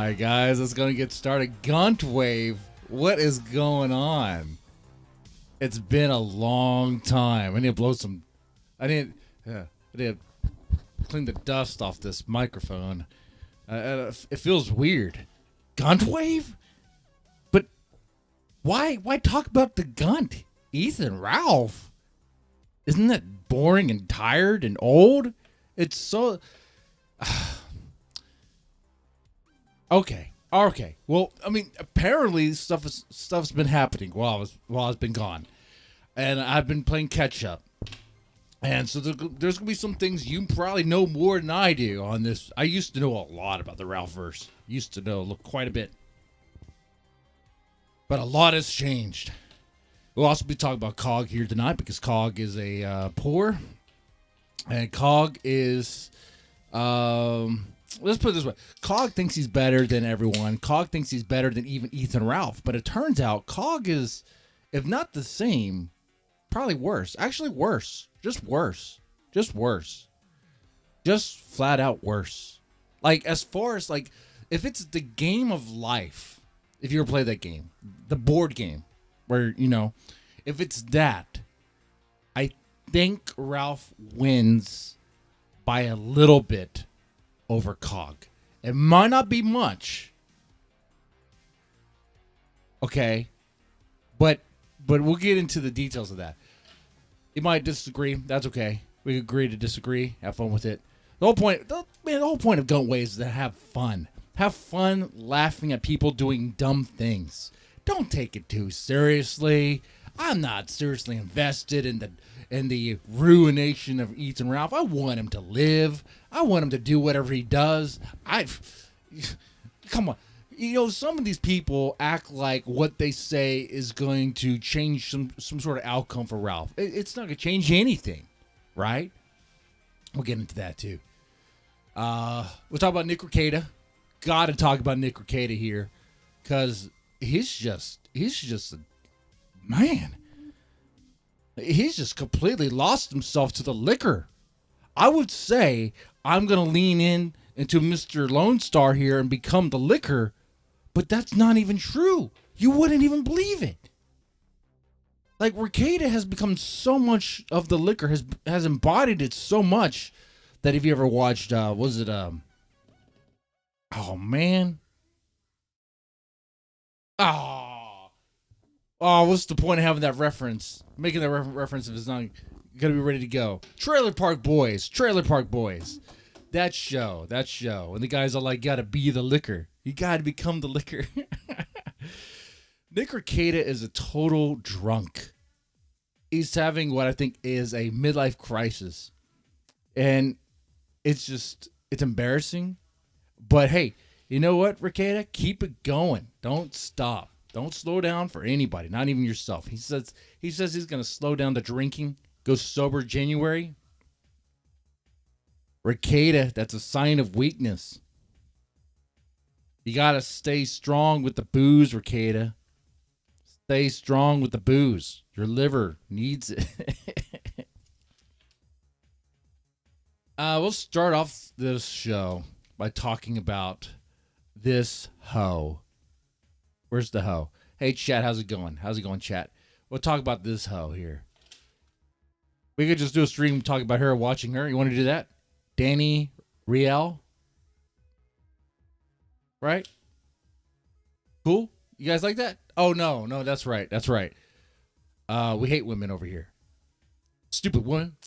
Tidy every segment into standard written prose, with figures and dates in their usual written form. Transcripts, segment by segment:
right, guys, let's go and get started. GUNTWAVE, what is going on? It's been a long time. I need to blow some. I need to clean the dust off this microphone. It feels weird. GUNTWAVE? But why talk about the Gunt? Ethan, Ralph? Isn't that boring and tired and old? It's so... Okay. Well, I mean, apparently stuff's been happening while I've been gone, and I've been playing catch up, and so there's gonna be some things you probably know more than I do on this. I used to know a lot about the Ralphverse. Used to know quite a bit, but a lot has changed. We'll also be talking about COG here tonight because COG is a poor, and COG is let's put it this way. COG thinks he's better than everyone. COG thinks he's better than even Ethan Ralph. But it turns out COG is, if not the same, probably worse. Actually worse. Just worse. Just worse. Just flat out worse. Like, as far as, like, if it's the game of life, if you ever play that game, the board game, where, you know, if it's that, I think Ralph wins by a little bit over COG. It might not be much. Okay. But we'll get into the details of that. You might disagree. That's okay. We agree to disagree. Have fun with it. The whole point of GUNTWAVE is to have fun. Have fun laughing at people doing dumb things. Don't take it too seriously. I'm not seriously invested in the ruination of Ethan Ralph. I want him to live. I want him to do whatever he does. Come on. You know, some of these people act like what they say is going to change some sort of outcome for Ralph. It's not going to change anything, right? We'll get into that too. We'll talk about Nick Rekeita. Got to talk about Nick Rekeita here because he's just a man. He's just completely lost himself to the liquor. I would say I'm going to lean into Mr. Lone Star here and become the liquor, but that's not even true. You wouldn't even believe it. Like, Rekeita has become so much of the liquor, has embodied it so much that if you ever watched, oh man. Oh, what's the point of having that reference? Making that reference if it's not going to be ready to go. Trailer Park Boys. That show. And the guys are like, gotta be the liquor. You gotta become the liquor. Nick Rekeita is a total drunk. He's having what I think is a midlife crisis. And it's embarrassing. But hey, you know what, Rekeita? Keep it going. Don't stop. Don't slow down for anybody, not even yourself. He says he's going to slow down the drinking, go sober January. Rekeita, that's a sign of weakness. You got to stay strong with the booze, Rekeita. Stay strong with the booze. Your liver needs it. We'll start off this show by talking about this hoe. Where's the hoe? Hey, chat, how's it going? How's it going, chat? We'll talk about this hoe here. We could just do a stream talking about her, watching her. You want to do that? Danny Riel? Right? Cool? You guys like that? Oh, no, that's right. We hate women over here. Stupid woman.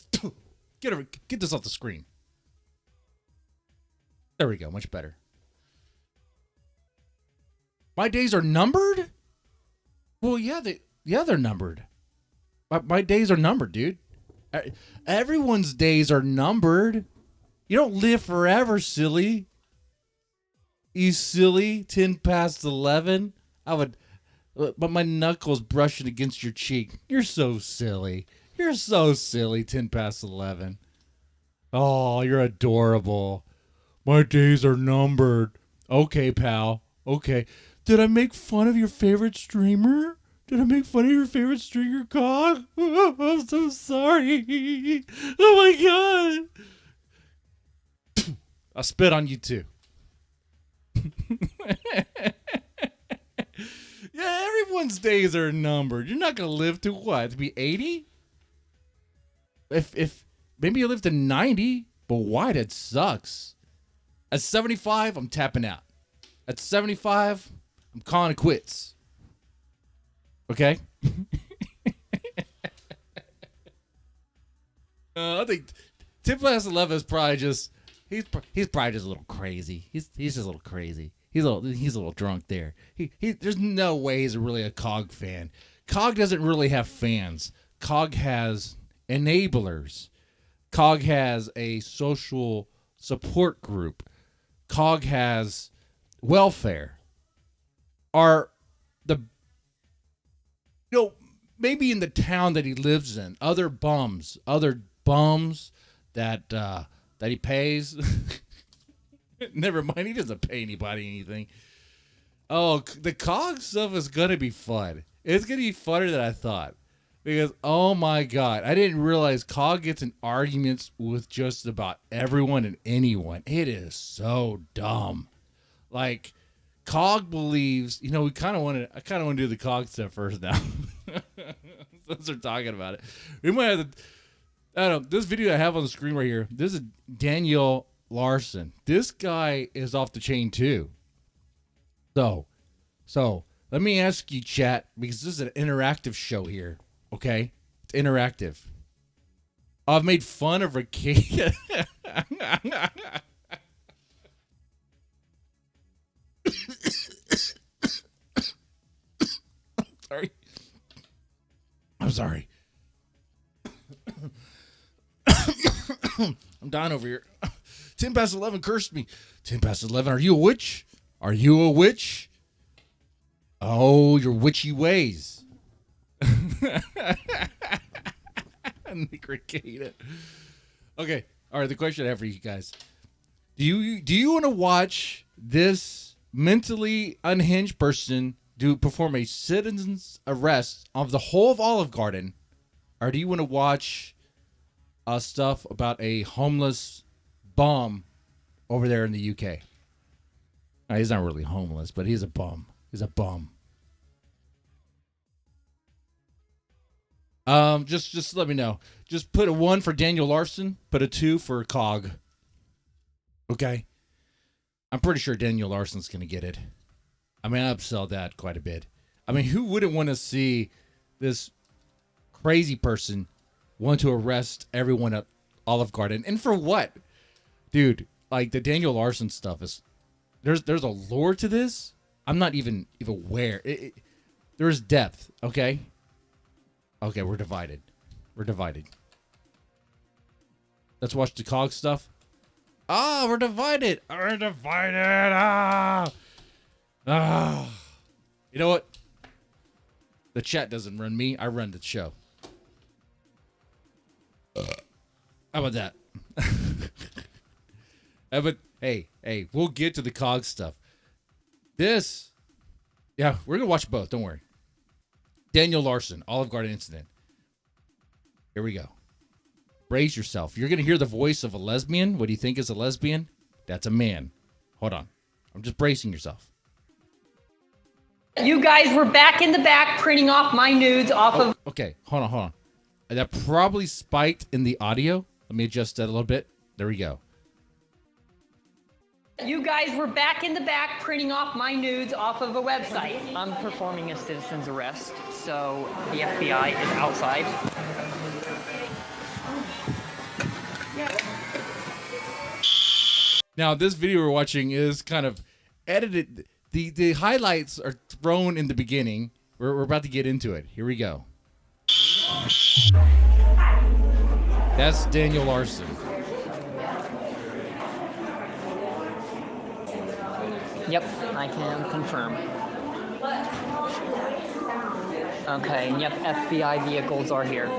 Get this off the screen. There we go, much better. My days are numbered? Well, yeah, they're numbered. My days are numbered, dude. Everyone's days are numbered. You don't live forever, silly. You silly. 10 past 11. But my knuckles brushing against your cheek. You're so silly. 10 past 11. Oh, you're adorable. My days are numbered. Okay, pal. Okay. Did I make fun of your favorite streamer? COG? I'm so sorry. Oh my god. I'll spit on you too. Yeah, everyone's days are numbered. You're not gonna live to what? To be 80? If maybe you live to 90, but why? That sucks. At 75, I'm tapping out. At 75, I'm calling it quits. Okay? I think Tim Plus 11 is probably just he's probably just a little crazy. He's just a little crazy. He's a little drunk there. He there's no way he's really a COG fan. COG doesn't really have fans. COG has enablers. COG has a social support group. COG has welfare. Are the maybe in the town that he lives in, other bums that he pays. Never mind, he doesn't pay anybody anything. Oh, the COG stuff is gonna be fun. It's gonna be funner than I thought. Because, oh my God, I didn't realize COG gets in arguments with just about everyone and anyone. It is so dumb. Like, COG believes, I kind of want to do the COG stuff first now. Since we're talking about it. We might have to, I don't know, this video I have on the screen right here, this is Daniel Larson. This guy is off the chain too. So let me ask you, chat, because this is an interactive show here. Okay, it's interactive. I've made fun of Rekeita. I'm sorry. I'm dying over here. 10 past 11 cursed me. 10 past 11. Are you a witch? Are you a witch? Oh, your witchy ways. Rekeita. Okay. All right. The question I have for you guys: Do you want to watch this mentally unhinged person perform a citizen's arrest of the whole of Olive Garden, or do you want to watch stuff about a homeless bum over there in the UK? He's not really homeless, but he's a bum. He's a bum. Just let me know. Just put a 1 for Daniel Larson, put a 2 for COG. Okay? I'm pretty sure Daniel Larson's going to get it. I mean, I upsell that quite a bit. I mean, who wouldn't want to see this crazy person want to arrest everyone at Olive Garden? And for what? Dude, like the Daniel Larson stuff is... There's a lore to this. I'm not even aware. There's depth, okay? Okay, we're divided. We're divided. Let's watch the COG stuff. Ah, we're divided. We're divided. You know what? The chat doesn't run me. I run the show. How about that? But hey, we'll get to the COG stuff. Yeah, we're gonna watch both. Don't worry. Daniel Larson, Olive Garden incident. Here we go. Brace yourself. You're gonna hear the voice of a lesbian. What do you think is a lesbian? That's a man. Hold on. I'm just bracing yourself. You guys were back in the back printing off my nudes off of... Okay, hold on. That probably spiked in the audio. Let me adjust that a little bit. There we go. You guys were back in the back printing off my nudes off of a website. I'm performing a citizen's arrest, so the FBI is outside. Now, this video we're watching is kind of edited. The highlights are thrown in the beginning. We're about to get into it. Here we go. That's Daniel Larson. Yep, I can confirm. Okay, yep, FBI vehicles are here.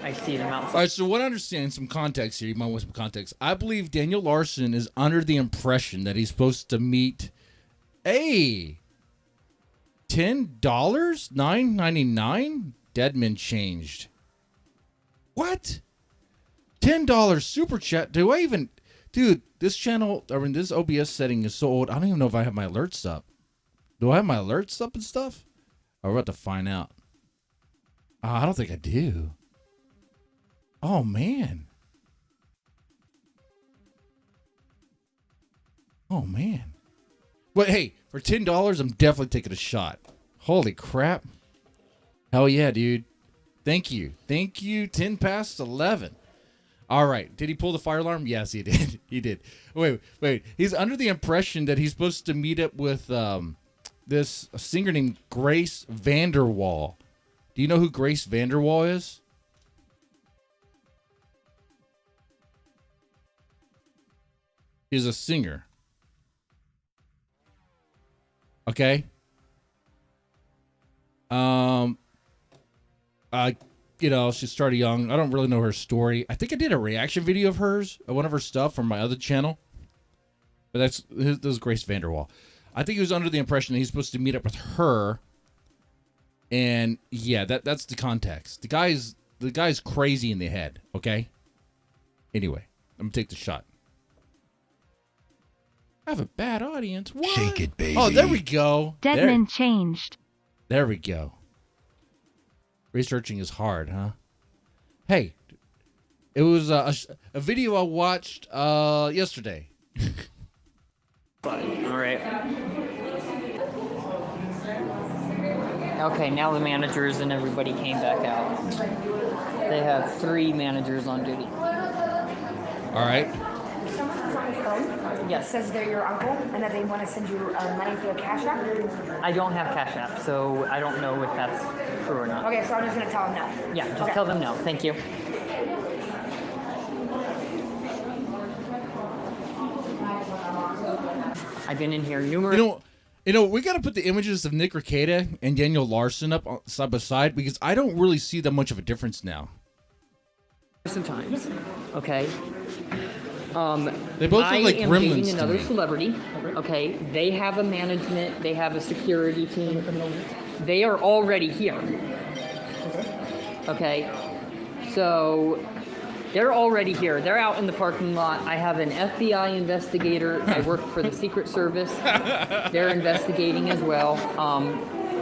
I see them outside. All right, so what I understand, some context here, you might want some context. I believe Daniel Larson is under the impression that he's supposed to meet $10, $9.99? Deadman changed. What? $10 super chat? Do I even... Dude, this channel, this OBS setting is so old, I don't even know if I have my alerts up. Do I have my alerts up and stuff? Oh, we're about to find out. I don't think I do. Oh, man. Oh, man. But hey, for $10, I'm definitely taking a shot. Holy crap. Hell yeah, dude. Thank you. Thank you. 10 past 11. All right. Did he pull the fire alarm? Yes, he did. He did. Wait. He's under the impression that he's supposed to meet up with this singer named Grace Vanderwall. Do you know who Grace Vanderwall is? She's a singer. Okay. She started young. I don't really know her story. I think I did a reaction video of hers, one of her stuff from my other channel. But this is Grace Vanderwall. I think he was under the impression that he's supposed to meet up with her. And yeah, that's the context. The guy's crazy in the head, okay? Anyway, I'm gonna take the shot. I have a bad audience. What? Shake it, baby. Oh, there we go. Deadman changed. There we go. Researching is hard, huh? Hey, it was a video I watched yesterday. All right. Okay, now the managers and everybody came back out. They have 3 managers on duty. All right. Someone's on the phone. Yes. Says they're your uncle and that they want to send you money for a cash app. I don't have Cash App, so I don't know if that's true or not. Okay, so I'm just gonna tell them no. Yeah, just Okay. tell them no. Thank you. I've been in here numerous. We got to put the images of Nick Rekeita and Daniel Larson up side by side because I don't really see that much of a difference now. Sometimes, okay. They both look like I am gremlins dating to another me. celebrity. Okay, they have a management. They have a security team. They are already here. Okay, so they're already here. They're out in the parking lot. I have an FBI investigator. I work for the Secret Service. They're investigating as well.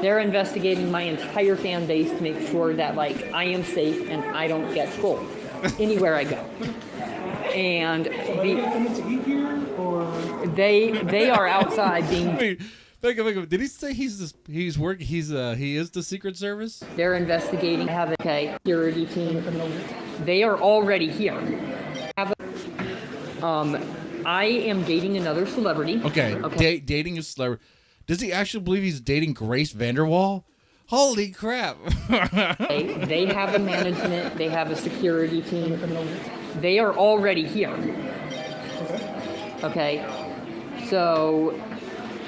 They're investigating my entire fan base to make sure that I am safe and I don't get trolled anywhere I go. And they are outside being. Wait, back up. Did he say he is the Secret Service? They're investigating. Have a security team. They are already here. I am dating another celebrity. Okay. Dating a celebrity. Does he actually believe he's dating Grace Vanderwall? Holy crap! They have a management. They have a security team. They are already here. Okay, so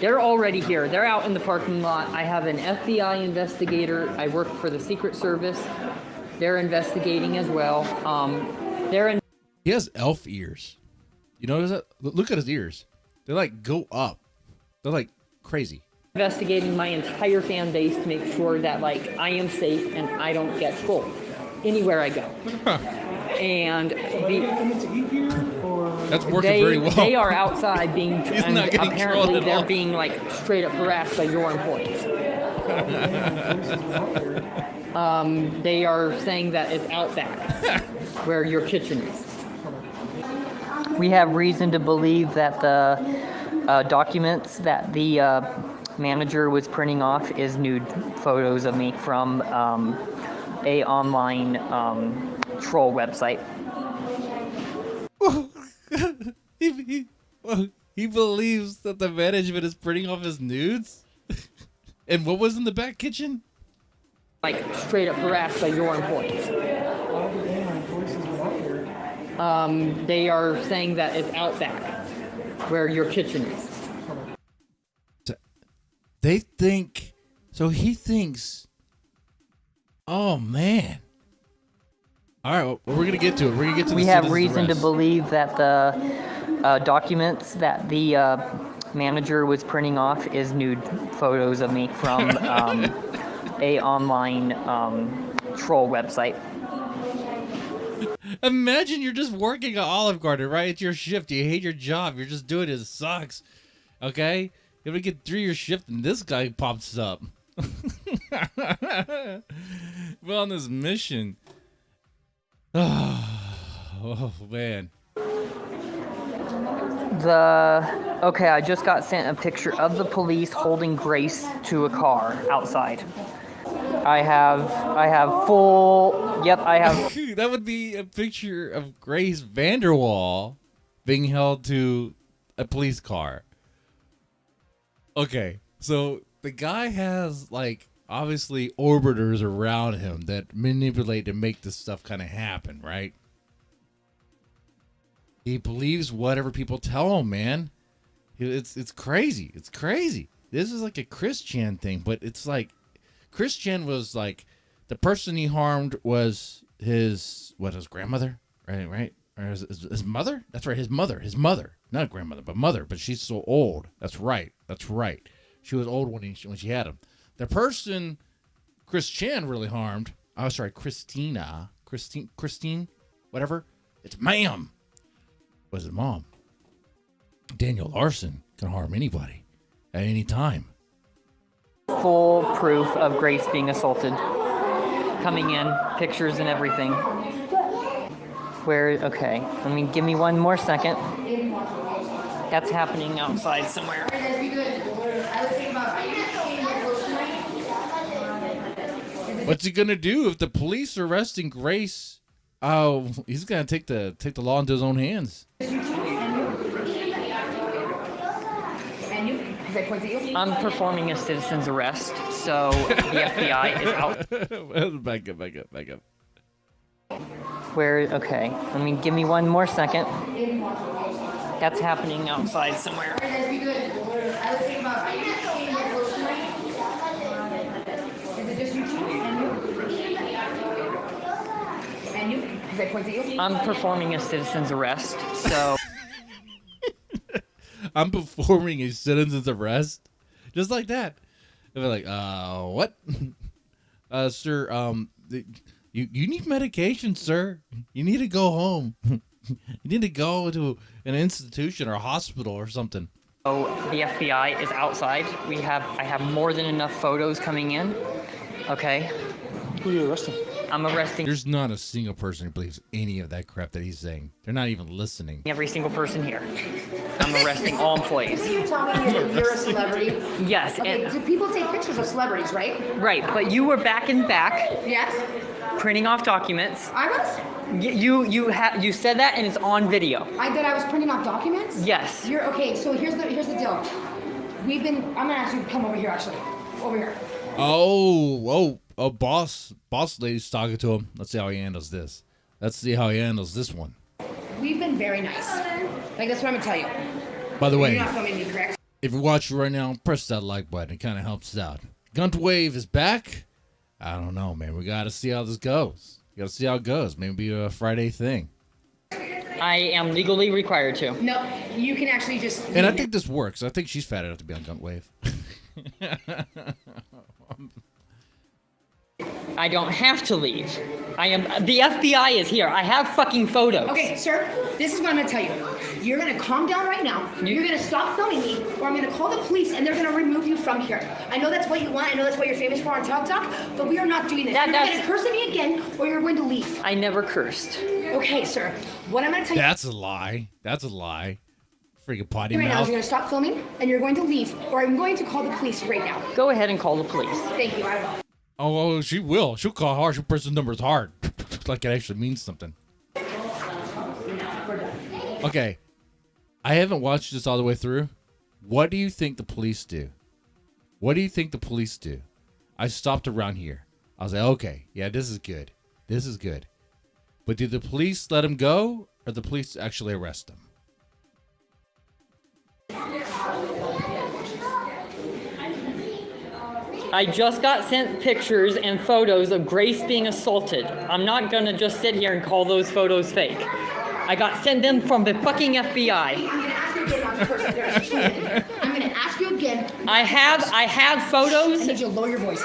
they're already here. They're out in the parking lot. I have an FBI investigator. I work for the Secret Service. They're investigating as well. He has elf ears. You notice that? Look at his ears. They go up. They're crazy. Investigating my entire fan base to make sure that I am safe and I don't get trolled anywhere I go. And that's working very well. They are outside being. He's not getting apparently trolled at they're all. being straight up harassed by your employees. They are saying that it's out back where your kitchen is. We have reason to believe that the documents that the manager was printing off is nude photos of me from a online troll website. He believes that the management is printing off his nudes? And what was in the back kitchen? Straight up harassed by your employees. They are saying that it's out back where your kitchen is. They think, so he thinks, oh man. All right, well, we're going to get to it. We're going to get to the We have citizen's reason to arrest. believe that the documents that the manager was printing off is nude photos of me from a online troll website. Imagine you're just working at Olive Garden, right? It's your shift. You hate your job. You're just doing it. It sucks. Okay? If we get through your shift and this guy pops up. We're on this mission. Oh man. Okay, I just got sent a picture of the police holding Grace to a car outside. I have full. Yep, I have. That would be a picture of Grace Vanderwall being held to a police car. Okay, so the guy has like obviously orbiters around him that manipulate to make this stuff kind of happen, right? He believes whatever people tell him, man. It's crazy. It's crazy. This is like a Christian thing, but it's like Christian was like the person he harmed was his grandmother, right? Or his mother? That's right, his mother, not grandmother, but mother. But she's so old. That's right. She was old when she had him. The person Christian really harmed. Oh, sorry, Christine, whatever. It's ma'am. Was his mom. Daniel Larson can harm anybody at any time. Full proof of Grace being assaulted. Coming in, pictures and everything. Okay, give me one more second. That's happening outside somewhere. What's he gonna do if the police are arresting Grace? Oh, he's gonna take the law into his own hands. I'm performing a citizen's arrest, so the FBI is out. Back up. Okay, give me one more second. That's happening outside somewhere. I'm performing a citizen's arrest, so... I'm performing a citizen's arrest? Just like that. They're like, what? Sir, you need medication, sir. You need to go home. You need to go to an institution or a hospital or something. So the FBI is outside. I have more than enough photos coming in. Okay. Who are you arresting? I'm arresting There's not a single person who believes any of that crap that he's saying. They're not even listening. every single person here. I'm arresting all employees. You tell me you're a celebrity. Yes. Okay, do people take pictures of celebrities, right? Right, but you were back in back Yes. printing off documents. I was? You said that and it's on video. I was printing off documents? Yes. Okay, so here's the deal. I'm gonna ask you to come over here actually. Over here. Oh, boss lady's talking to him. Let's see how he handles this. Let's see how he handles this one. We've been very nice. Like, that's what I'm gonna tell you. By the way, You're not filming me, correct? if you're watching right now, press that like button. It kind of helps out. GUNTWAVE is back. I don't know, man. We got to see how this goes. We got to see how it goes. Maybe a Friday thing. I am legally required to. No, you can actually just... And I think this works. I think she's fat enough to be on GUNTWAVE. I don't have to leave. The FBI is here. I have fucking photos. Okay, sir, this is what I'm gonna tell you. You're gonna calm down right now. You're gonna stop filming me, or I'm gonna call the police and they're gonna remove you from here. I know that's what you want. I know that's what you're famous for on TikTok, but we are not doing this. You're gonna curse at me again, or you're going to leave. I never cursed. Okay, sir. What I'm gonna tell you That's a lie. Freaking potty right now is mouth. you're gonna stop filming and you're going to leave, or I'm going to call the police right now. Go ahead and call the police. Thank you, I will. Oh, she will. She'll call hard. She'll press the numbers hard. Like it actually means something. Okay. I haven't watched this all the way through. What do you think the police do? I stopped around here. I was like, okay, yeah, this is good. But did the police let him go, or the police actually arrest him? I just got sent pictures and photos of Grace being assaulted. I'm not gonna just sit here and call those photos fake. I got sent them from the fucking FBI. I'm gonna ask you again not to curse. I'm gonna ask you again. I have photos. I need you to lower your voice.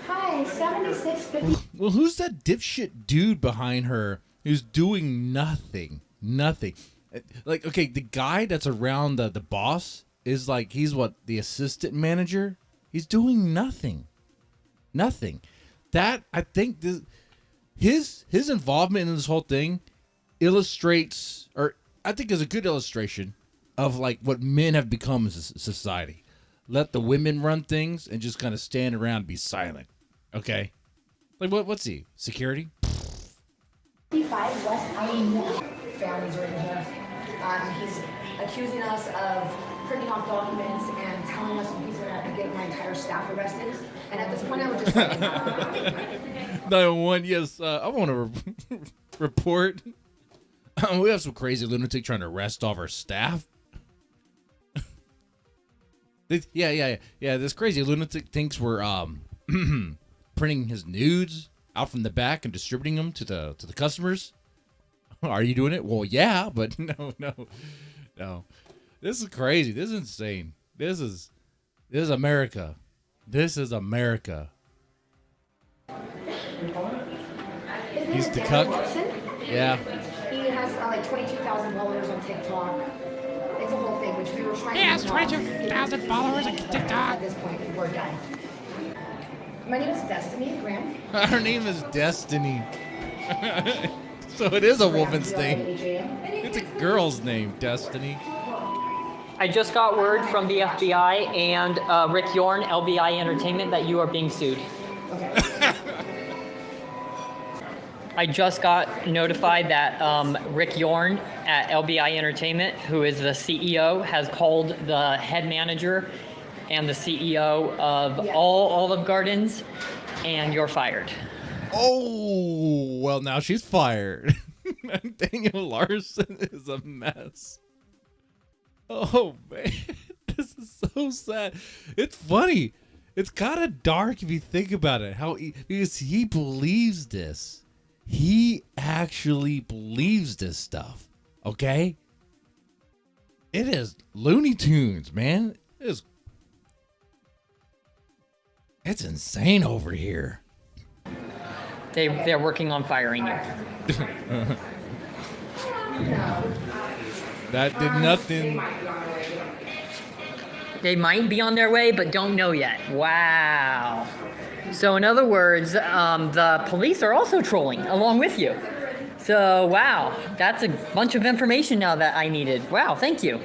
Hi, 7650. Well, who's that dipshit dude behind her who's doing nothing? Like, okay, the guy that's around the boss is like, he's what, the assistant manager? He's doing nothing. Nothing. That, I think, his involvement in this whole thing illustrates, or I think is a good illustration of like what men have become in society. Let the women run things and just kind of stand around and be silent. Okay? Like, what's he? Security? 55 West Island families are in here. He's accusing us of printing off documents and telling us he's going to get my entire staff arrested. And at this point, I would just like 911, yes. I want to report. We have some crazy lunatic trying to arrest all of our staff. Yeah. This crazy lunatic thinks we're printing his nudes out from the back and distributing them to the customers. Are you doing it? Well, yeah, but no. This is crazy. This is insane. This is America. This is America. He's the cuck. Larson. Yeah. He has like 22,000 followers on TikTok. It's a whole thing, which we were trying to... He has 22,000 followers on TikTok. At this point, we're done. My name is Destiny Graham. Her name is Destiny. So it is a woman's name. It's a girl's name, Destiny. I just got word from the FBI and Rick Yorn, LBI Entertainment, that you are being sued. Okay. I just got notified that Rick Yorn at LBI Entertainment, who is the CEO, has called the head manager and the CEO of all Olive Gardens, and you're fired. Oh, well, now she's fired. Daniel Larson is a mess. Oh, man. This is so sad. It's funny. It's kind of dark if you think about it. Because he believes this. He actually believes this stuff. Okay? It is Looney Tunes, man. It's insane over here. They're working on firing you. That did nothing. They might be on their way, but don't know yet. Wow. So in other words, the police are also trolling along with you. So, wow, that's a bunch of information now that I needed. Wow, thank you.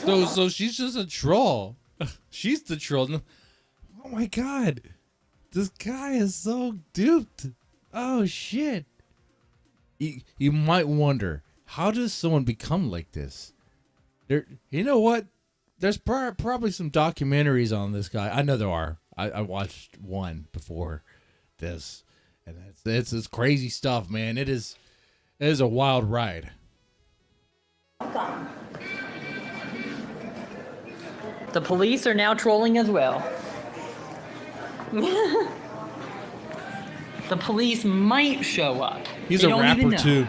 So she's just a troll. She's the troll. Oh my God. This guy is so duped. Oh shit. You might wonder, how does someone become like this? You know what? There's probably some documentaries on this guy. I know there are. I watched one before this, and it's crazy stuff, man. It is a wild ride. The police are now trolling as well. The police might show up. He's a rapper too.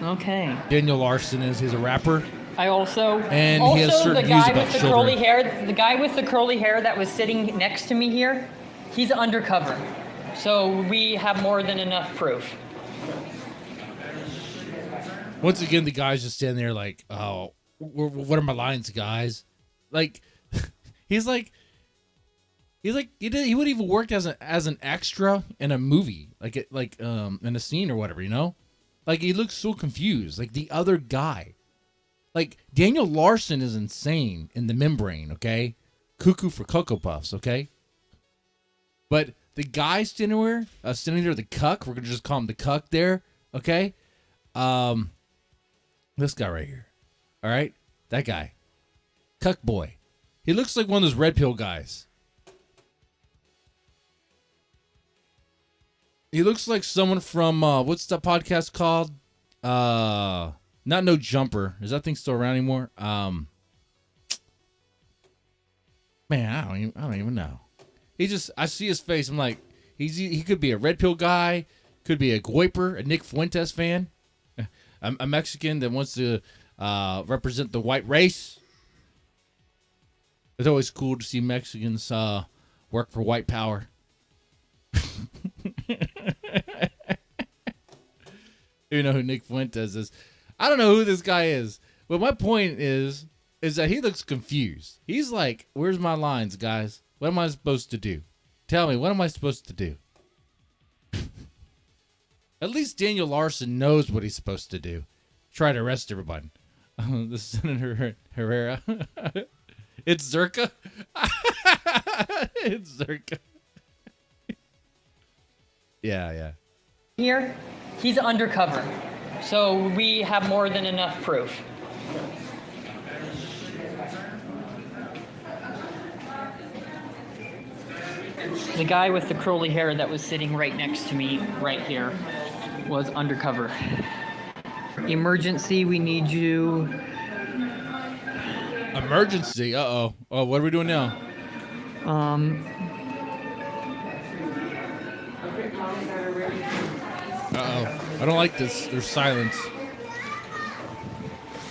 Okay. Daniel Larson he's a rapper. He has certain views about children. Curly hair, the guy with the curly hair that was sitting next to me here, he's undercover. So we have more than enough proof. Once again, the guy's just standing there like, oh, what are my lines, guys? Like, he would even work as an extra in a movie, in a scene or whatever, you know? Like, he looks so confused. Like the other guy. Like, Daniel Larson is insane in the membrane, okay? Cuckoo for Cocoa Puffs, okay? But the guy standing there, the cuck, we're going to just call him the cuck there, okay? This guy right here, all right? That guy. Cuck boy. He looks like one of those red pill guys. He looks like someone from, what's that podcast called? Not No Jumper. Is that thing still around anymore? Man, I don't even know. I see his face. I'm like, he could be a red pill guy, could be a Goiper, a Nick Fuentes fan, a Mexican that wants to represent the white race. It's always cool to see Mexicans work for white power. You know who Nick Fuentes is. I don't know who this guy is, Well, my point is that he looks confused. He's like, "Where's my lines, guys? What am I supposed to do? Tell me, what am I supposed to do?" At least Daniel Larson knows what he's supposed to do. Try to arrest everybody. The Senator Herrera. It's Zerka. It's Zerka. Yeah. Here, he's undercover. So we have more than enough proof. The guy with the curly hair that was sitting right next to me right here was undercover. Emergency, we need you. Emergency? Uh-oh. Oh, what are we doing now? Uh-oh. I don't like this. There's silence.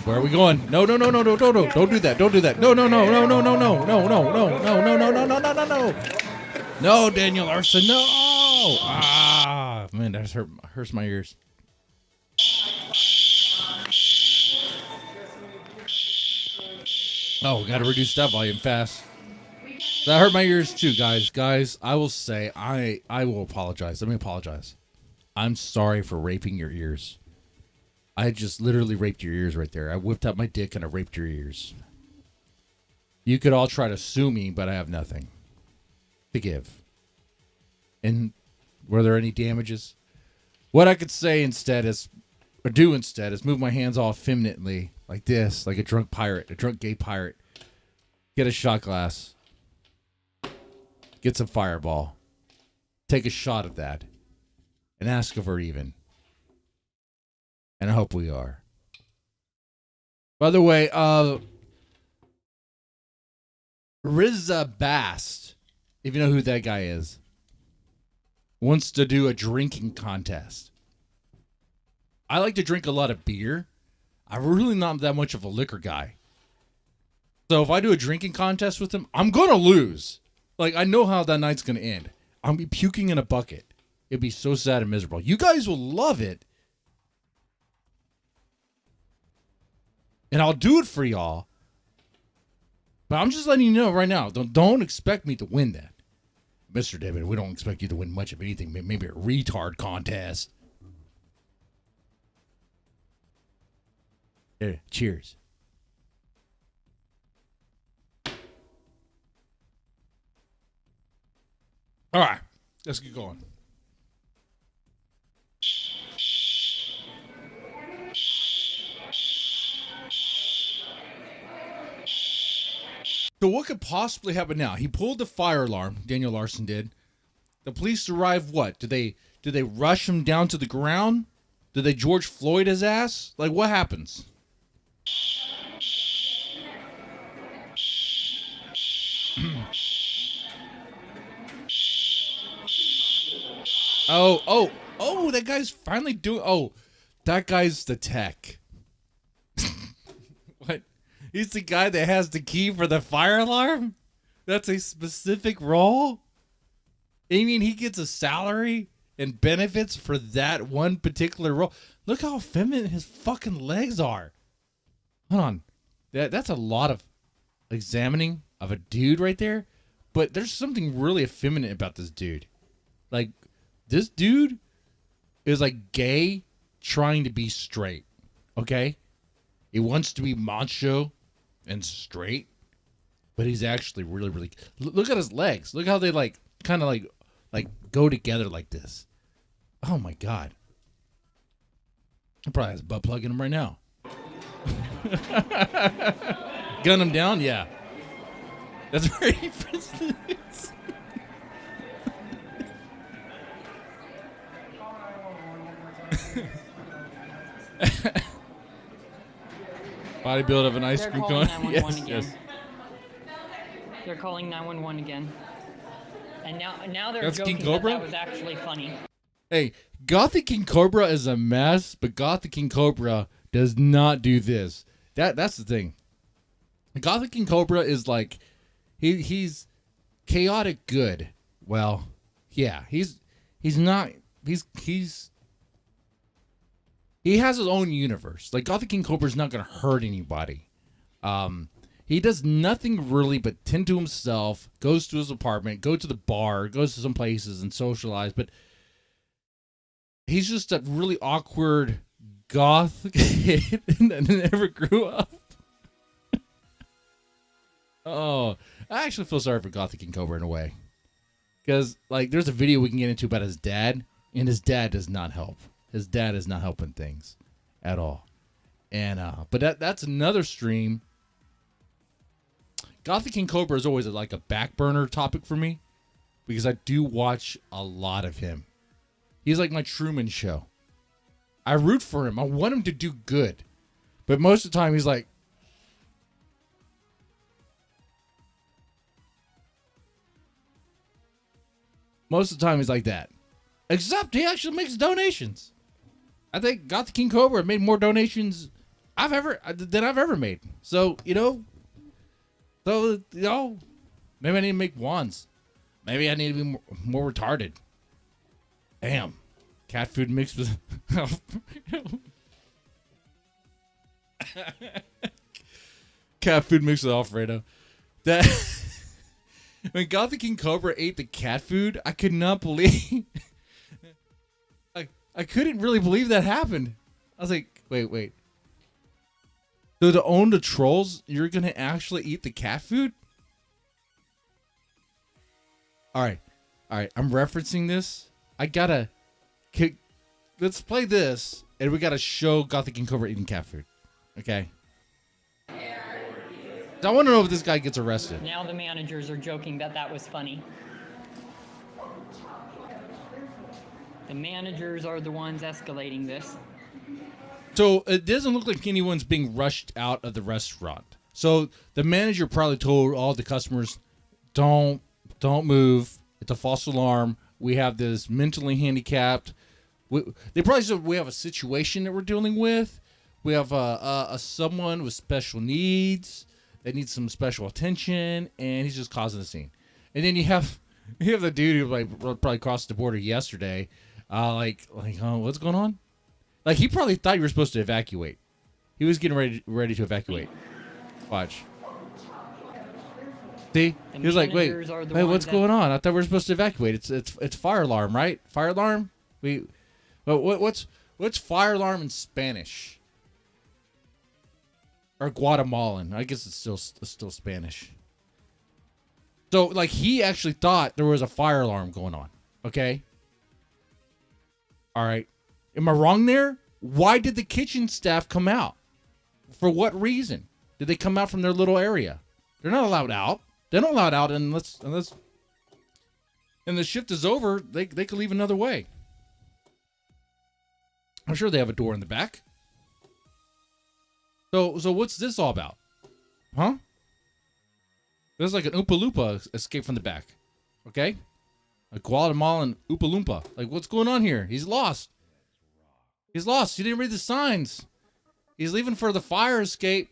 Where are we going? No. Don't do that. Don't do that. No. No, Daniel Larson, no! Ah, man, that hurts my ears. Oh, gotta reduce that volume fast. That hurt my ears too, guys. Guys, I will say, I will apologize. Let me apologize. I'm sorry for raping your ears. I just literally raped your ears right there. I whipped out my dick and I raped your ears. You could all try to sue me, but I have nothing to give. And were there any damages? What I could say instead is, or do instead, is move my hands all effeminately like this, like a drunk pirate, a drunk gay pirate. Get a shot glass. Get some fireball. Take a shot at that. And ask if we're even. And I hope we are. By the way, Rizza Bast, if you know who that guy is, wants to do a drinking contest. I like to drink a lot of beer. I'm really not that much of a liquor guy. So if I do a drinking contest with him, I'm going to lose. Like, I know how that night's going to end. I'll be puking in a bucket. It'd be so sad and miserable. You guys will love it. And I'll do it for y'all. But I'm just letting you know right now. Don't expect me to win that. Mr. David, we don't expect you to win much of anything. Maybe a retard contest. There, cheers. All right, let's get going. So what could possibly happen now? He pulled the fire alarm. Daniel Larson did. The police arrive. What? Do they rush him down to the ground? Do they George Floyd his ass? Like, what happens? Oh, that guy's finally doing. Oh, that guy's the tech. What? He's the guy that has the key for the fire alarm? That's a specific role? You mean he gets a salary and benefits for that one particular role? Look how feminine his fucking legs are. Hold on. That's a lot of examining of a dude right there. But there's something really effeminate about this dude. Like, this dude is like gay trying to be straight. Okay? He wants to be macho and straight, but he's actually really, really. Look at his legs. Look how they like kind of like go together like this. Oh my god! He probably has a butt plug in him right now. Gun him down, yeah. That's where he is. Bodybuild of an ice cream cone. Yes. They're calling 911 again. And now they're That's joking King Cobra? that was actually funny. Hey, Gothic King Cobra is a mess, but Gothic King Cobra does not do this. That's the thing. Gothic King Cobra is like he's chaotic good. Well, yeah, he's he has his own universe. Like Gothic King Cobra is not going to hurt anybody. He does nothing really but tend to himself, goes to his apartment, goes to the bar, goes to some places and socialize. But he's just a really awkward goth kid that never grew up. Oh, I actually feel sorry for Gothic King Cobra in a way. Because, like, there's a video we can get into about his dad, and his dad does not help. His dad is not helping things at all. And, but that's another stream. Gothic King Cobra is always like a back burner topic for me because I do watch a lot of him. He's like my Truman Show. I root for him. I want him to do good. But most of the time he's like, that. Except he actually makes donations. I think Gothic King Cobra made more donations than I've ever made. So, maybe I need to make wands. Maybe I need to be more retarded. Damn. Cat food mixed with... Cat food mixed with Alfredo. That... When Gothic King Cobra ate the cat food, I could not believe... I couldn't really believe that happened. I was like, wait. So to own the trolls, you're going to actually eat the cat food? All right. I'm referencing this. Let's play this, and we got to show Gothic King Cobra eating cat food. Okay? I want to know if this guy gets arrested. Now the managers are joking that was funny. The managers are the ones escalating this. So it doesn't look like anyone's being rushed out of the restaurant. So the manager probably told all the customers, don't move. It's a false alarm. We have this mentally handicapped. They probably said we have a situation that we're dealing with. We have someone with special needs that needs some special attention, and he's just causing a scene. And then you have the dude who probably crossed the border yesterday. What's going on? Like, he probably thought you were supposed to evacuate. He was getting ready to evacuate. Watch. See? He was like, wait, what's going on? I thought we were supposed to evacuate. It's fire alarm, right? Fire alarm? What's fire alarm in Spanish? Or Guatemalan. I guess it's still Spanish. So, like, he actually thought there was a fire alarm going on. Okay? All right. Am I wrong there? Why did the kitchen staff come out? For what reason? Did they come out from their little area? They're not allowed out. They're not allowed out unless and the shift is over, they could leave another way. I'm sure they have a door in the back. So what's this all about? Huh? There's like an Oompa Loompa escape from the back. Okay? A Guatemalan Oompa Loompa. Like, what's going on here? He's lost. He didn't read the signs. He's leaving for the fire escape,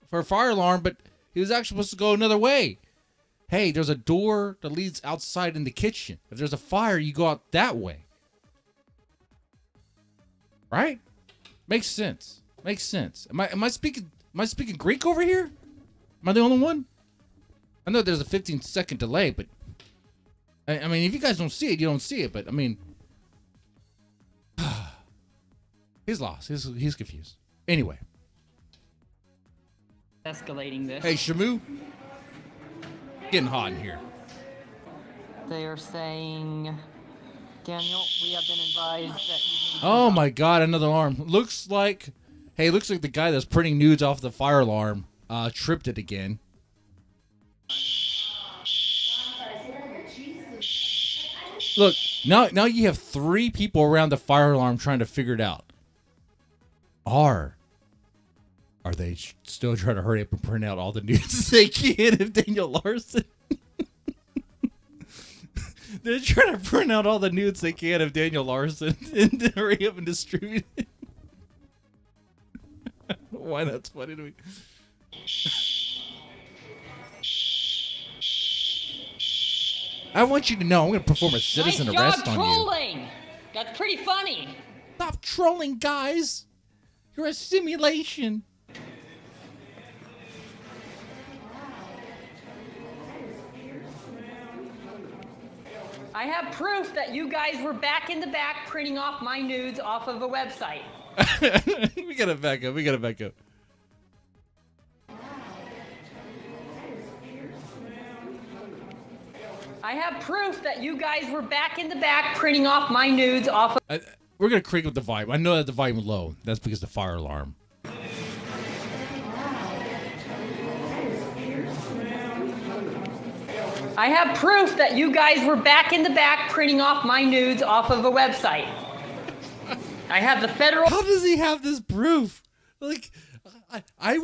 for a fire alarm, but he was actually supposed to go another way. Hey, there's a door that leads outside in the kitchen. If there's a fire, you go out that way. Right? Makes sense. Am I speaking Greek over here? Am I the only one? I know there's a 15-second delay, but I mean, if you guys don't see it, you don't see it. But I mean, he's lost. He's confused. Anyway, escalating this. Hey, Shamu, getting hot in here. They are saying, Daniel, we have been advised that you need Oh my God, another alarm. Looks like the guy that's printing nudes off the fire alarm tripped it again. Look, now you have 3 people around the fire alarm trying to figure it out. Are they still trying to hurry up and print out all the nudes they can of Daniel Larson? They're trying to print out all the nudes they can of Daniel Larson and hurry up and distribute it. Why that's funny to me. I want you to know I'm going to perform a citizen arrest on you. Trolling. That's pretty funny. Stop trolling, guys. You're a simulation. I have proof that you guys were back in the back printing off my nudes off of a website. We gotta back up. We gotta back up. I have proof that you guys were back in the back printing off my nudes off of... We're gonna crank up the volume. I know that the volume is low. That's because of the fire alarm. I have proof that you guys were back in the back printing off my nudes off of a website. I have the federal... How does he have this proof? Like, I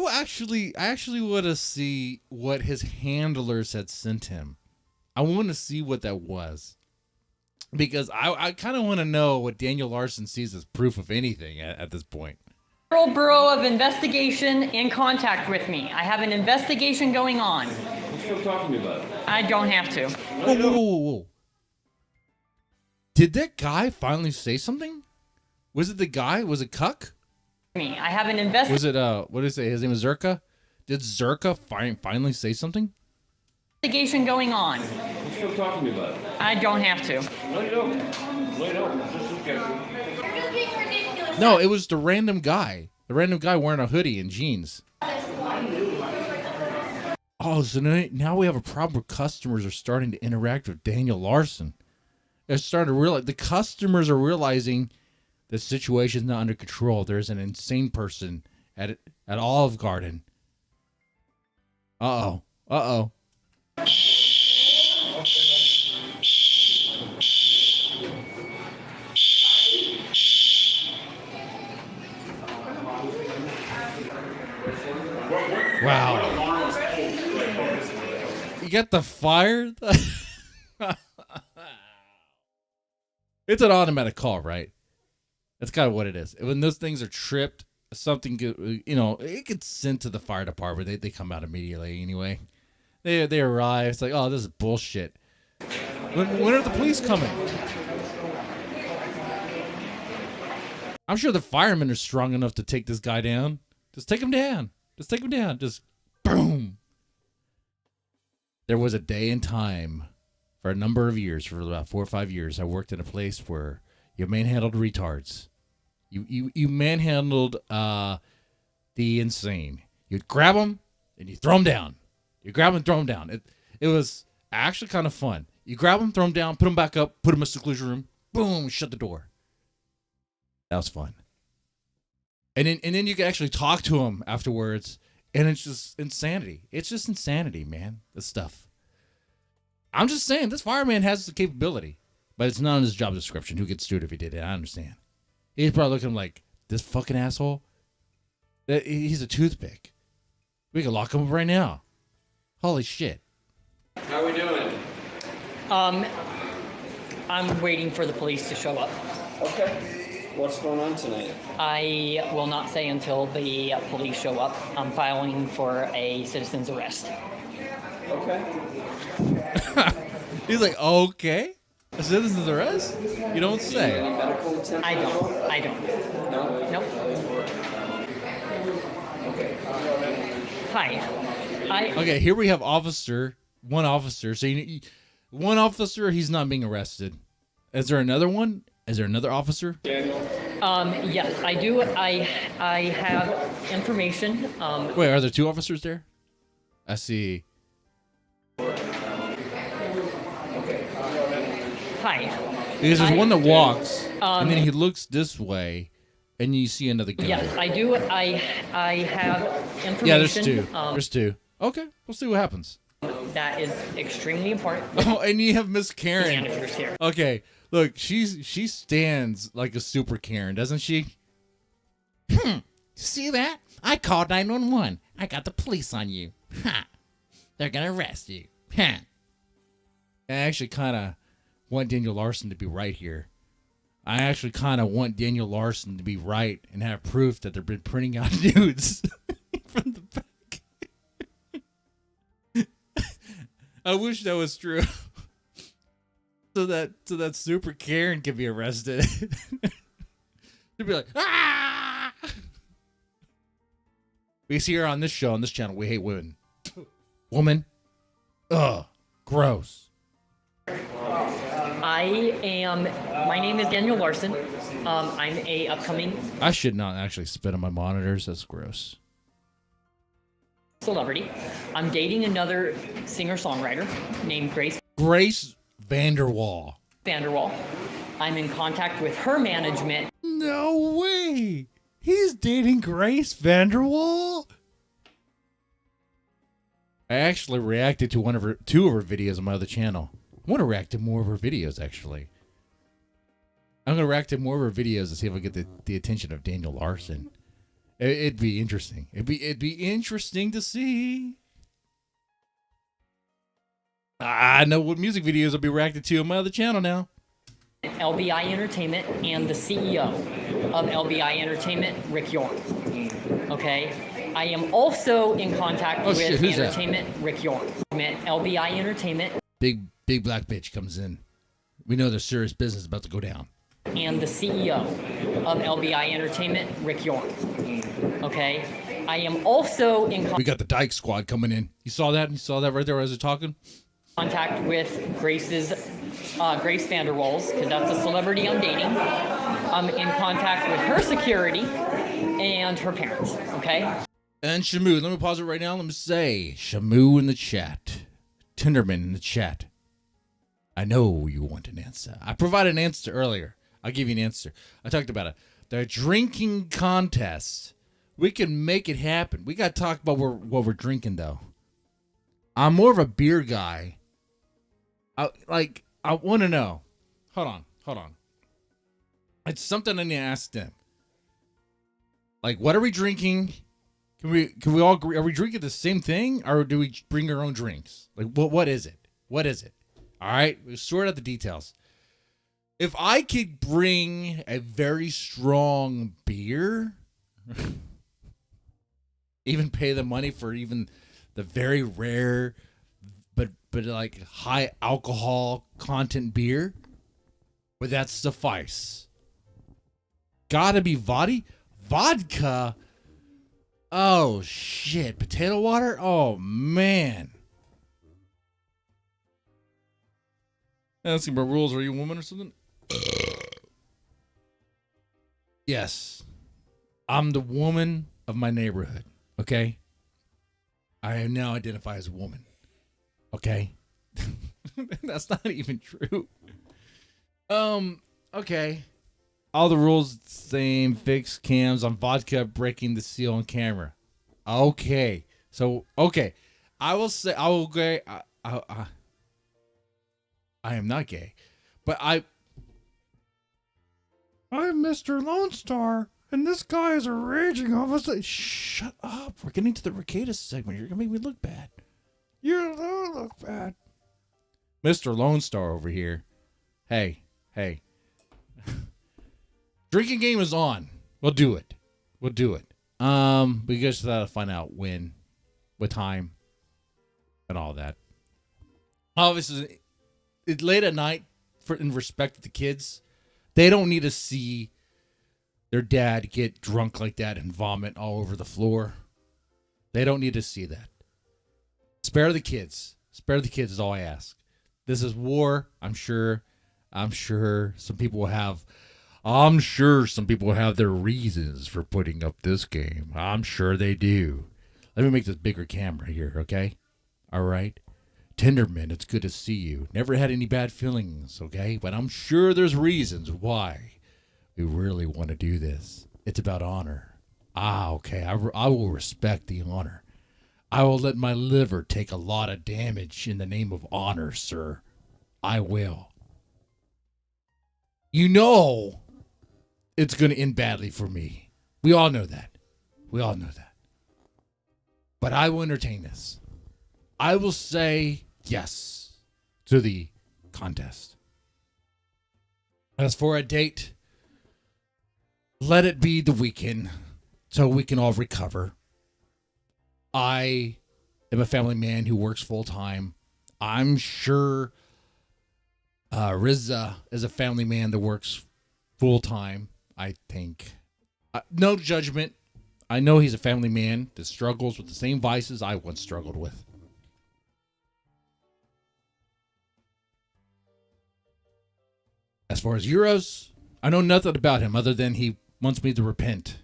actually want to see what his handlers had sent him. I want to see what that was. Because I kind of want to know what Daniel Larson sees as proof of anything at this point. Federal Bureau of Investigation in contact with me. I have an investigation going on. What you talking about? I don't have to. Whoa. Did that guy finally say something? Was it the guy? Was it Cuck? Me. I have an investigation. Was it, what did he say? His name was Zerka? Did Zerka finally say something? Going on. What you talking about? I don't have to. No, you don't. No, you don't. Just look at it. You're just being ridiculous. No, it was the random guy. The random guy wearing a hoodie and jeans. Oh, so now we have a problem where customers are starting to interact with Daniel Larson. They're starting to realize, the customers are realizing the situation's not under control. There's an insane person at Olive Garden. Uh-oh. Wow. You got the fire? It's an automatic call, right? That's kind of what it is. When those things are tripped, something could, it gets sent to the fire department. They come out immediately anyway. They arrive. It's like, oh, this is bullshit. When are the police coming? I'm sure the firemen are strong enough to take this guy down. Just take him down. Just boom. There was a day and time for a number of years, for about 4 or 5 years, I worked in a place where you manhandled retards. You manhandled the insane. You'd grab them and you throw them down. You grab them and throw them down. It was actually kind of fun. You grab them, throw them down, put them back up, put them in a seclusion room, boom, shut the door. That was fun. And then you can actually talk to them afterwards, and it's just insanity. It's just insanity, man, this stuff. I'm just saying, this fireman has the capability, but it's not in his job description. Who gets sued if he did it? I understand. He's probably looking like, this fucking asshole? He's a toothpick. We can lock him up right now. Holy shit. How we doing? I'm waiting for the police to show up. Okay. What's going on tonight? I will not say until the police show up. I'm filing for a citizen's arrest. Okay. He's like, okay? A citizen's arrest? You don't Any say. medical attention? I don't. No? Nope. Hi. Okay, here we have one officer. So one officer, he's not being arrested. Is there another one? Is there another officer? Daniel? Yes, I do. I have information. Wait, are there two officers there? I see. Hi. Because there's one that walks, and then he looks this way, and you see another guy. Yes, I do. I have information. Yeah, there's two. There's two. Okay, we'll see what happens. That is extremely important. Oh, and you have Miss Karen. Managers here. Okay, look, she stands like a super Karen, doesn't she? See that? I called 911. I got the police on you. Ha! They're gonna arrest you. Ha! I actually kind of want Daniel Larson to be right here. I actually kind of want Daniel Larson to be right and have proof that they've been printing out nudes from the back. I wish that was true. So that super Karen can be arrested. They'd be like, ah! We see her on this show, on this channel. We hate women. Woman. Ugh. Gross. My name is Daniel Larson. I'm a upcoming I should not actually spit on my monitors. That's gross. celebrity. I'm dating another singer-songwriter named Grace Grace Vanderwall. Vanderwall. I'm in contact with her management. No way. He's dating Grace Vanderwall? I actually reacted to two of her videos on my other channel. I want to react to more of her videos, actually. I'm going to react to more of her videos to see if I get the attention of Daniel Larson. It'd be interesting. It'd be interesting to see. I know what music videos I'll be reacting to on my other channel now. LBI Entertainment and the CEO of LBI Entertainment, Rick York. Okay? I am also in contact with who's Entertainment, Rick York. LBI Entertainment. Big black bitch comes in. We know there's serious business about to go down. And the CEO of LBI Entertainment, Rick York. Okay? I am also in We got the Dyke Squad coming in. You saw that? You saw that right there as I was talking? contact with Grace Vanderwalls, because that's a celebrity I'm dating. I'm in contact with her security and her parents, okay? And Shamu, let me pause it right now. Let me say, Shamu in the chat. Tinderman in the chat. I know you want an answer. I provided an answer earlier. I'll give you an answer. I talked about it. The drinking contest. We can make it happen. We got to talk about what we're drinking, though. I'm more of a beer guy. I want to know. Hold on. It's something I need to ask them. Like, what are we drinking? Can we all agree? Are we drinking the same thing, or do we bring our own drinks? Like, what is it? What is it? All right, we'll sort out the details. If I could bring a very strong beer, even pay the money for even the very rare, but like high alcohol content beer, would that suffice? Gotta be vodka. Oh shit, potato water. Oh man. Asking about rules. Are you a woman or something? Yes, I'm the woman of my neighborhood. Okay, I now identify as a woman. Okay, that's not even true. Okay. All the rules same. Fixed cams on vodka, breaking the seal on camera. Okay, so okay, I will say I will gay. I am not gay, but I'm Mr. Lone Star, and this guy is a raging officer. Shut up! We're getting to the Rekeita segment. You're gonna make me look bad. You don't look bad, Mr. Lone Star over here. Hey. Drinking game is on. We'll do it. We just gotta find out when, what time, and all that. Obviously, it's late at night. In respect to the kids, they don't need to see their dad get drunk like that and vomit all over the floor. They don't need to see that. Spare the kids. Spare the kids is all I ask. This is war. I'm sure some people will have. I'm sure some people have their reasons for putting up this game. I'm sure they do. Let me make this bigger camera here, okay? All right. Tinderman, it's good to see you. Never had any bad feelings, okay? But I'm sure there's reasons why we really want to do this. It's about honor. Okay. I will respect the honor. I will let my liver take a lot of damage in the name of honor, sir. I will. You know it's going to end badly for me. We all know that. But I will entertain this. I will say yes to the contest. As for a date, let it be the weekend so we can all recover. I am a family man who works full time. I'm sure Rizza is a family man that works full time, I think. No judgment. I know he's a family man that struggles with the same vices I once struggled with. As far as Euros, I know nothing about him other than he wants me to repent.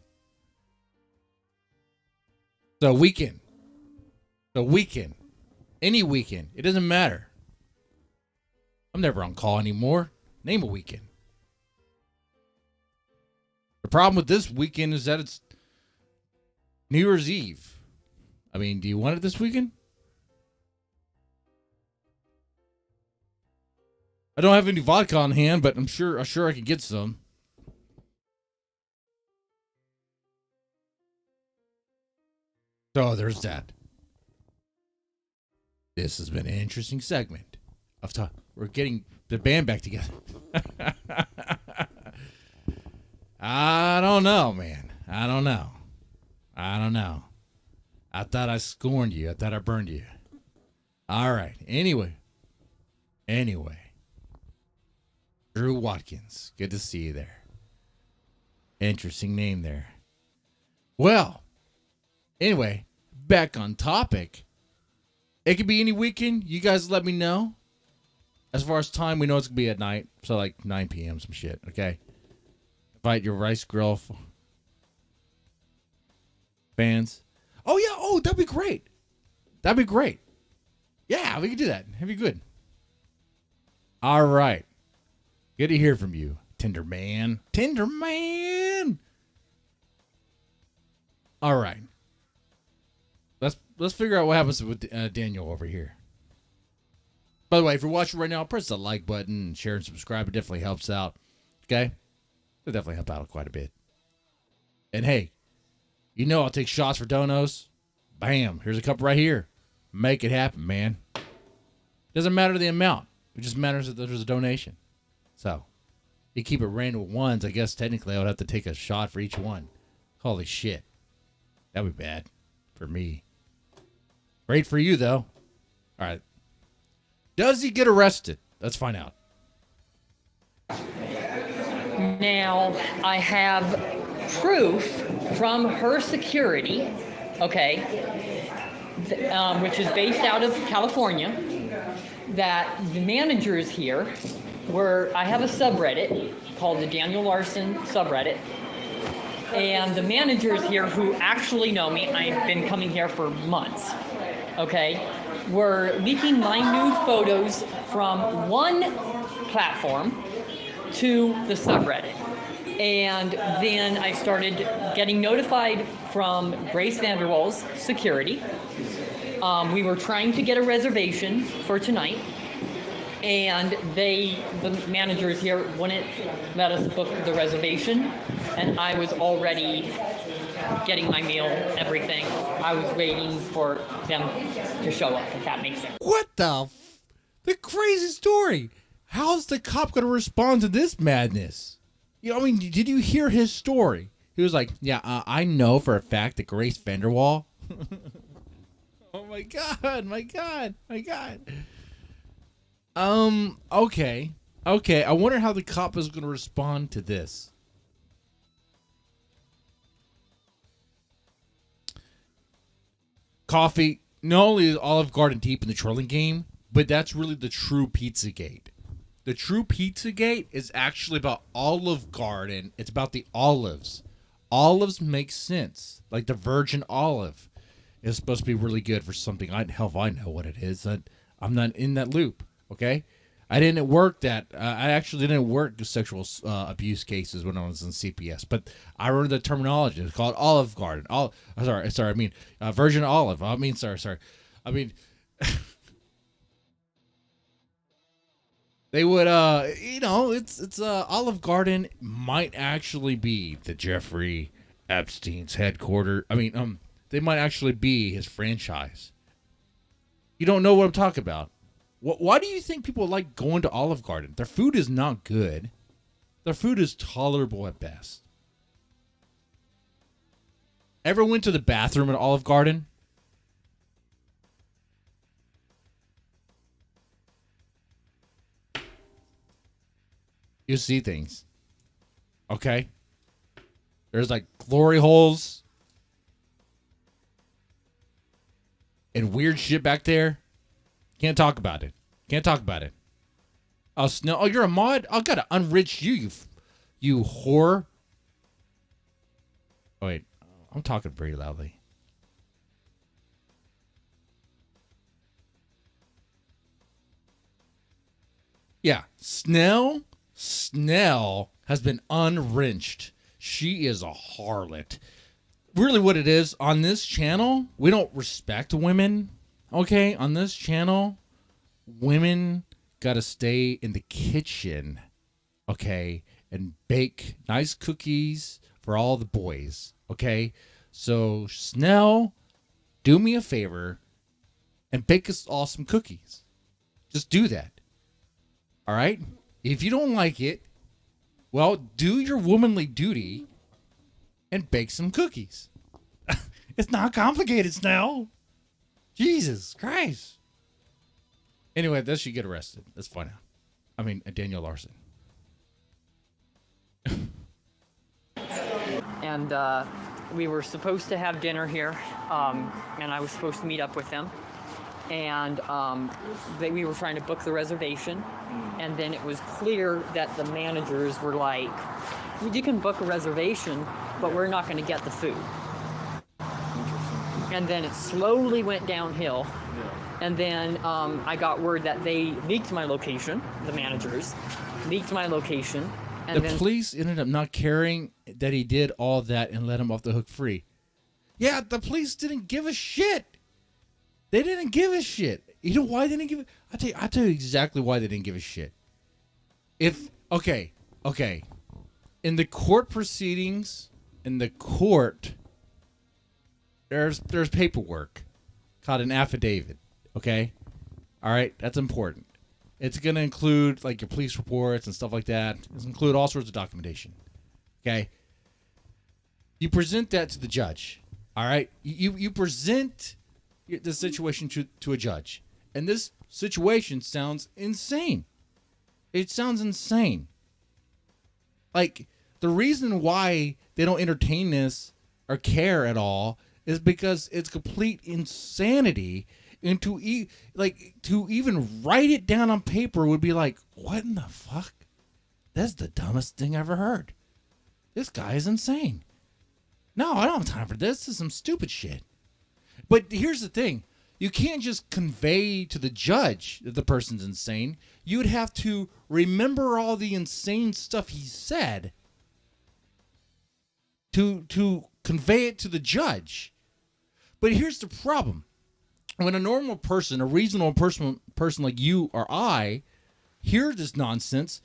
So weekend. Any weekend. It doesn't matter. I'm never on call anymore. Name a weekend. The problem with this weekend is that it's New Year's Eve. I mean, do you want it this weekend? I don't have any vodka on hand, but I'm sure I can get some. So there's that. This has been an interesting segment of talk. We're getting the band back together. I don't know, man. I don't know. I thought I scorned you. I thought I burned you. All right. Anyway. Drew Watkins. Good to see you there. Interesting name there. Well, anyway, back on topic. It could be any weekend. You guys let me know. As far as time, we know it's going to be at night. So like 9 p.m. some shit, okay? Invite your Rice Grill fans. Oh, yeah. Oh, that'd be great. Yeah, we can do that. That'd be good. All right. Good to hear from you, Tender Man. All right. Let's figure out what happens with Daniel over here. By the way, if you're watching right now, press the like button, share and subscribe. It definitely helps out. Okay? It'll definitely help out quite a bit. And hey, you know I'll take shots for donos. Bam. Here's a cup right here. Make it happen, man. Doesn't matter the amount. It just matters that there's a donation. So, you keep it random with ones. I guess technically I would have to take a shot for each one. Holy shit. That'd be bad for me. Great for you, though. All right. Does he get arrested? Let's find out. Now, I have proof from her security, okay, which is based out of California, that the managers here I have a subreddit called the Daniel Larson subreddit, and the managers here who actually know me, I've been coming here for months, okay, were leaking my nude photos from one platform to the subreddit. And then I started getting notified from Grace Vanderwall's security. We were trying to get a reservation for tonight, and the managers here wouldn't let us book the reservation, and I was already getting my meal, everything. I was waiting for them to show up, if that makes sense. What the crazy story? How's the cop going to respond to this madness? You know, I mean, did you hear his story? He was like, yeah, I know for a fact that Grace Vanderwall. Oh my God. Okay. I wonder how the cop is going to respond to this. Coffee, not only is Olive Garden deep in the trolling game, but that's really the true Pizzagate. The true Pizzagate is actually about Olive Garden. It's about the olives. Olives make sense. Like the virgin olive is supposed to be really good for something. Hell if I know what it is. I'm not in that loop, okay? I actually didn't work sexual abuse cases when I was in CPS, but I learned the terminology. It's called Olive Garden. Virgin olive. Sorry. They would, it's Olive Garden might actually be the Jeffrey Epstein's headquarters. They might actually be his franchise. You don't know what I'm talking about. Why do you think people like going to Olive Garden? Their food is not good. Their food is tolerable at best. Ever went to the bathroom at Olive Garden? You see things. Okay? There's like glory holes. and weird shit back there. Can't talk about it. Can't talk about it. Oh, Snell. Oh, you're a mod? I gotta unrich you whore. Oh, wait. I'm talking pretty loudly. Yeah. Snell has been unwrenched. She is a harlot. Really what it is, on this channel, we don't respect women. Okay? On this channel, women gotta stay in the kitchen. Okay? And bake nice cookies for all the boys. Okay? So, Snell, do me a favor and bake us all some cookies. Just do that. All right? If you don't like it, well, do your womanly duty and bake some cookies. It's not complicated, Snell. Jesus Christ. Anyway, this should get arrested. That's fine now. I mean, Daniel Larson. And we were supposed to have dinner here, and I was supposed to meet up with them. And we were trying to book the reservation, and then it was clear that the managers were like, you can book a reservation, but we're not going to get the food. And then it slowly went downhill. And then I got word that they leaked my location, the managers leaked my location. And the police ended up not caring that he did all that and let him off the hook free. Yeah, the police didn't give a shit. They didn't give a shit. You know why they didn't give a... I'll tell you exactly why they didn't give a shit. Okay. In the court proceedings, there's paperwork called an affidavit. Okay? All right? That's important. It's going to include like your police reports and stuff like that. It's going to include all sorts of documentation. Okay? You present that to the judge. All right? You present the situation to a judge. And this situation sounds insane. It sounds insane. Like, the reason why they don't entertain this or care at all is because it's complete insanity. And to even write it down on paper would be like, what in the fuck? That's the dumbest thing I ever heard. This guy is insane. No, I don't have time for this. This is some stupid shit. But here's the thing. You can't just convey to the judge that the person's insane. You would have to remember all the insane stuff he said to convey it to the judge. But here's the problem. When a normal person, a reasonable person like you or I, hear this nonsense,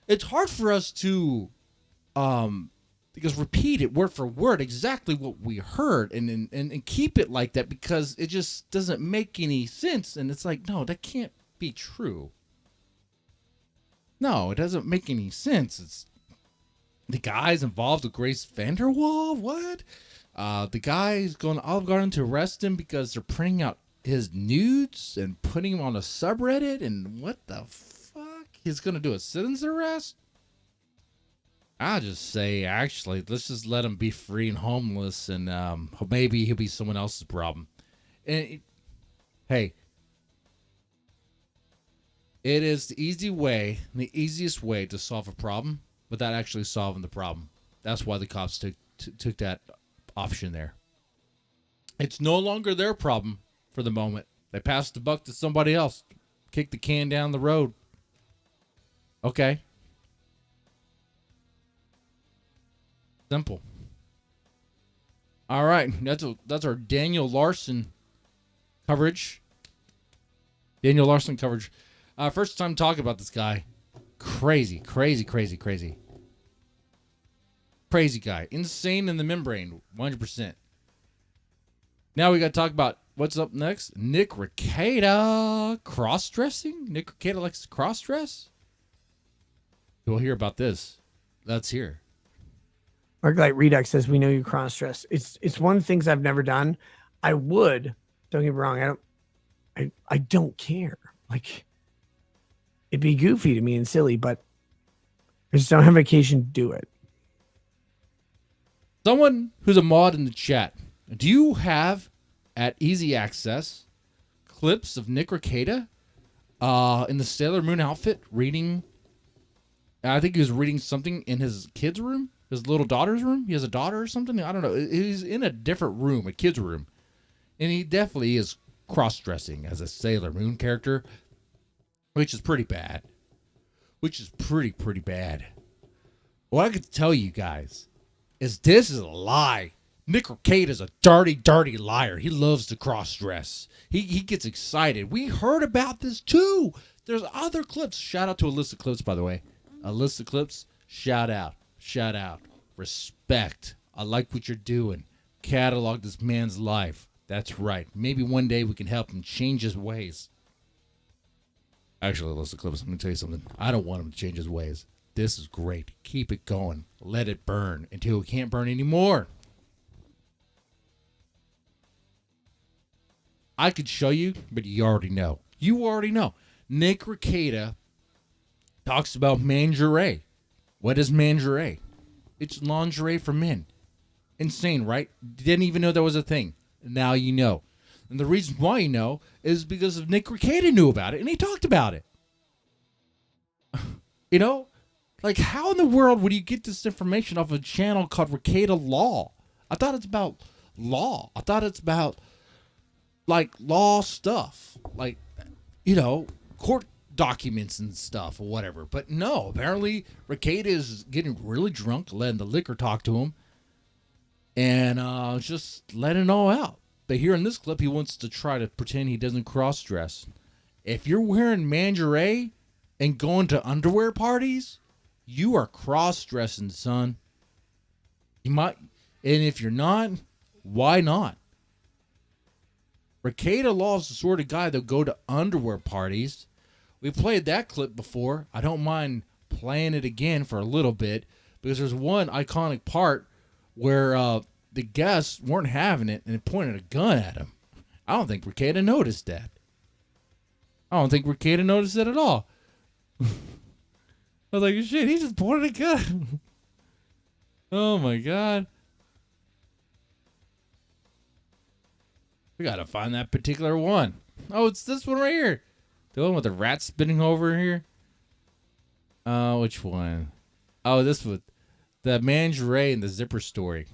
it's hard for us to repeat it word for word exactly what we heard and keep it like that, because it just doesn't make any sense. And it's like, no, that can't be true. No, it doesn't make any sense. It's the guy's involved with Grace Vanderwall. What? The guy's going to Olive Garden to arrest him because they're printing out his nudes and putting him on a subreddit. And what the fuck? He's going to do a citizen's arrest? I'll just say, actually, let's just let him be free and homeless, and maybe he'll be someone else's problem. And hey, it is the easiest way to solve a problem without actually solving the problem. That's why the cops took that option there. It's no longer their problem for the moment. They passed the buck to somebody else. Kick the can down the road. Okay. Simple. All right, that's our Daniel Larson coverage. First time talking about this guy. Crazy guy. Insane in the membrane, 100%. Now we got to talk about what's up next. Nick Rekeita cross-dressing. Nick Rekeita likes to cross-dress. We'll hear about this. Let's hear. Arclight Redux says, we know you cross-dress. It's one of the things I've never done. I would. Don't get me wrong. I don't care. Like, it'd be goofy to me and silly, but I just don't have occasion to do it. Someone who's a mod in the chat, do you have at Easy Access clips of Nick Rekeita in the Sailor Moon outfit reading. I think he was reading something in his kid's room, his little daughter's room. He has a daughter or something. I don't know. He's in a different room, a kid's room. And he definitely is cross-dressing as a Sailor Moon character, which is pretty bad. Which is pretty bad. What I could tell you guys is this is a lie. Nick Rekeita is a dirty liar. He loves to cross-dress. He gets excited. We heard about this too. There's other clips. Shout out to Alyssa Clips, by the way. Alyssa Clips, shout out. Respect. I like what you're doing. Catalog this man's life. That's right. Maybe one day we can help him change his ways. Actually, Alyssa Clips, I'm going to tell you something. I don't want him to change his ways. This is great. Keep it going. Let it burn until it can't burn anymore. I could show you, but you already know. You already know. Nick Rekeita talks about lingerie. What is lingerie? It's lingerie for men. Insane, right? Didn't even know that was a thing. Now you know. And the reason why you know is because of Nick Rekeita knew about it, and he talked about it. You know? Like, how in the world would you get this information off a channel called Rekeita Law? I thought it's about law. I thought it's about, like, law stuff. Like, you know, court documents and stuff or whatever. But no, apparently Rekeita is getting really drunk, letting the liquor talk to him, and just letting it all out. But here in this clip, he wants to try to pretend he doesn't cross-dress. If you're wearing lingerie and going to underwear parties, you are cross-dressing, son. You might, and if you're not, why not? Rekeita Law is the sort of guy that'll go to underwear parties. We played that clip before. I don't mind playing it again for a little bit because there's one iconic part where the guests weren't having it and it pointed a gun at him. I don't think Rekeita noticed that. I don't think Rekeita noticed it at all. I was like, shit, he just pointed a gun. Oh my God. We gotta find that particular one. Oh, it's this one right here. The one with the rat spinning over here. Which one? Oh, this one. The lingerie and the zipper story.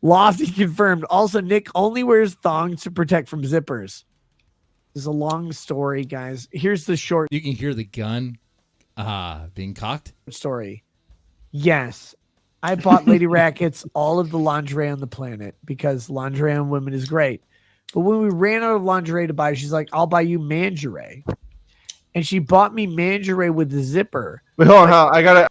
Lofty confirmed. Also, Nick only wears thongs to protect from zippers. This is a long story, guys. Here's the short You can hear the gun being cocked. story. Yes, I bought Lady Rackets all of the lingerie on the planet because lingerie on women is great. But when we ran out of lingerie to buy, she's like, I'll buy you lingerie. And she bought me lingerie with the zipper. Wait, hold on. I got it.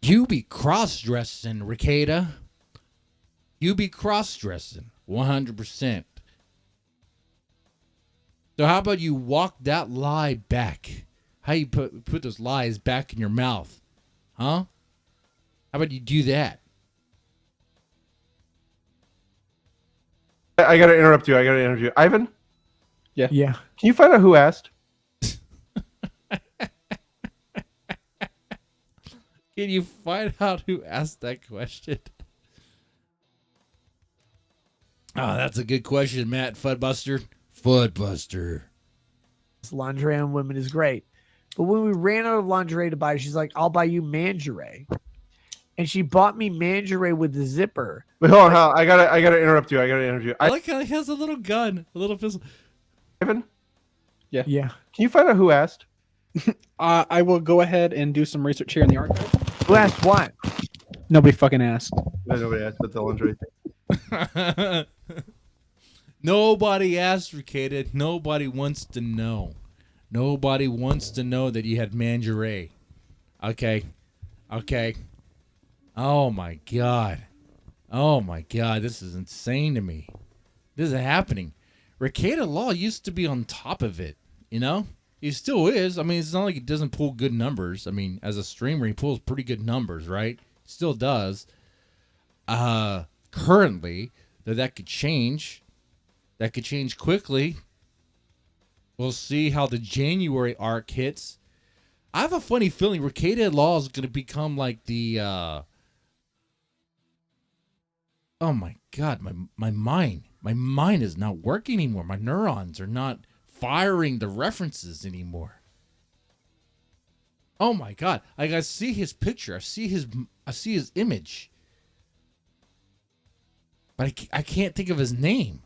You be cross-dressing, Rekeita. You be cross-dressing, 100%. So how about you walk that lie back? How you put those lies back in your mouth? Huh? How about you do that? I got to interrupt you. I got to interview Ivan. Yeah. Can you find out who asked? Can you find out who asked that question? Oh, that's a good question, Matt Fudbuster. Lingerie on women is great. But when we ran out of lingerie to buy, she's like, I'll buy you lingerie. And she bought me lingerie with the zipper. Wait, hold on. I got to interrupt you. I got to interview I like how he has a little gun, a little pistol. Ivan. Yeah. Can you find out who asked? I will go ahead and do some research here in the archive. Who asked what? Nobody fucking asked. Nobody asked, but the lingerie thing. Nobody asked, Rekeita. Nobody wants to know. Nobody wants to know that you had lingerie. Okay. Oh my God. This is insane to me. This is happening. Rekeita Law used to be on top of it, you know? He still is. I mean, it's not like he doesn't pull good numbers. I mean, as a streamer, he pulls pretty good numbers, right? Still does. Currently, though that could change. That could change quickly. We'll see how the January arc hits. I have a funny feeling Rekeita Law is going to become like the. Oh my God, my mind is not working anymore. My neurons are not firing the references anymore. Oh my God! I see his picture. I see his image, but I can't think of his name.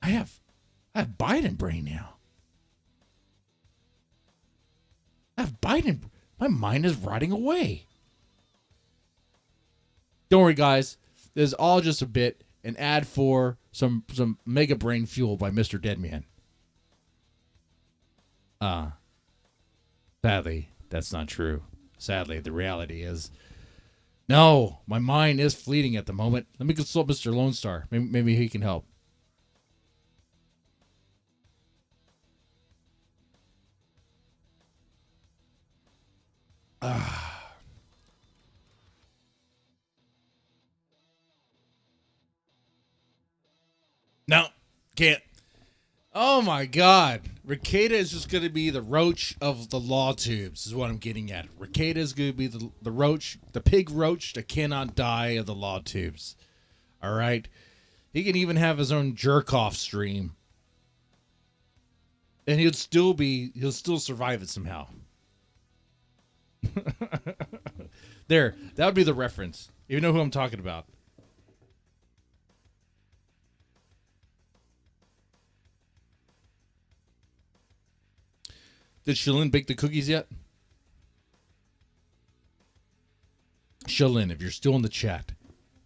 I have Biden brain now. I have Biden. My mind is rotting away. Don't worry, guys. This is all just a bit, an ad for some mega brain fuel by Mr. Deadman. Sadly, that's not true. Sadly, the reality is, no, my mind is fleeting at the moment. Let me consult Mr. Lone Star. Maybe he can help. No, can't. Oh my God. Rekeita is just going to be the roach of the law tubes, is what I'm getting at. Rekeita is going to be the roach, the pig roach that cannot die of the law tubes. All right? He can even have his own jerk-off stream. And he'll still survive it somehow. There, that would be the reference. You know who I'm talking about. Did Shalyn bake the cookies yet? Shalyn, if you're still in the chat,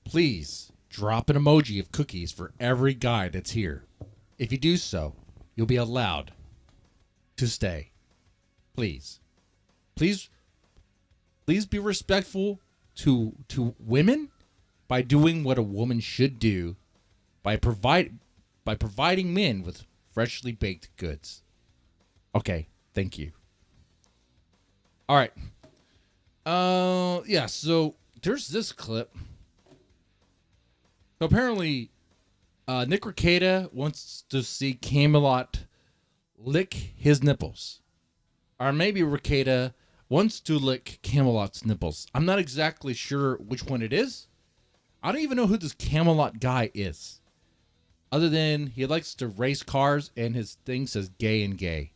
please drop an emoji of cookies for every guy that's here. If you do so, you'll be allowed to stay. Please. Please be respectful to women by doing what a woman should do by providing men with freshly baked goods. Okay. Thank you. All right. Yeah, so there's this clip. So apparently, Nick Rekeita wants to see Camelot lick his nipples. Or maybe Rekeita wants to lick Camelot's nipples. I'm not exactly sure which one it is. I don't even know who this Camelot guy is. Other than he likes to race cars and his thing says gay and gay.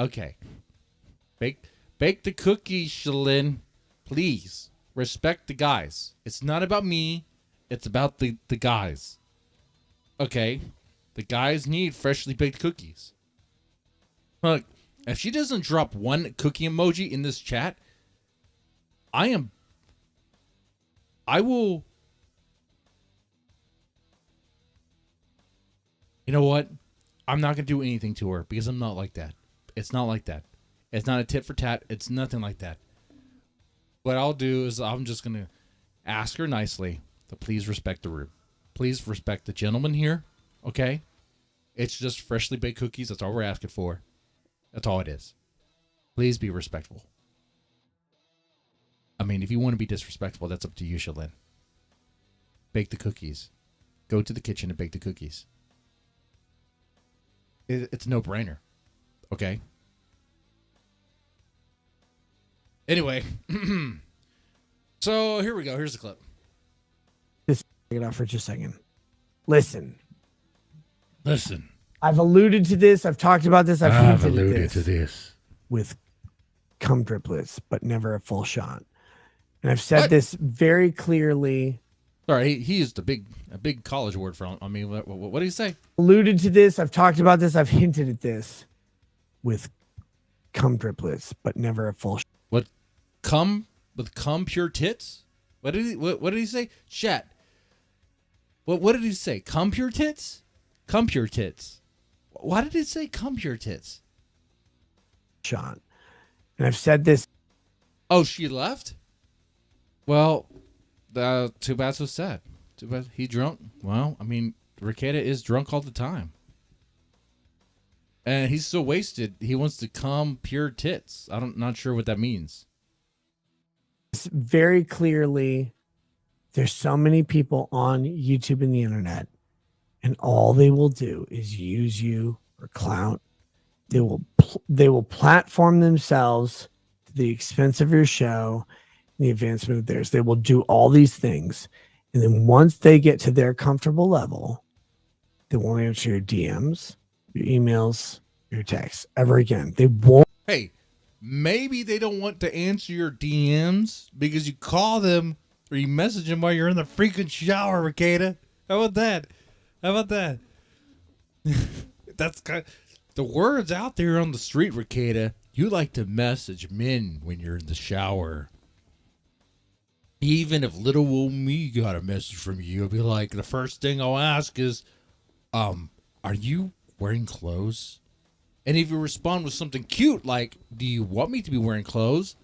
Okay. Bake the cookies, Shalyn. Please. Respect the guys. It's not about me. It's about the guys. Okay. The guys need freshly baked cookies. Look, if she doesn't drop one cookie emoji in this chat, I will. You know what? I'm not going to do anything to her because I'm not like that. It's not like that. It's not a tit for tat. It's nothing like that. What I'll do is I'm just going to ask her nicely to please respect the room. Please respect the gentleman here. Okay? It's just freshly baked cookies. That's all we're asking for. That's all it is. Please be respectful. I mean, if you want to be disrespectful, that's up to you, Shalyn. Bake the cookies. Go to the kitchen and bake the cookies. It's a no-brainer. Okay. Anyway, so here we go. Here's the clip. Just take it off for just a second. Listen. I've alluded to this. I've talked about this. I've alluded to this with cum driplets, but never a full shot. And I've said this very clearly. Sorry, he used a big college word for. I mean, what did he say? Alluded to this. I've talked about this. I've hinted at this with cum driplets, but never a full. What? Cum with cum pure tits? What did he say? Chat. What did he say? Cum pure tits? Cum pure tits. Why did it say cum pure tits? Shot. And I've said this. Oh, she left? Well, too bad, so sad. Too bad he drunk. Well, I mean, Rekeita is drunk all the time. And he's so wasted, he wants to cum pure tits. Not sure what that means. Very clearly, there's so many people on YouTube and the internet, and all they will do is use you for clout. They will they will platform themselves to the expense of your show, the advancement of theirs. They will do all these things, and then once they get to their comfortable level, they won't answer your DMs, your emails, your texts ever again. They won't. Hey, maybe they don't want to answer your DMs because you call them or you message them while you're in the freaking shower, Rekeita. How about that? How about that? That's kind of, the word's out there on the street, Rekeita. You like to message men when you're in the shower. Even if little old me got a message from you, I'll be like, the first thing I'll ask is, are you wearing clothes? And if you respond with something cute like, do you want me to be wearing clothes?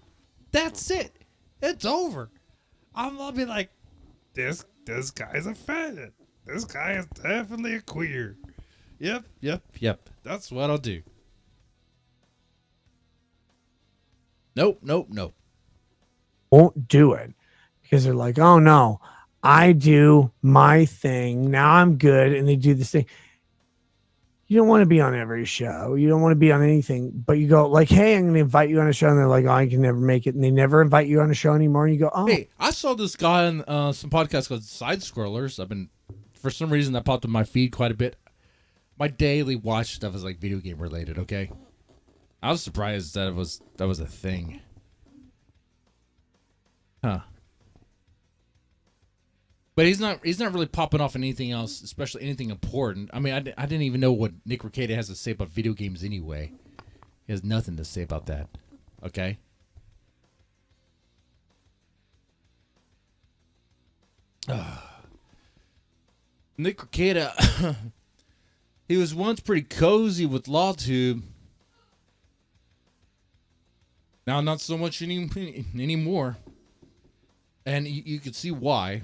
That's it. It's over. I'll be like, this guy's offended. This guy is definitely a queer. Yep. That's what I'll do. Nope. Won't do it because they're like, oh no, I do my thing. Now I'm good. And they do this thing. You don't want to be on every show. You don't want to be on anything, but you go like, hey, I'm going to invite you on a show. And they're like, oh, I can never make it. And they never invite you on a show anymore. And you go, oh, hey, I saw this guy on some podcast called Side Scrollers. For some reason, that popped in my feed quite a bit. My daily watch stuff is like video game related. Okay. I was surprised that that was a thing. Huh. But he's not really popping off in anything else, especially anything important. I mean, I didn't even know what Nick Rekeita has to say about video games anyway. He has nothing to say about that. Okay? Nick Rekeita, he was once pretty cozy with LawTube. Now, not so much anymore. And you can see why.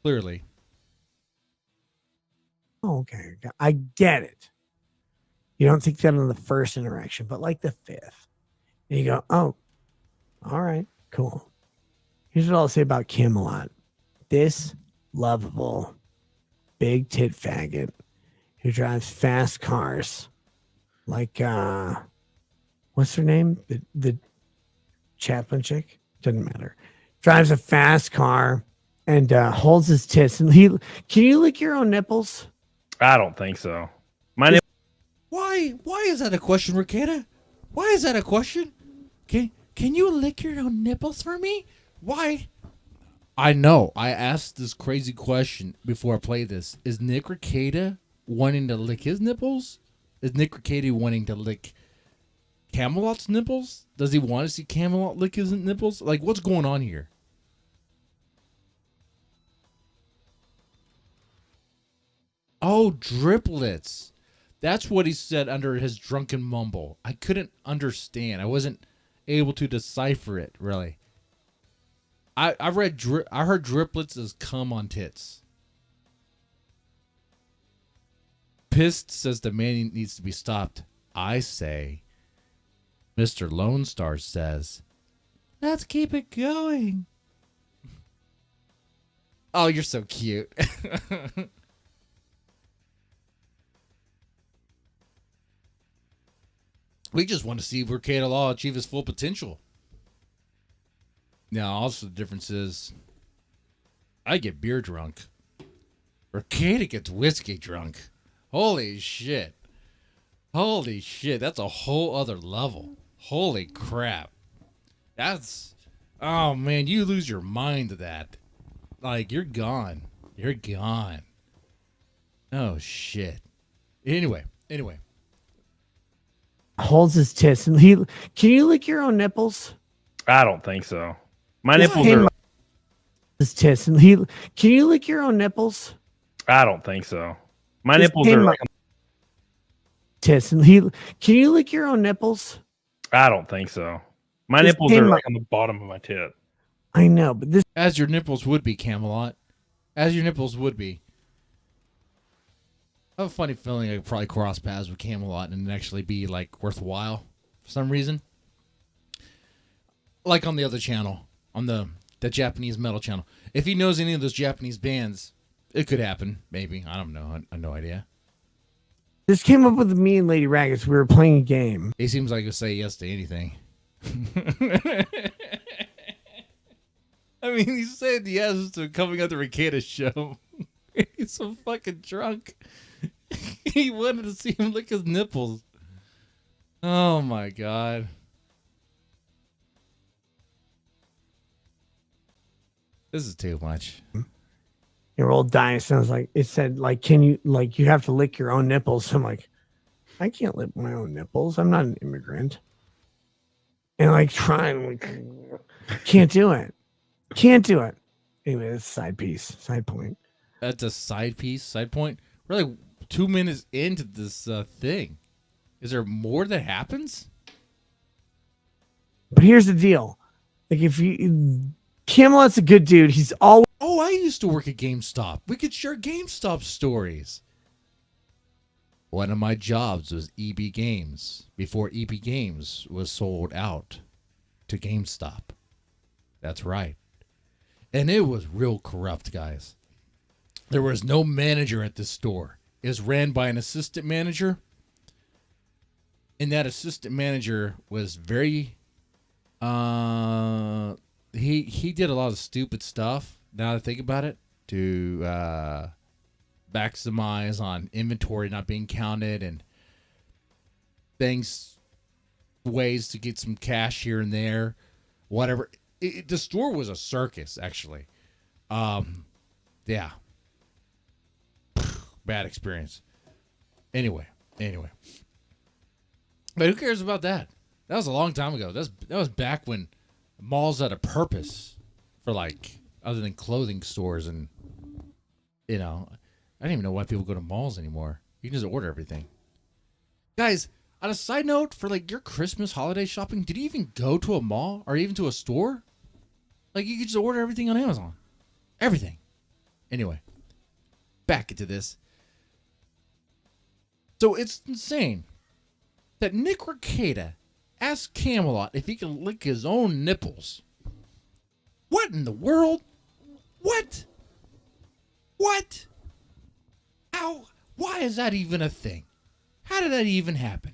Clearly. oh, okay. I get it. You don't think that on the first interaction, but like the fifth. And you go, oh, all right, cool. Here's what I'll say about Camelot. This lovable, big tit faggot who drives fast cars like, what's her name? The Chaplin chick? Doesn't matter. Drives a fast car and holds his tits. And can you lick your own nipples? I don't think so. Why is that a question, Rekeita? Why is that a question? Can you lick your own nipples for me? Why? I know. I asked this crazy question before I play this. Is Nick Rekeita wanting to lick his nipples? Is Nick Rekeita wanting to lick Camelot's nipples? Does he want to see Camelot lick his nipples? Like, what's going on here? Oh, driplets. That's what he said under his drunken mumble. I couldn't understand. I wasn't able to decipher it, really. I heard driplets as cum on tits. Pissed says the man needs to be stopped. I say, Mr. Lone Star says, let's keep it going. Oh, you're so cute. We just want to see Rekeita Law achieve his full potential. Now, also the difference is, I get beer drunk. Rekeita gets whiskey drunk. Holy shit. Holy shit. That's a whole other level. Holy crap. That's, oh man, you lose your mind to that. Like, you're gone. You're gone. Oh shit. Anyway. Holds his tits and can you lick your own nipples? I don't think so. My nipples are. His tits and can you lick your own nipples? I don't think so. My nipples are. Tits and can you lick your own nipples? I don't think so. My nipples are like on the bottom of my tit. I know, but this as your nipples would be, Camelot. As your nipples would be. I have a funny feeling I could probably cross paths with Camelot and actually be like worthwhile for some reason. Like on the other channel, on the Japanese metal channel. If he knows any of those Japanese bands, it could happen. Maybe. I don't know. I have no idea. This came up with me and Lady Raggets. We were playing a game. He seems like he'll say yes to anything. I mean, he said yes to coming on the Rekeita show. He's so fucking drunk. He wanted to see him lick his nipples. Oh my god. This is too much. Your old dying sounds like it said, like, can you, like, you have to lick your own nipples. I'm like, I can't lick my own nipples. I'm not an immigrant. And like trying, like, can't do it. Can't do it. Anyway, that's a side piece, side point. That's a side piece, side point. We're like 2 minutes into this thing. Is there more that happens? But here's the deal. Like, if you, Camelot's a good dude. He's always. Oh, I used to work at GameStop. We could share GameStop stories. One of my jobs was EB Games before EB Games was sold out to GameStop. That's right. And it was real corrupt, guys. There was no manager at this store. It was ran by an assistant manager. And that assistant manager was very he did a lot of stupid stuff, now that I think about it, to maximize on inventory not being counted and ways to get some cash here and there, whatever. The store was a circus, actually. Yeah. Bad experience. Anyway. But who cares about that? That was a long time ago. That was back when malls had a purpose for, like, other than clothing stores and, I don't even know why people go to malls anymore. You can just order everything. Guys, on a side note, for, like, your Christmas holiday shopping, did you even go to a mall or even to a store? Like, you could just order everything on Amazon. Everything. Anyway, back into this. So it's insane that Nick Rekeita asked Camelot if he can lick his own nipples. What in the world? What? How? Why is that even a thing? How did that even happen?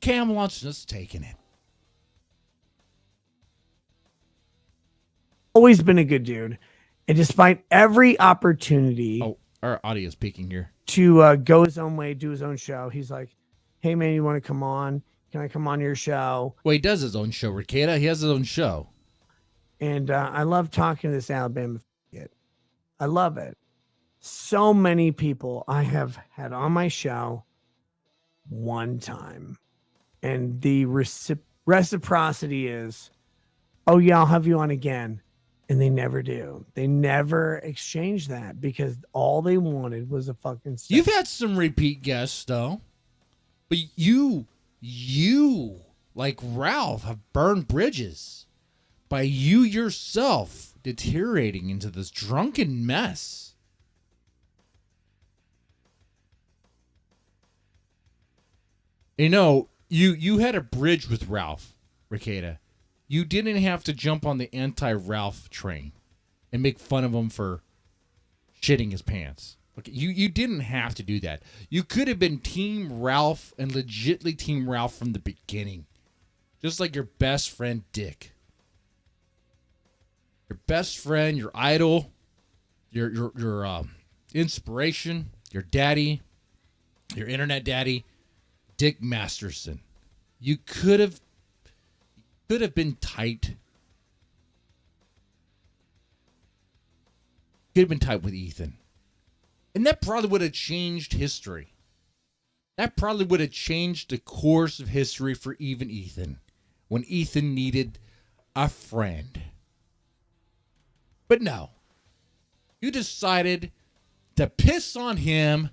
Camelot's just taking it. Always been a good dude. And despite every opportunity. Oh, our audio's peaking here. To go his own way, do his own show. He's like, hey, man, you want to come on? Can I come on your show? Well, he does his own show, Rekeita. He has his own show. And I love talking to this Alabama kid. I love it. So many people I have had on my show one time. And the reciprocity is, oh, yeah, I'll have you on again. And they never do. They never exchange that because all they wanted was a fucking You've had some repeat guests, though. But you, like Ralph, have burned bridges by you yourself deteriorating into this drunken mess. You had a bridge with Ralph, Rekeita. You didn't have to jump on the anti-Ralph train and make fun of him for shitting his pants. Okay, you didn't have to do that. You could have been Team Ralph and legitly Team Ralph from the beginning. Just like your best friend, Dick. Your best friend, your idol, your inspiration, your daddy, your internet daddy, Dick Masterson. You could have been tight. Could have been tight with Ethan. And that probably would have changed history. That probably would have changed the course of history for even Ethan. When Ethan needed a friend. But no. You decided to piss on him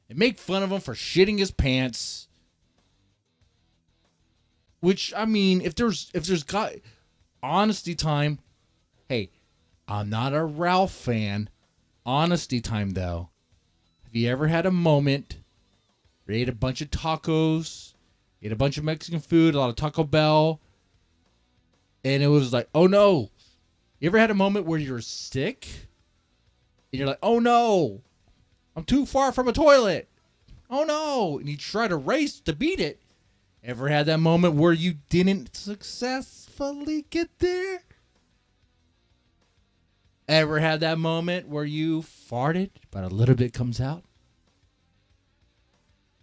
and make fun of him for shitting his pants. Which, I mean, if there's got honesty time, hey, I'm not a Ralph fan. Honesty time, though. Have you ever had a moment where you ate a bunch of tacos, ate a bunch of Mexican food, a lot of Taco Bell, and it was like, oh no. You ever had a moment where you're sick? And you're like, oh no. I'm too far from a toilet. Oh no. And you try to race to beat it. Ever had that moment where you didn't successfully get there? Ever had that moment where you farted, but a little bit comes out?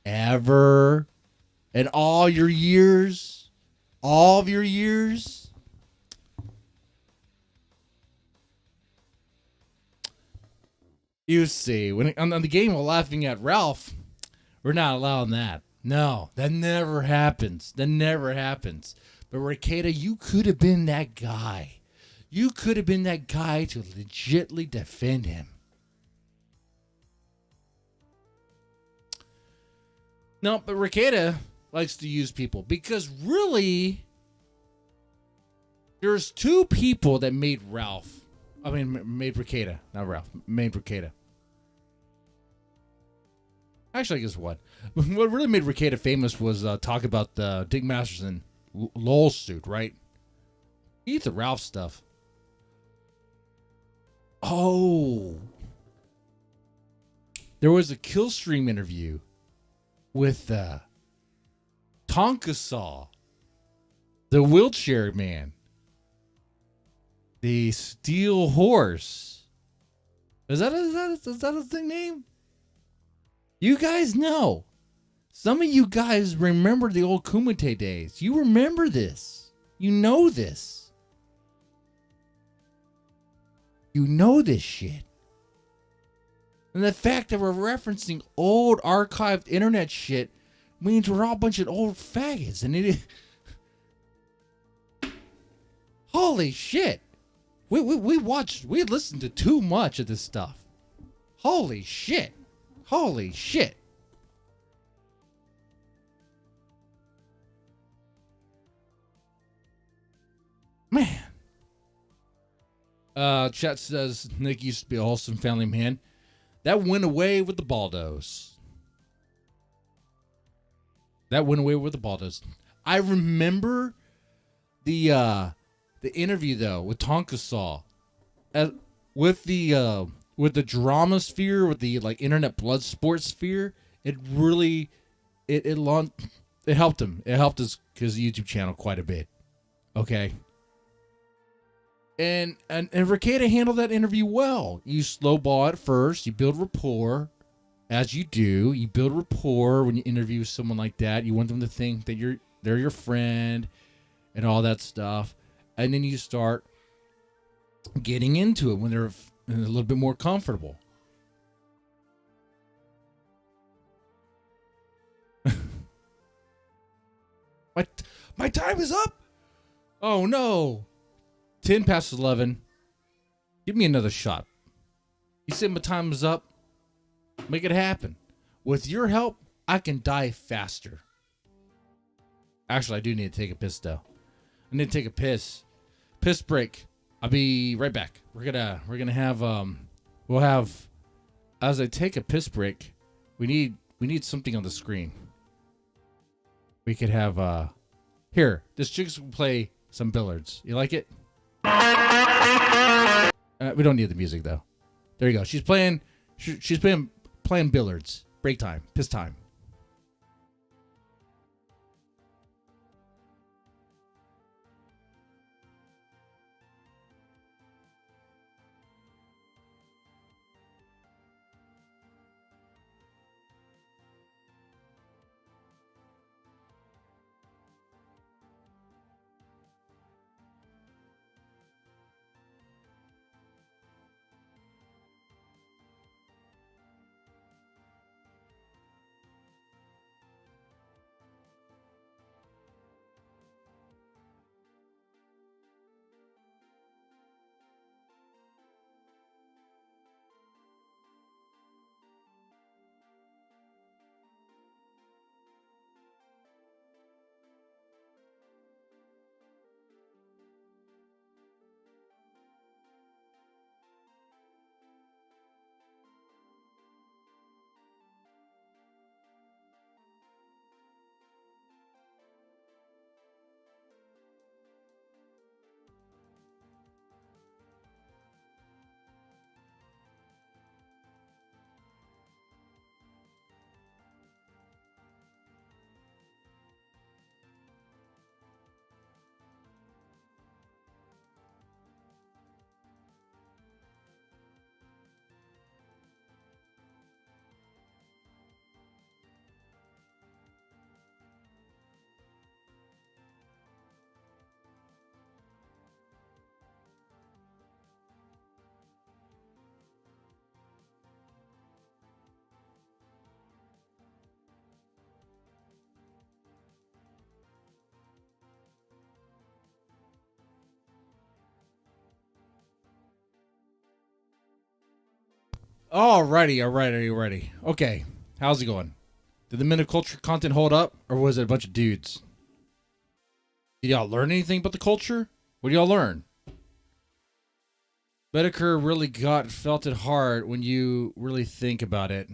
Ever? In all of your years? You see, when on the game we're laughing at Ralph, we're not allowing that. No, that never happens. But Rekeita, you could have been that guy. You could have been that guy to legitly defend him. No, but Rekeita likes to use people because really, there's two people that made Rekeita, not Ralph, made Rekeita. Actually, I guess what really made Rekeita famous was talk about the Dick Masterson LOL suit, right? He eats the Ralph stuff. Oh, there was a Killstream interview with Tonka Saw, the wheelchair man, the Steel Horse. Is that a thing name? You guys know. Some of you guys remember the old Kumite days. You remember this. You know this. You know this shit. And the fact that we're referencing old archived internet shit means we're all a bunch of old faggots. And it holy shit. We listened to too much of this stuff. Holy shit. Man. Chat says Nick used to be a wholesome family man. That went away with the Baldos. I remember the interview though with Tonka Saw, with the drama sphere, with the like internet blood sports sphere. It really it helped him. It helped his YouTube channel quite a bit. Okay. And Rekeita handled that interview well. You slow ball at first. You build rapport, as you do. You build rapport when you interview someone like that. You want them to think that they're your friend, and all that stuff. And then you start getting into it when they're a little bit more comfortable. My time is up. Oh no. 10 past 11. Give me another shot. You said my time is up. Make it happen. With your help, I can die faster. Actually, I do need to take a piss though. I need to take a piss. Piss break. I'll be right back. We're gonna have we'll have, as I take a piss break, we need something on the screen. We could have here, this chick's will play some billiards. You like it? We don't need the music though. There you go. She's playing billiards. Break time. Piss time. Alrighty, are you ready? Okay, how's it going? Did the Men of Culture content hold up, or was it a bunch of dudes? Did y'all learn anything about the culture? What did y'all learn? Medicare really felt it hard when you really think about it.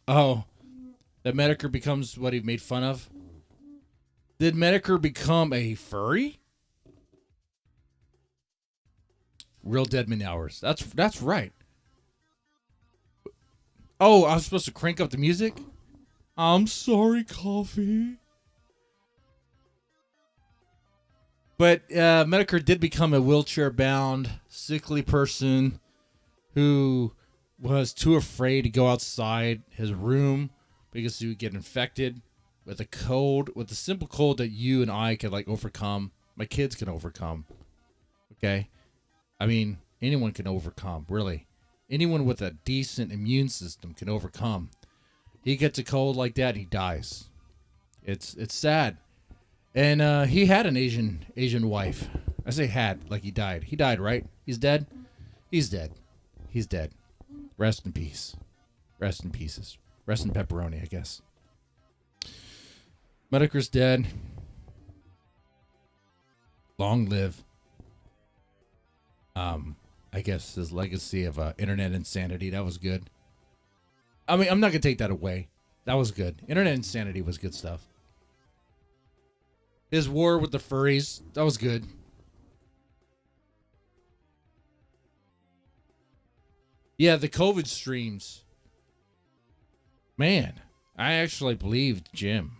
Oh, that Medicare becomes what he made fun of? Did Medicare become a furry? Real Deadman hours. That's right. Oh, I was supposed to crank up the music? I'm sorry, Coffee. But Medicare did become a wheelchair-bound, sickly person who was too afraid to go outside his room because he would get infected with a cold, with a simple cold that you and I could like overcome. My kids can overcome. Okay? I mean, anyone can overcome, really. Anyone with a decent immune system can overcome. He gets a cold like that, he dies. It's sad. And he had an Asian wife. I say had, like he died. He died, right? He's dead? He's dead. He's dead. Rest in peace. Rest in pieces. Rest in pepperoni, I guess. Medicare's dead. Long live. I guess his legacy of internet insanity, that was good. I mean, I'm not going to take that away. That was good. Internet insanity was good stuff. His war with the furries, that was good. Yeah, the COVID streams. Man, I actually believed Jim.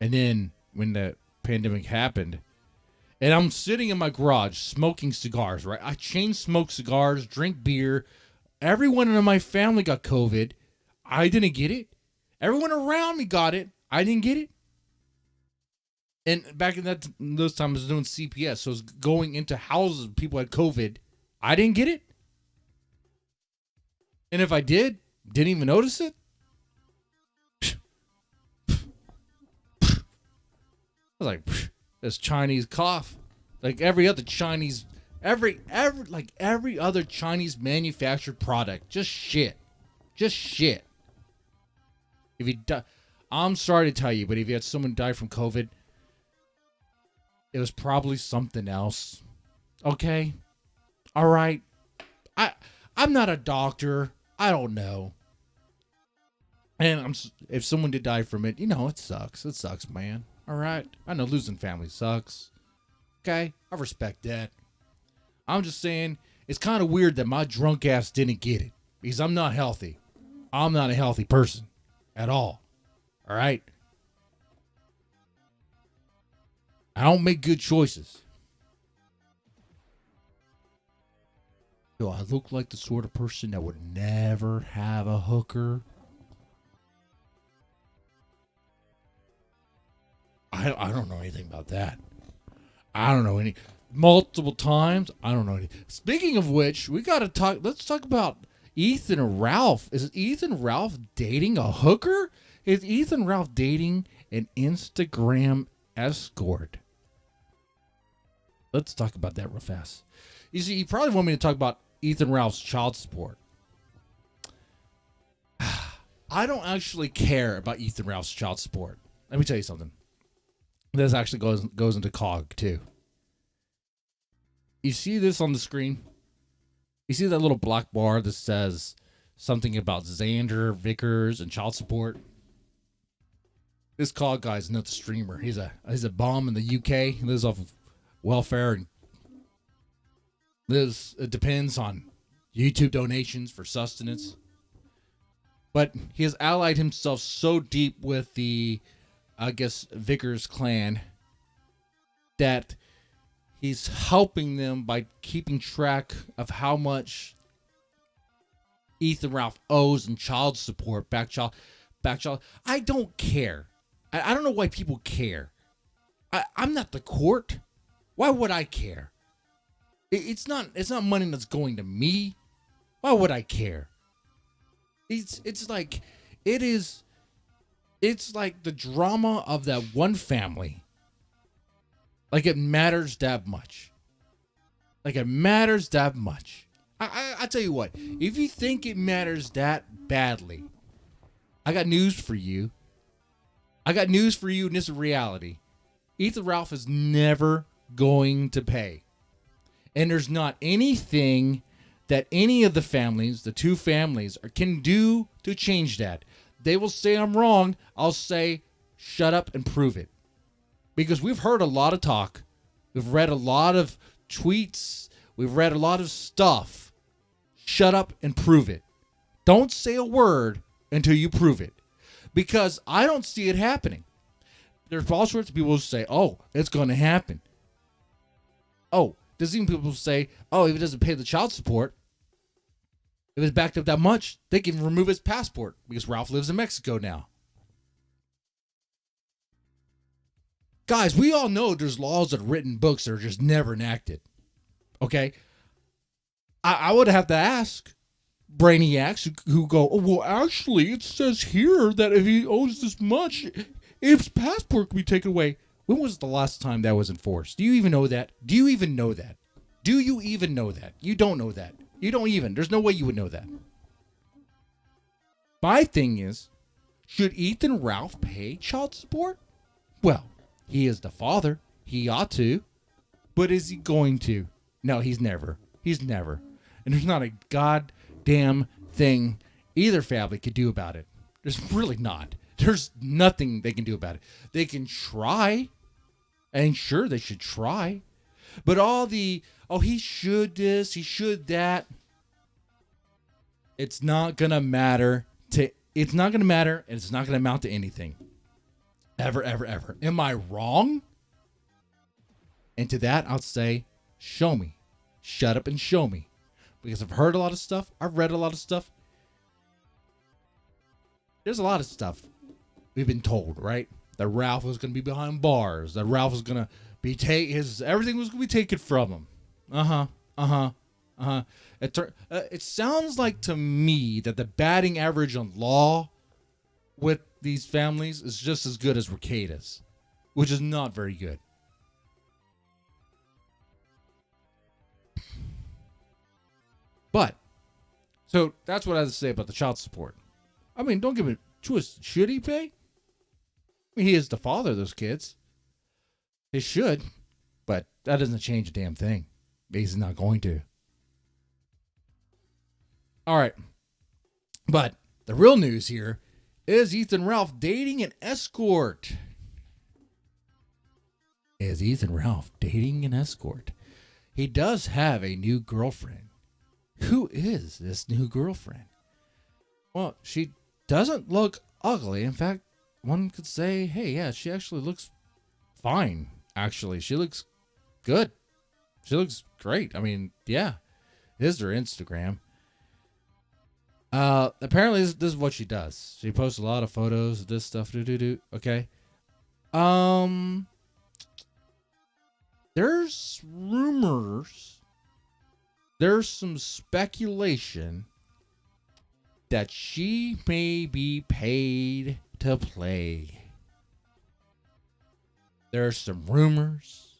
And then when the pandemic happened, and I'm sitting in my garage smoking cigars, right? I chain smoke cigars, drink beer. Everyone in my family got COVID. I didn't get it. Everyone around me got it. I didn't get it. And back in those times, I was doing CPS, so I was going into houses people had COVID. I didn't get it. And if I didn't even notice it. I was like, this Chinese cough. Like every other Chinese, every other Chinese manufactured product. Just shit. Just shit. If you die, I'm sorry to tell you, but if you had someone die from COVID, it was probably something else. Okay? All right? I'm not a doctor. I don't know. And if someone did die from it, it sucks. It sucks, man. All right? I know losing family sucks. Okay? I respect that. I'm just saying, it's kind of weird that my drunk ass didn't get it. Because I'm not healthy. I'm not a healthy person. At all. All right? I don't make good choices. Do I look like the sort of person that would never have a hooker? I don't know anything about that. I don't know any. Multiple times, I don't know anything. Speaking of which, we got to talk. Let's talk about Ethan and Ralph. Is Ethan Ralph dating a hooker? Is Ethan Ralph dating an Instagram escort? Let's talk about that real fast. You see, you probably want me to talk about Ethan Ralph's child support. I don't actually care about Ethan Ralph's child support. Let me tell you something. This actually goes into COG too. You see this on the screen? You see that little black bar that says something about Xander, Vickers, and child support? This COG guy's not the streamer. He's a bum in the UK. He lives off of welfare and it depends on YouTube donations for sustenance. But he has allied himself so deep with the, I guess, Vickers clan that he's helping them by keeping track of how much Ethan Ralph owes in child support, back child. I don't care. I don't know why people care. I'm not the court. Why would I care? It's not money that's going to me. Why would I care? It's like the drama of that one family Like it matters that much. Like it matters that much. I tell you what, if you think it matters that badly, I got news for you. I got news for you, and this is reality. Ethan Ralph is never going to pay. And there's not anything that any of the families, the two families, can do to change that. They will say I'm wrong. I'll say, shut up and prove it. Because we've heard a lot of talk. We've read a lot of tweets. We've read a lot of stuff. Shut up and prove it. Don't say a word until you prove it. Because I don't see it happening. There's all sorts of people who say, oh, it's going to happen. Oh, there's even people who say, oh, if he doesn't pay the child support, if it's backed up that much, they can remove his passport because Ralph lives in Mexico now. Guys, we all know there's laws that are written books that are just never enacted. Okay? I would have to ask brainiacs who go, oh, well, actually, it says here that if he owes this much, his passport can be taken away. When was the last time that was enforced? Do you even know that? Do you even know that? Do you even know that? You don't know that. You don't even. There's no way you would know that. My thing is, should Ethan Ralph pay child support? Well, he is the father. He ought to. But is he going to? No, he's never. He's never. And there's not a goddamn thing either family could do about it. There's really not. There's nothing they can do about it. They can try. And sure, they should try. But all the, oh, he should this, he should that. It's not going to matter. It's not going to matter, and it's not going to amount to anything. Ever, ever, ever. Am I wrong? And to that, I'll say, show me. Shut up and show me. Because I've heard a lot of stuff. I've read a lot of stuff. There's a lot of stuff we've been told, right? That Ralph was going to be behind bars. That Ralph was going to be everything was going to be taken from him. It sounds like to me that the batting average on law with these families is just as good as Rekeita's, which is not very good. But, so that's what I have to say about the child support. I mean, don't give me a twist. Should he pay? I mean, he is the father of those kids. He should, but that doesn't change a damn thing. He's not going to. All right. But the real news here is Ethan Ralph dating an escort. Is Ethan Ralph dating an escort? He does have a new girlfriend. Who is this new girlfriend? Well, she doesn't look ugly. In fact, one could say, hey, yeah, she actually looks fine. Actually, she looks good. She looks great. I mean, yeah, this is her Instagram. Apparently this is what she does. She posts a lot of photos of this stuff. Okay. There's rumors. There's some speculation that she may be paid to play. There's some rumors,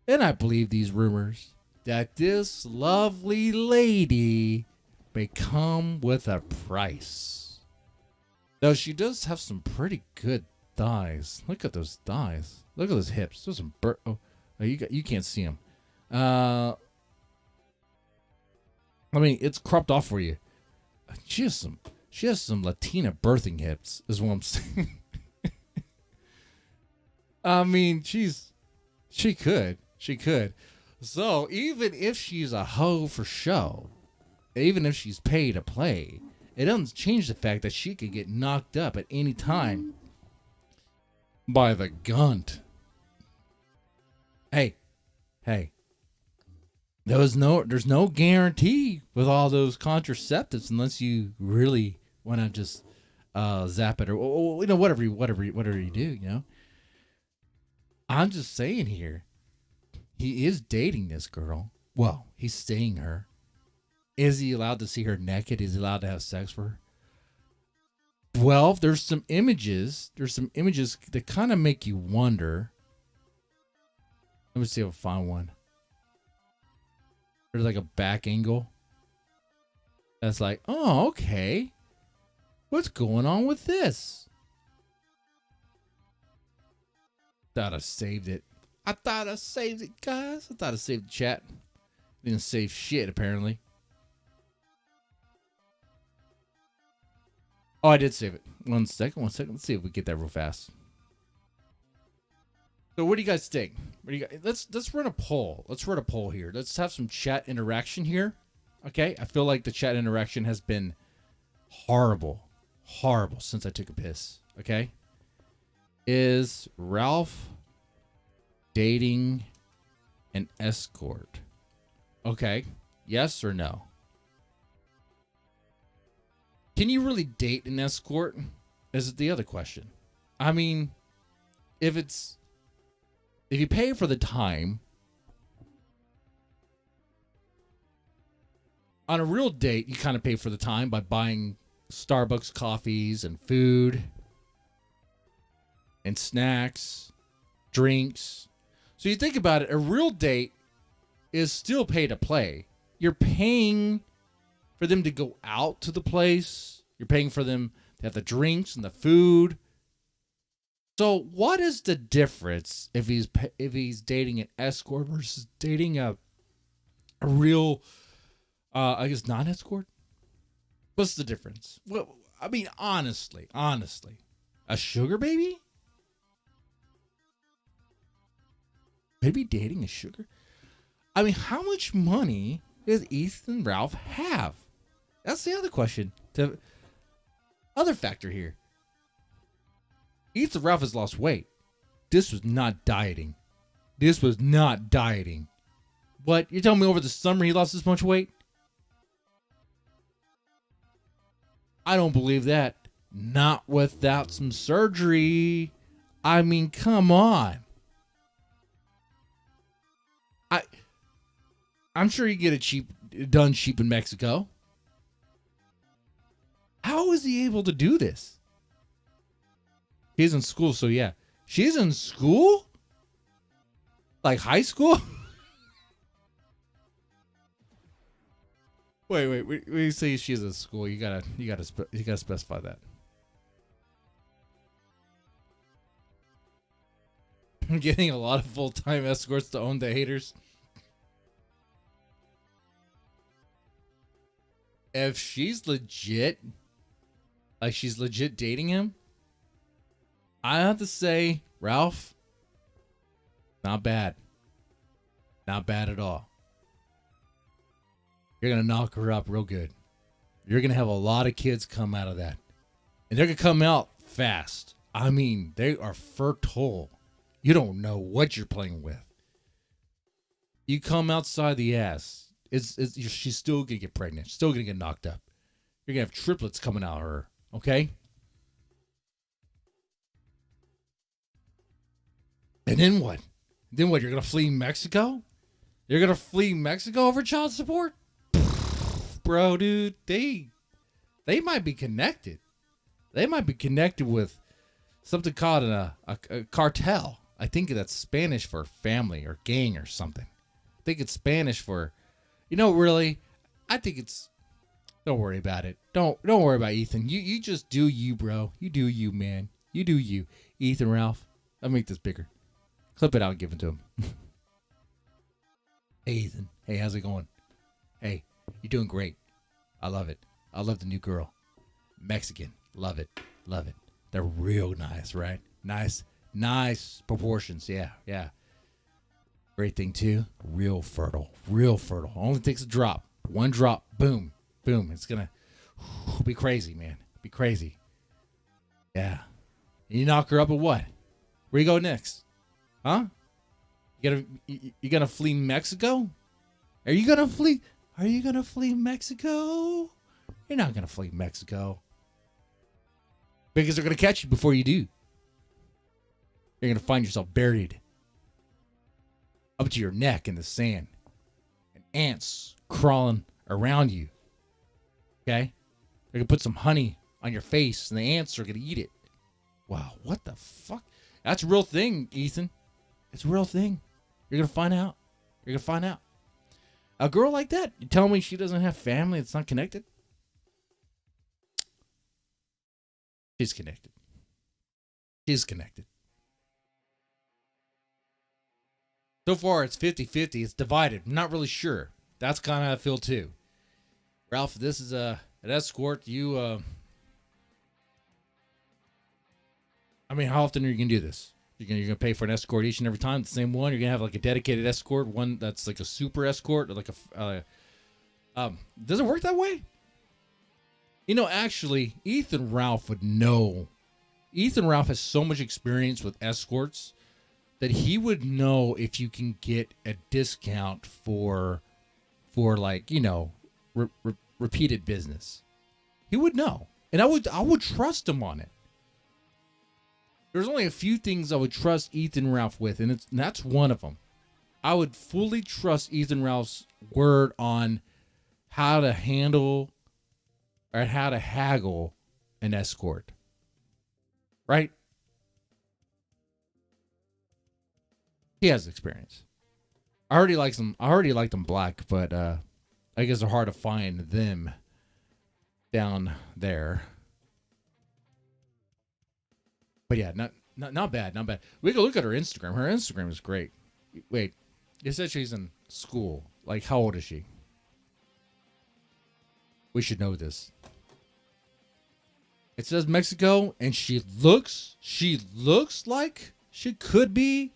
and I believe these rumors, that this lovely lady may come with a price. Though she does have some pretty good thighs. Look at those thighs. Look at those hips. Those some you can't see them. I mean, it's cropped off for you. She has some Latina birthing hips, is what I'm saying. I mean, she could. So even if she's a hoe for show, even if she's paid to play, it doesn't change the fact that she could get knocked up at any time by the gunt. Hey. There's no guarantee with all those contraceptives unless you really want to just zap it or whatever you do. I'm just saying here, he is dating this girl. Well, he's seeing her. Is he allowed to see her naked? Is he allowed to have sex with her? Well, there's some images that kind of make you wonder Let me see if I find one. There's like a back angle. That's like, oh, okay. What's going on with this? Thought I saved it. I thought I saved it, guys. I thought I saved the chat. Didn't save shit, apparently. Oh, I did save it. One second. Let's see if we get that real fast. So what do you guys think? What do you guys, let's run a poll. Let's run a poll here. Let's have some chat interaction here. Okay? I feel like the chat interaction has been horrible since I took a piss. Okay? Is Ralph dating an escort? Okay. Yes or no? Can you really date an escort? Is the other question. I mean, if you pay for the time, on a real date, you kind of pay for the time by buying Starbucks coffees and food and snacks, drinks. So you think about it, a real date is still pay to play. You're paying for them to go out to the place. You're paying for them to have the drinks and the food. So what is the difference if he's dating an escort versus dating a real, I guess, non-escort? What's the difference? Well, I mean, honestly, a sugar baby? Maybe dating a sugar? I mean, how much money does Ethan Ralph have? That's the other question. The other factor here. Ethan Ralph has lost weight. This was not dieting. What? You're telling me over the summer he lost this much weight? I don't believe that. Not without some surgery. I mean, come on. I'm sure you get it done cheap in Mexico. How is he able to do this? He's in school, so yeah. She's in school? Like high school? Wait. When you say she's in school, you gotta specify that. I'm getting a lot of full-time escorts to own the haters. If she's legit, like she's legit dating him, I have to say, Ralph, not bad. Not bad at all. You're going to knock her up real good. You're going to have a lot of kids come out of that. And they're going to come out fast. I mean, they are fertile. You don't know what you're playing with. You come outside the ass. She's still going to get pregnant. Still going to get knocked up. You're going to have triplets coming out of her. Okay? And then what? You're going to flee Mexico? You're going to flee Mexico over child support? Bro, dude, they might be connected. They might be connected with something called a cartel. I think that's Spanish for family or gang or something. I think it's Spanish for... really, I think it's... Don't worry about it. Don't worry about Ethan. You just do you, bro. You do you, man. You do you. Ethan, Ralph, I'll make this bigger. Clip it out and give it to him. Hey, Ethan. Hey, how's it going? Hey, you're doing great. I love it. I love the new girl. Mexican. Love it. Love it. They're real nice, right? Nice proportions. Yeah. Great thing, too. Real fertile. Only takes a drop. One drop. Boom. It's going to be crazy, man. Be crazy. Yeah. You knock her up or what? Where you go next? Huh? You gonna flee Mexico? Are you gonna flee Mexico? You're not gonna flee Mexico. Because they're gonna catch you before you do. You're gonna find yourself buried up to your neck in the sand. And ants crawling around you. Okay? They're gonna put some honey on your face and the ants are gonna eat it. Wow, what the fuck? That's a real thing, Ethan. It's a real thing. You're gonna find out. You're gonna find out. A girl like that, you tell me she doesn't have family that's not connected? She's connected. She's connected. So far, it's 50-50. It's divided. I'm not really sure. That's kind of how I feel, too. Ralph, this is an escort. I mean, how often are you going to do this? You're going to pay for an escort each and every time, the same one? You're going to have like a dedicated escort, one that's like a super escort, or like does it work that way? You know, actually, Ethan Ralph would know. Ethan Ralph has so much experience with escorts that he would know if you can get a discount for like, you know, repeated business. He would know. And I would trust him on it. There's only a few things I would trust Ethan Ralph with, and that's one of them. I would fully trust Ethan Ralph's word on how to handle or how to haggle an escort. Right? He has experience. I already liked them black, but I guess they're hard to find them down there. But yeah, not bad, not bad. We can look at her Instagram. Her Instagram is great. Wait, you said she's in school. Like, how old is she? We should know this. It says Mexico, and she looks like she could be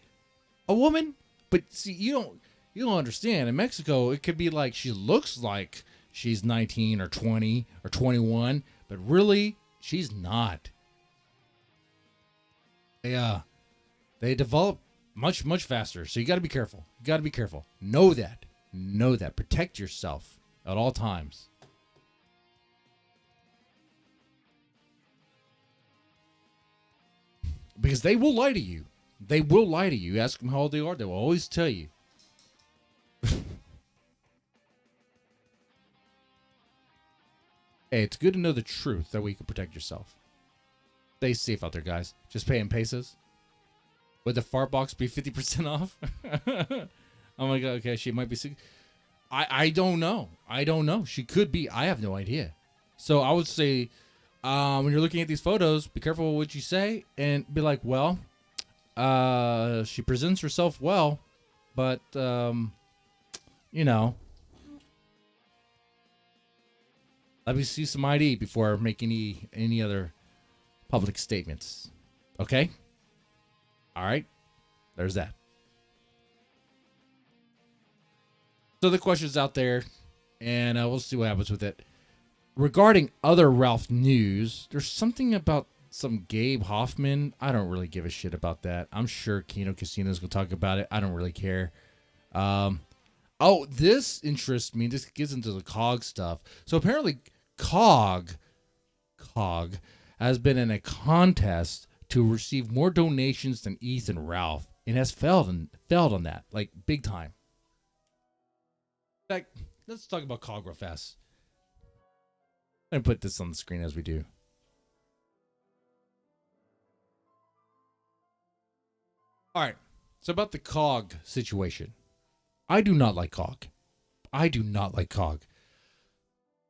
a woman, but see, you don't understand. In Mexico, it could be like she looks like she's 19 or 20 or 21, but really she's not. They develop much faster, so you got to be careful. You got to be careful. Know that. Protect yourself at all times. Because they will lie to you. They will lie to you. Ask them how old they are. They will always tell you. Hey, it's good to know the truth. That way you can protect yourself. Stay safe out there, guys. Just pay in pesos. Would the fart box be 50% off? Oh my god, okay, she might be sick. I don't know. She could be. I have no idea. So I would say, when you're looking at these photos, be careful what you say and be like, well, she presents herself well, but, you know, let me see some ID before I make any other public statements. Okay? All right. There's that. So the question's out there, and we'll see what happens with it. Regarding other Ralph news, there's something about some Gabe Hoffman. I don't really give a shit about that. I'm sure Kino Casino's going to talk about it. I don't really care. Oh, this interests me. This gets into the COG stuff. So apparently COG has been in a contest to receive more donations than Ethan Ralph and has failed on that, like big time. In fact, let's talk about COG real fast. I'm going to put this on the screen as we do. All right. So about the COG situation. I do not like COG.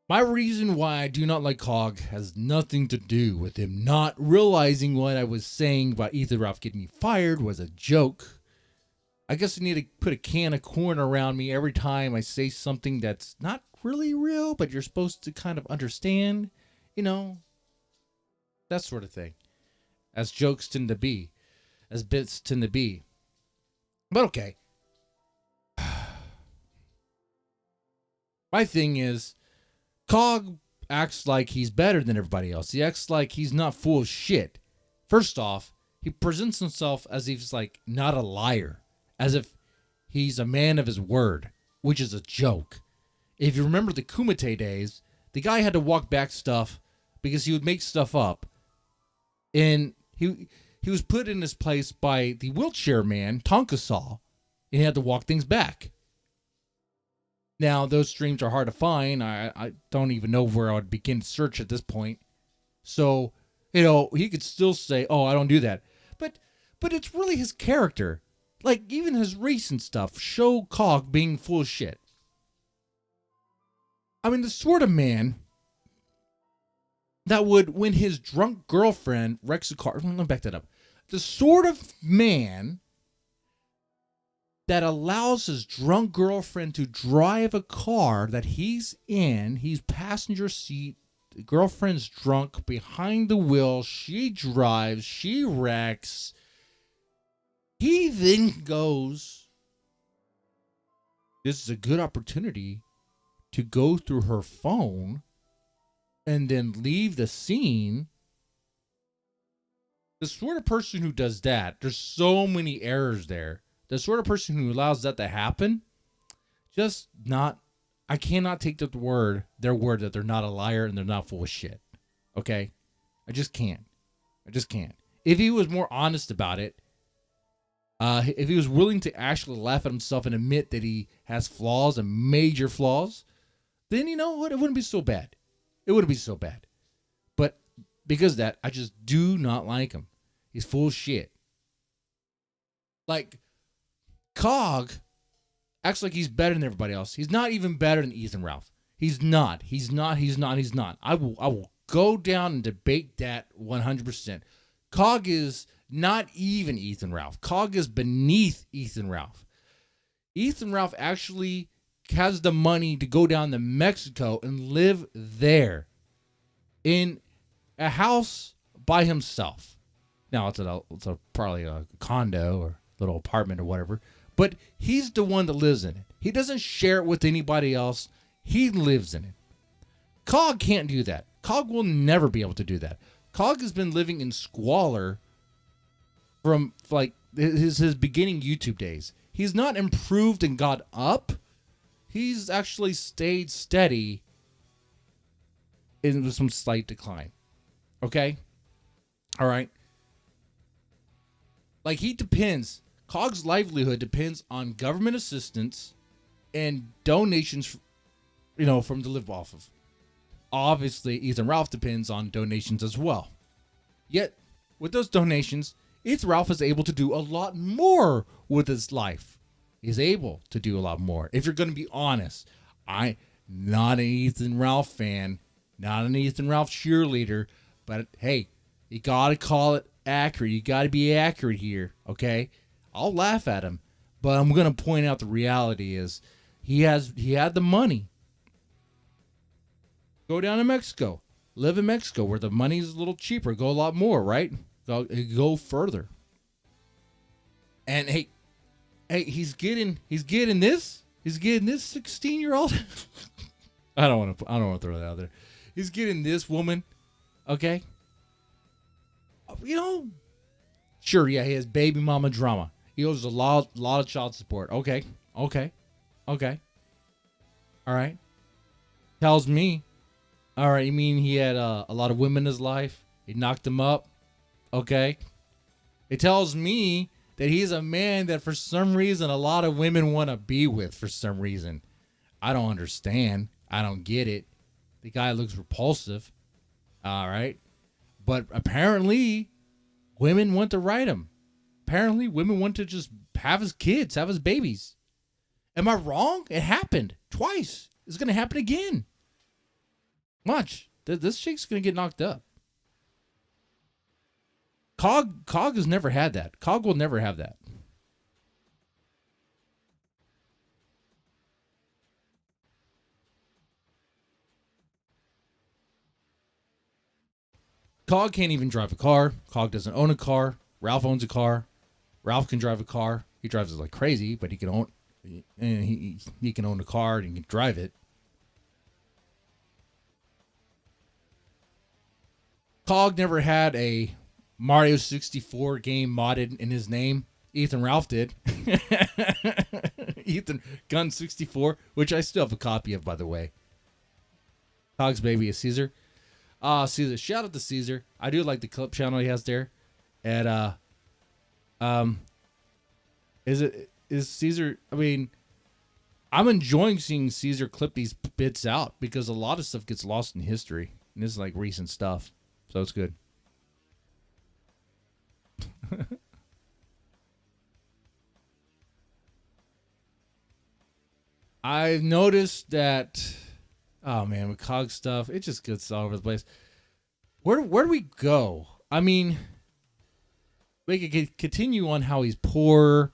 My reason why I do not like COG has nothing to do with him not realizing what I was saying about Ethan Ralph getting me fired was a joke. I guess I need to put a can of corn around me every time I say something that's not really real, but you're supposed to kind of understand, you know, that sort of thing. As jokes tend to be, as bits tend to be. But okay. My thing is, COG acts like he's better than everybody else. He acts like he's not full of shit. First off, he presents himself as if he's like not a liar. As if he's a man of his word, which is a joke. If you remember the Kumite days, the guy had to walk back stuff because he would make stuff up. And he was put in his place by the wheelchair man, Tonka Saw, and he had to walk things back. Now, those streams are hard to find. I don't even know where I would begin to search at this point. So, you know, he could still say, oh, I don't do that. But it's really his character. Like, even his recent stuff show COG being full of shit. I mean, the sort of man that would, when his drunk girlfriend wrecks a car, let me back that up. The sort of man that allows his drunk girlfriend to drive a car that he's in, he's passenger seat, the girlfriend's drunk behind the wheel, she drives, she wrecks. He then goes, this is a good opportunity to go through her phone and then leave the scene. The sort of person who does that, there's so many errors there. The sort of person who allows that to happen, just not, I cannot take their word that they're not a liar and they're not full of shit. Okay? I just can't. If he was more honest about it, if he was willing to actually laugh at himself and admit that he has flaws and major flaws, then you know what? It wouldn't be so bad. But because of that, I just do not like him. He's full of shit. Like, COG acts like he's better than everybody else. He's not even better than Ethan Ralph. He's not. I will go down and debate that 100%. COG is not even Ethan Ralph. COG is beneath Ethan Ralph. Ethan Ralph actually has the money to go down to Mexico and live there in a house by himself. Now, it's probably a condo or little apartment or whatever, but he's the one that lives in it. He doesn't share it with anybody else. He lives in it. COG can't do that. COG will never be able to do that. COG has been living in squalor from like his beginning YouTube days. He's not improved and got up. He's actually stayed steady in some slight decline. Okay? All right? Like, he depends. COG's livelihood depends on government assistance and donations, from to live off of. Obviously, Ethan Ralph depends on donations as well. Yet, with those donations, Ethan Ralph is able to do a lot more with his life. He's able to do a lot more. If you're going to be honest, I'm not an Ethan Ralph fan, not an Ethan Ralph cheerleader, but hey, you got to call it accurate. You got to be accurate here, okay? I'll laugh at him, but I'm going to point out the reality is he had the money. Go down to Mexico. Live in Mexico where the money's a little cheaper. Go a lot more, right? Go further. And hey, he's getting this 16-year-old. I don't want to throw that out there. He's getting this woman, okay? Sure, yeah, he has baby mama drama. He owes a lot of child support. Okay. All right. Tells me, all right, you mean he had a lot of women in his life? He knocked them up? Okay. It tells me that he's a man that for some reason a lot of women want to be with for some reason. I don't understand. I don't get it. The guy looks repulsive. All right. But apparently women want to ride him. Apparently women want to just have his kids, have his babies. Am I wrong? It happened twice. It's going to happen again. Watch. This chick's going to get knocked up. COG has never had that. COG will never have that. COG can't even drive a car. COG doesn't own a car. Ralph owns a car. Ralph can drive a car. He drives it like crazy, but he can own a car and he can drive it. COG never had a Mario 64 game modded in his name. Ethan Ralph did. Ethan Gun 64, which I still have a copy of, by the way. COG's baby is Caesar. Caesar. Shout out to Caesar. I do like the clip channel he has there. And is Caesar, I mean, I'm enjoying seeing Caesar clip these bits out because a lot of stuff gets lost in history. And this is like recent stuff. So it's good. I've noticed that. Oh man, with COG stuff, it just gets all over the place. Where do we go? I mean, we could continue on how he's poor.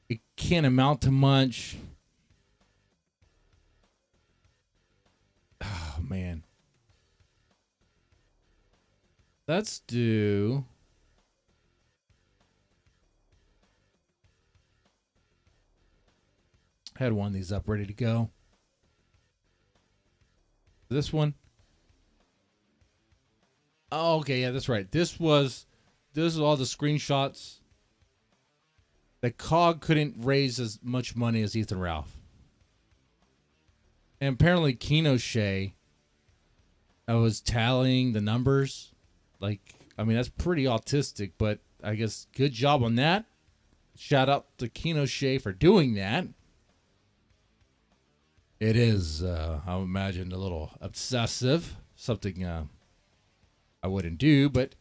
It can't amount to much. Oh man. Let's do. I had one of these up ready to go. This one. Oh, okay, yeah, that's right. This is all the screenshots. The COG couldn't raise as much money as Ethan Ralph. And apparently Kino Shea was tallying the numbers. Like, I mean, that's pretty autistic, but I guess good job on that. Shout out to Kino Shea for doing that. It is, I imagine, a little obsessive. Something I wouldn't do, but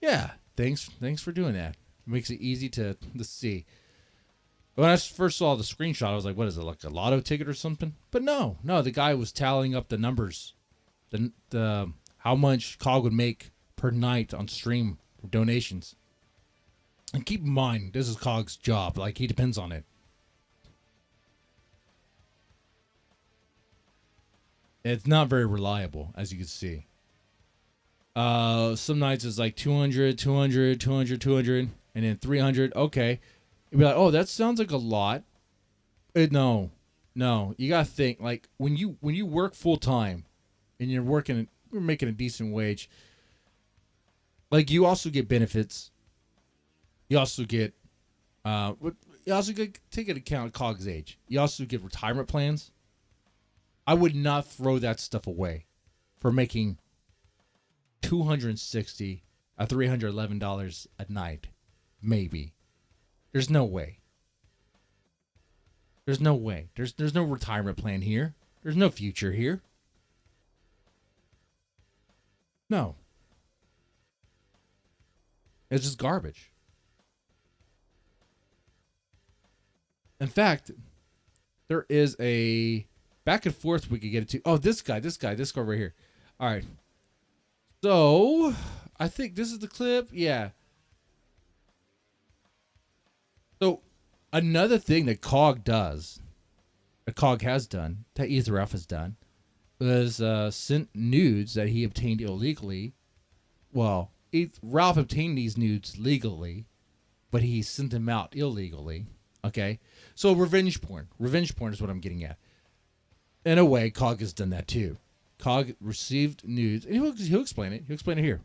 yeah, thanks for doing that. It makes it easy to see. When I first saw the screenshot, I was like, what is it, like a lotto ticket or something? But no, the guy was tallying up the numbers, the how much COG would make per night on stream donations. And keep in mind, this is COG's job. Like, he depends on it. It's not very reliable, as you can see. Some nights it's like 200, 200, 200, 200, and then 300. Okay. You'd be like, oh, that sounds like a lot. No. You got to think, like, when you work full time and you're making a decent wage, like, you also get benefits. You also get, take into account COG's age. You also get retirement plans. I would not throw that stuff away for making $260 or $311 a night. Maybe. There's no way. There's no way. There's no retirement plan here. There's no future here. No. It's just garbage. In fact, there is a back and forth we could get into. Oh, this guy right here. All right. So, I think this is the clip. Yeah. So, another thing that COG has done, that Ethan Ralph has done, was sent nudes that he obtained illegally. Well, Ralph obtained these nudes legally, but he sent them out illegally. Okay? So, revenge porn. Revenge porn is what I'm getting at. In a way, COG has done that too. COG received nudes, and he'll explain it. He'll explain it here.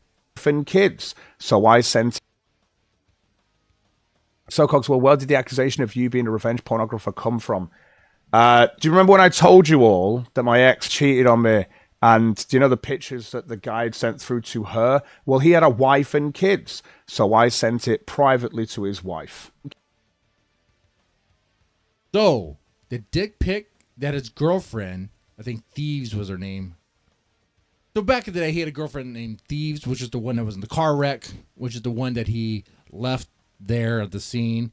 Kids. So I sent. So Cogs, well, where did the accusation of you being a revenge pornographer come from? Do you remember when I told you all that my ex cheated on me? And do you know the pictures that the guy had sent through to her? Well, he had a wife and kids. So I sent it privately to his wife. So, the dick pic that his girlfriend, I think Thieves was her name. So back in the day, he had a girlfriend named Thieves, which is the one that was in the car wreck, which is the one that he left there at the scene.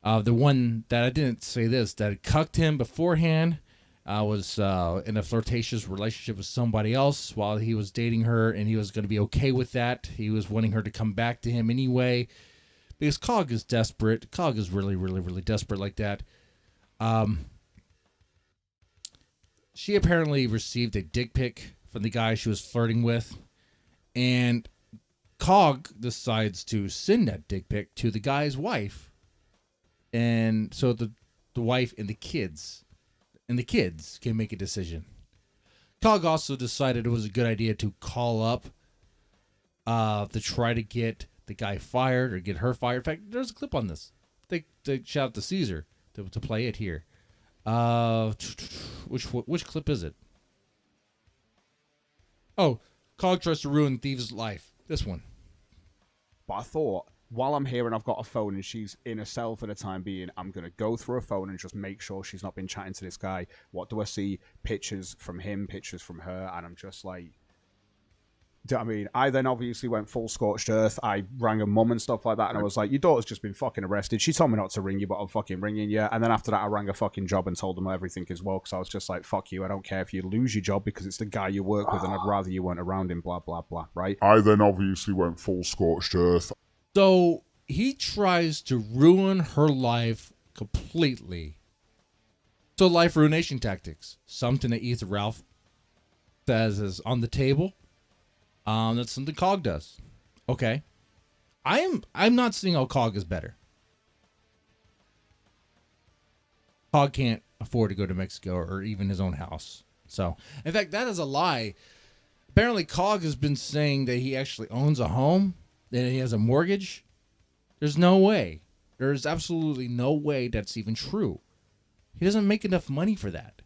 The one that I didn't say this, that cucked him beforehand, was in a flirtatious relationship with somebody else while he was dating her, and he was going to be okay with that. He was wanting her to come back to him anyway, because COG is desperate. COG is really, really, really desperate like that. She apparently received a dick pic from the guy she was flirting with, and COG decides to send that dick pic to the guy's wife, and so the wife and the kids can make a decision. COG also decided it was a good idea to call up to try to get the guy fired or get her fired. In fact, there's a clip on this. They shout out to Caesar to play it here. Which clip is it? Oh, COG tries to ruin Thieves' life. This one. But I thought, while I'm here and I've got a phone and she's in a cell for the time being, I'm going to go through her phone and just make sure she's not been chatting to this guy. What do I see? Pictures from him, pictures from her, and I'm just like, Do you know what I mean? I then obviously went full scorched earth. I rang her mum and stuff like that, and I was like, your daughter's just been fucking arrested. She told me not to ring you, but I'm fucking ringing you. And then after that, I rang her fucking job and told them everything as well, because I was just like, fuck you, I don't care if you lose your job because it's the guy you work with, and I'd rather you weren't around him, blah, blah, blah, right? I then obviously went full scorched earth. So he tries to ruin her life completely. So life ruination tactics, something that Ethan Ralph says is on the table. That's something COG does. Okay. I'm not saying how COG is better. COG can't afford to go to Mexico or even his own house. So, in fact, that is a lie. Apparently, COG has been saying that he actually owns a home, that he has a mortgage. There's no way. There's absolutely no way that's even true. He doesn't make enough money for that.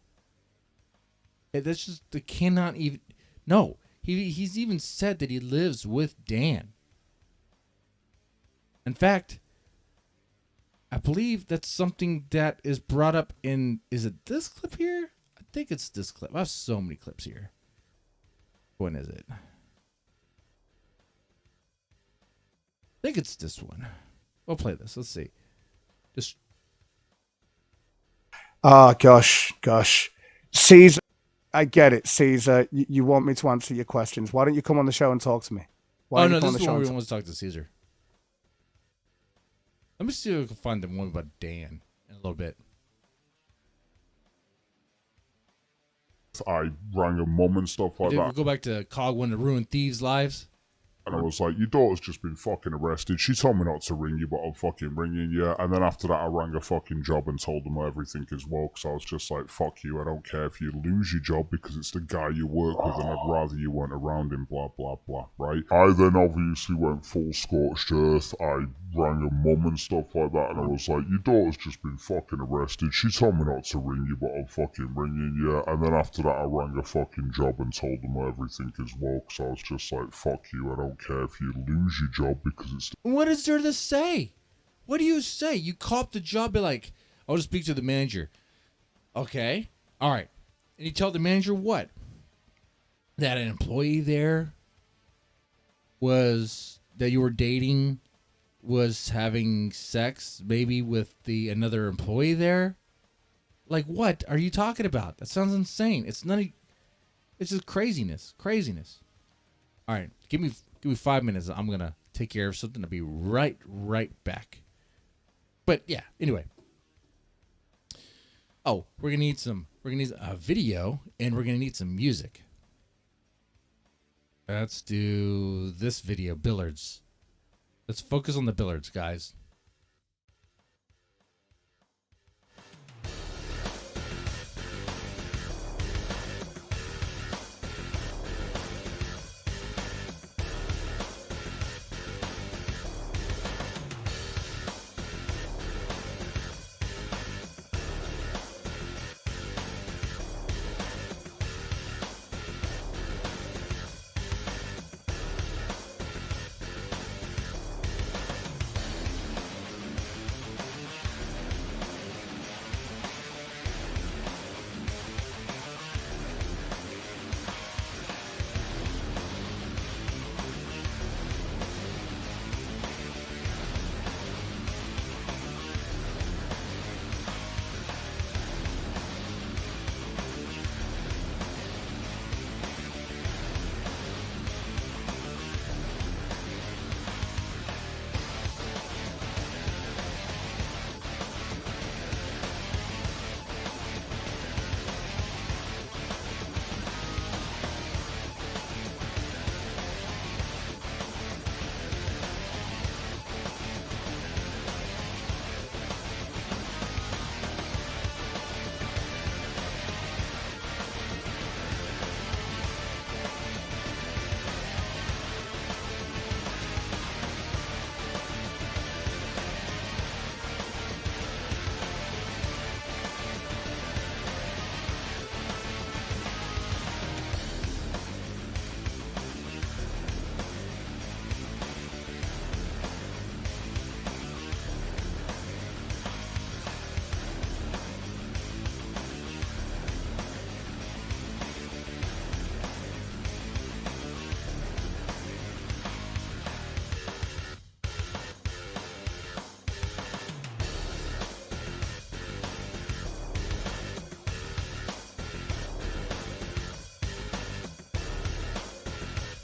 That's just, they cannot even, no. He's even said that he lives with Dan. In fact, I believe that's something that is brought up in, is it this clip here? I think it's this clip. I have so many clips here. When is it? I think it's this one. We'll play this. Let's see. Just. Oh, gosh. Caesar, I get it, Caesar. You want me to answer your questions. Why don't you come on the show and talk to me? Oh, no, this is one we want to talk to Caesar. Let me see if I can find the one about Dan in a little bit. I rang her mum and stuff like We'll that. go back to COG wanting to ruin thieves' lives. And I was like, your daughter's just been fucking arrested. She told me not to ring you, but I'm fucking ringing you. And then after that, I rang a fucking job and told them everything as well, because I was just like, fuck you, I don't care if you lose your job because it's the guy you work with and I'd rather you weren't around him, blah, blah, blah, right? I then obviously went full scorched earth. I rang her mum and stuff like that, and I was like, your daughter's just been fucking arrested. She told me not to ring you, but I'm fucking ringing you. And then after that, I rang a fucking job and told them everything as well, because I was just like, fuck you, I don't care if you lose your job because it's... What is there to say? What do you say? You cop the job, be like, I'll just speak to the manager. Okay. All right. And you tell the manager what? That an employee there was, that you were dating, was having sex maybe with another employee there? Like, what are you talking about? That sounds insane. It's just craziness. All right. Give me 5 minutes. I'm going to take care of something. I'll be right back. But yeah, anyway. Oh, we're going to need a video and we're going to need some music. Let's do this video, billiards. Let's focus on the billiards, guys.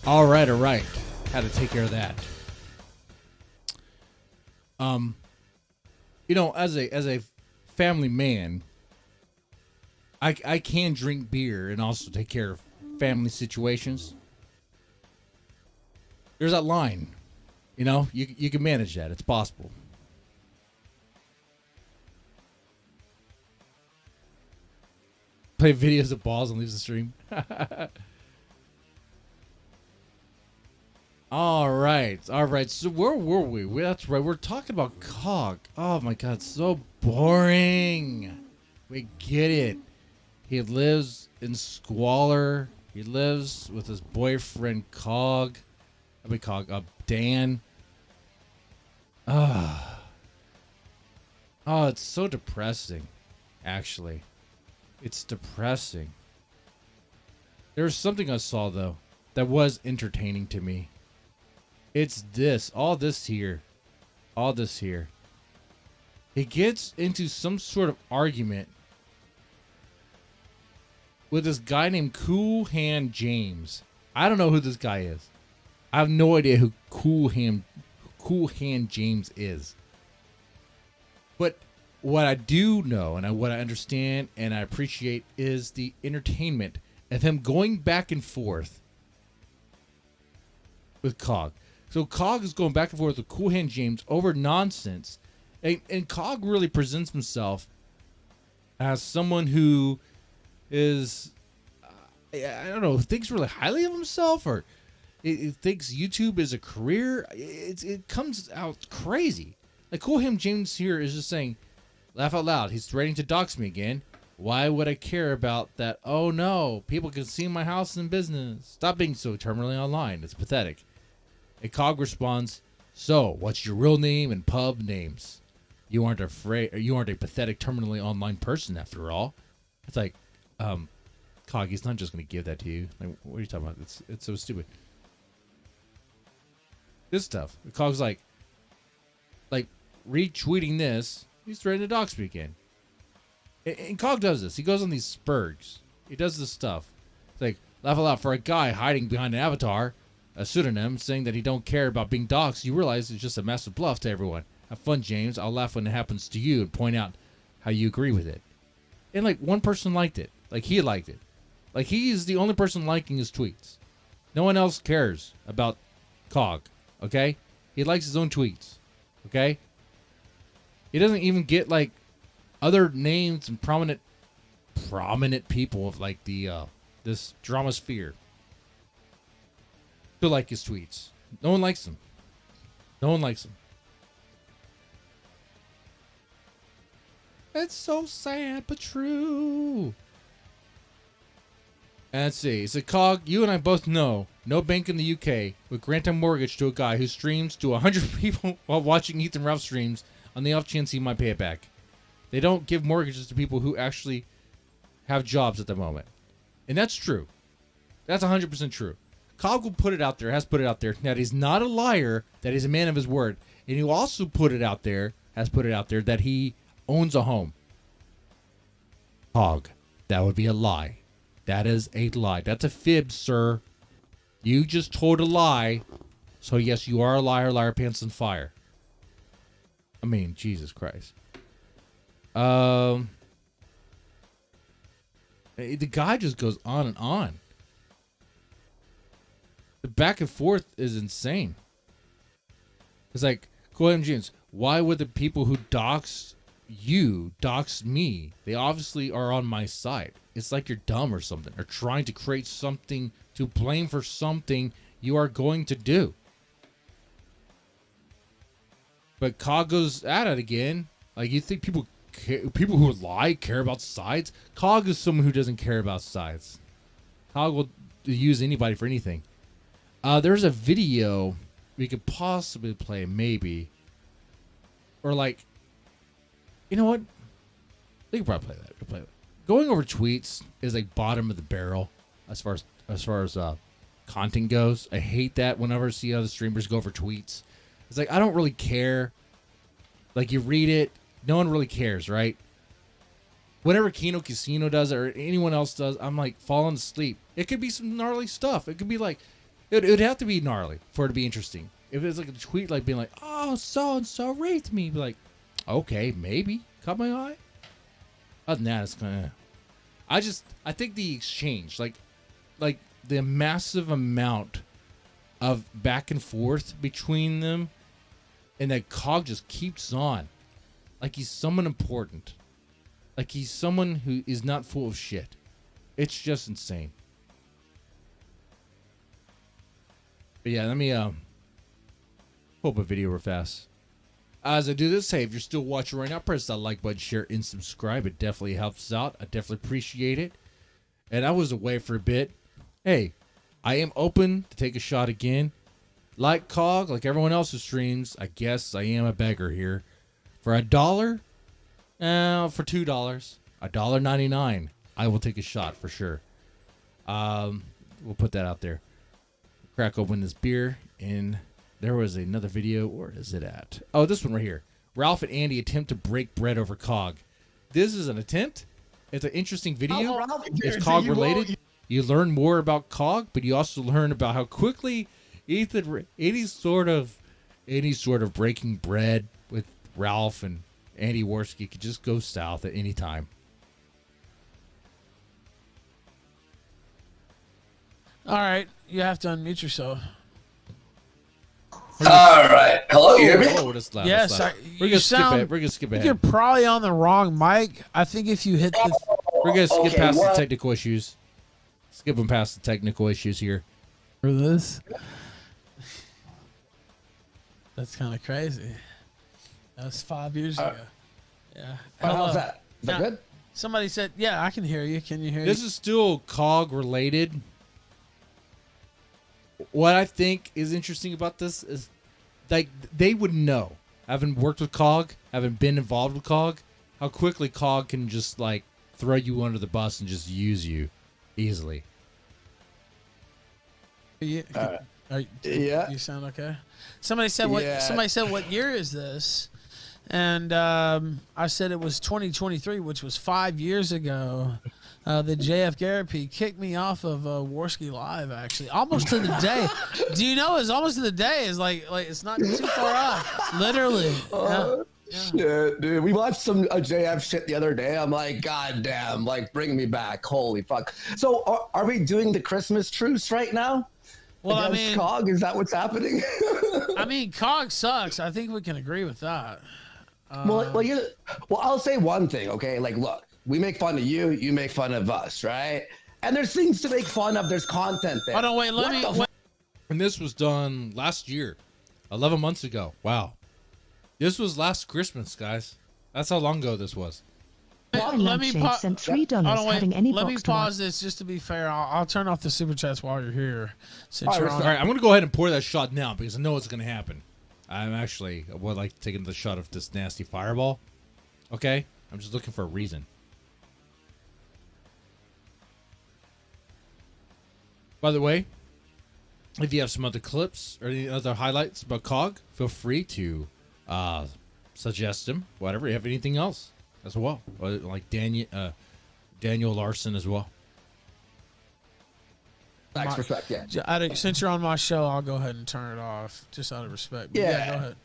All right. Had to take care of that. As a family man, I can drink beer and also take care of family situations. There's that line, you can manage that. It's possible. Play videos of balls and leaves the stream. All right. So where were we? That's right. We're talking about COG. Oh my God, so boring. We get it. He lives in squalor. He lives with his boyfriend Dan. Oh, it's so depressing. Actually, it's depressing. There was something I saw though that was entertaining to me. It's all this here. He gets into some sort of argument with this guy named Cool Hand James. I don't know who this guy is. I have no idea who Cool Hand James is. But what I do know and what I understand and I appreciate is the entertainment of him going back and forth with COG. So COG is going back and forth with Cool Hand James over nonsense. And COG really presents himself as someone who is, I don't know, thinks really highly of himself, or it thinks YouTube is a career. It comes out crazy. Like Cool Hand James here is just saying, laugh out loud. He's threatening to dox me again. Why would I care about that? Oh no, people can see my house and business. Stop being so terminally online. It's pathetic. And COG responds, so what's your real name and pub names? You aren't a pathetic terminally online person after all. It's like, COG, he's not just going to give that to you. Like, what are you talking about? It's so stupid. This stuff. COG's like retweeting this. He's threatening to dox me again. And COG does this. He goes on these spurgs. He does this stuff. It's like, laugh a lot for a guy hiding behind an avatar, a pseudonym, saying that he don't care about being doxxed. You realize it's just a massive bluff to everyone. Have fun, James. I'll laugh when it happens to you and point out how you agree with it. And like one person liked it. Like he liked it. Like he is the only person liking his tweets. No one else cares about COG. Okay? He likes his own tweets. Okay? He doesn't even get like other names and prominent people of like the this drama sphere to like his tweets. No one likes him. It's so sad but true. And let's see. It's a COG. You and I both know no bank in the UK would grant a mortgage to a guy who streams to 100 people while watching Ethan Ralph streams on the off chance he might pay it back. They don't give mortgages to people who actually have jobs at the moment. And that's true. That's 100% true. COG will put it out there, has put it out there, that he's not a liar, that he's a man of his word. And he also put it out there, has put it out there, that he owns a home. COG, that would be a lie. That is a lie. That's a fib, sir. You just told a lie. So yes, you are a liar, pants on fire. I mean, Jesus Christ. The guy just goes on and on. The back and forth is insane. It's like, Cool Hand James, why would the people who dox you dox me? They obviously are on my side. It's like you're dumb or something, or trying to create something to blame for something you are going to do. But COG goes at it again. Like, you think people who lie care about sides? COG is someone who doesn't care about sides. COG will use anybody for anything. There's a video we could possibly play, maybe. Or like, you know what? We could probably play that. Going over tweets is like bottom of the barrel as far as content goes. I hate that whenever I see other streamers go over tweets. It's like, I don't really care. Like, you read it, no one really cares, right? Whenever Kino Casino does it or anyone else does, I'm like falling asleep. It could be some gnarly stuff. It could be like, It'd have to be gnarly for it to be interesting. If it's like a tweet like being like, "Oh, so and so raped me," be like, "Okay, maybe caught my eye." Other than that, it's kind of. I think the exchange, like the massive amount of back and forth between them, and that COG just keeps on, like he's someone important, like he's someone who is not full of shit. It's just insane. But yeah, let me pull up a video real fast. As I do this, hey, if you're still watching right now, press that like button, share, and subscribe. It definitely helps us out. I definitely appreciate it. And I was away for a bit. Hey, I am open to take a shot again. Like COG, like everyone else who streams, I guess I am a beggar here. For $1, for $2, $1.99, I will take a shot for sure. We'll put that out there. Crack open this beer, and there was another video. Where is it at? Oh, this one right here. Ralph and Andy attempt to break bread over COG. This is an attempt. It's an interesting video. It's COG related. You learn more about COG, but you also learn about how quickly any sort of breaking bread with Ralph and Andy Worski could just go south at any time. All right, you have to unmute yourself. All right. Hello, you hear me? Yes. We're gonna skip ahead. We're gonna skip ahead. You're probably on the wrong mic. I think if you hit the... We're gonna skip past the technical issues. Skip them past the technical issues here. For this? That's kind of crazy. That was 5 years ago. Yeah. How's that? Is that good? Somebody said, yeah, I can hear you. Can you hear me? This is still COG related. What I think is interesting about this is, like, they would know, having worked with COG, having been involved with COG, how quickly COG can just, like, throw you under the bus and just use you easily. Yeah. You sound okay? Somebody said, what year is this? And I said it was 2023, which was 5 years ago. The JF Garrity kicked me off of Worski Live, actually, almost to the day. Do you know? It's almost to the day. It's like it's not too far off, literally. Shit, dude. We watched some JF shit the other day. I'm like, God damn, like, bring me back. Holy fuck. So, are we doing the Christmas truce right now? Well, against I mean, COG, is that what's happening? I mean, COG sucks. I think we can agree with that. Well, I'll say one thing, okay? Like, look, we make fun of you, you make fun of us, right? And there's things to make fun of. There's content there. Oh, no, wait, let me... And this was done last year, 11 months ago. Wow. This was last Christmas, guys. That's how long ago this was. Let me pause this just to be fair. I'll turn off the super chats while you're here. All right, I'm going to go ahead and pour that shot now because I know what's going to happen. I would like taking the shot of this nasty fireball. Okay? I'm just looking for a reason. By the way, if you have some other clips or any other highlights about COG, feel free to suggest them. Whatever. You have anything else as well, like Daniel Larson as well. Max respect, yeah. Since you're on my show, I'll go ahead and turn it off, just out of respect. But yeah, go ahead.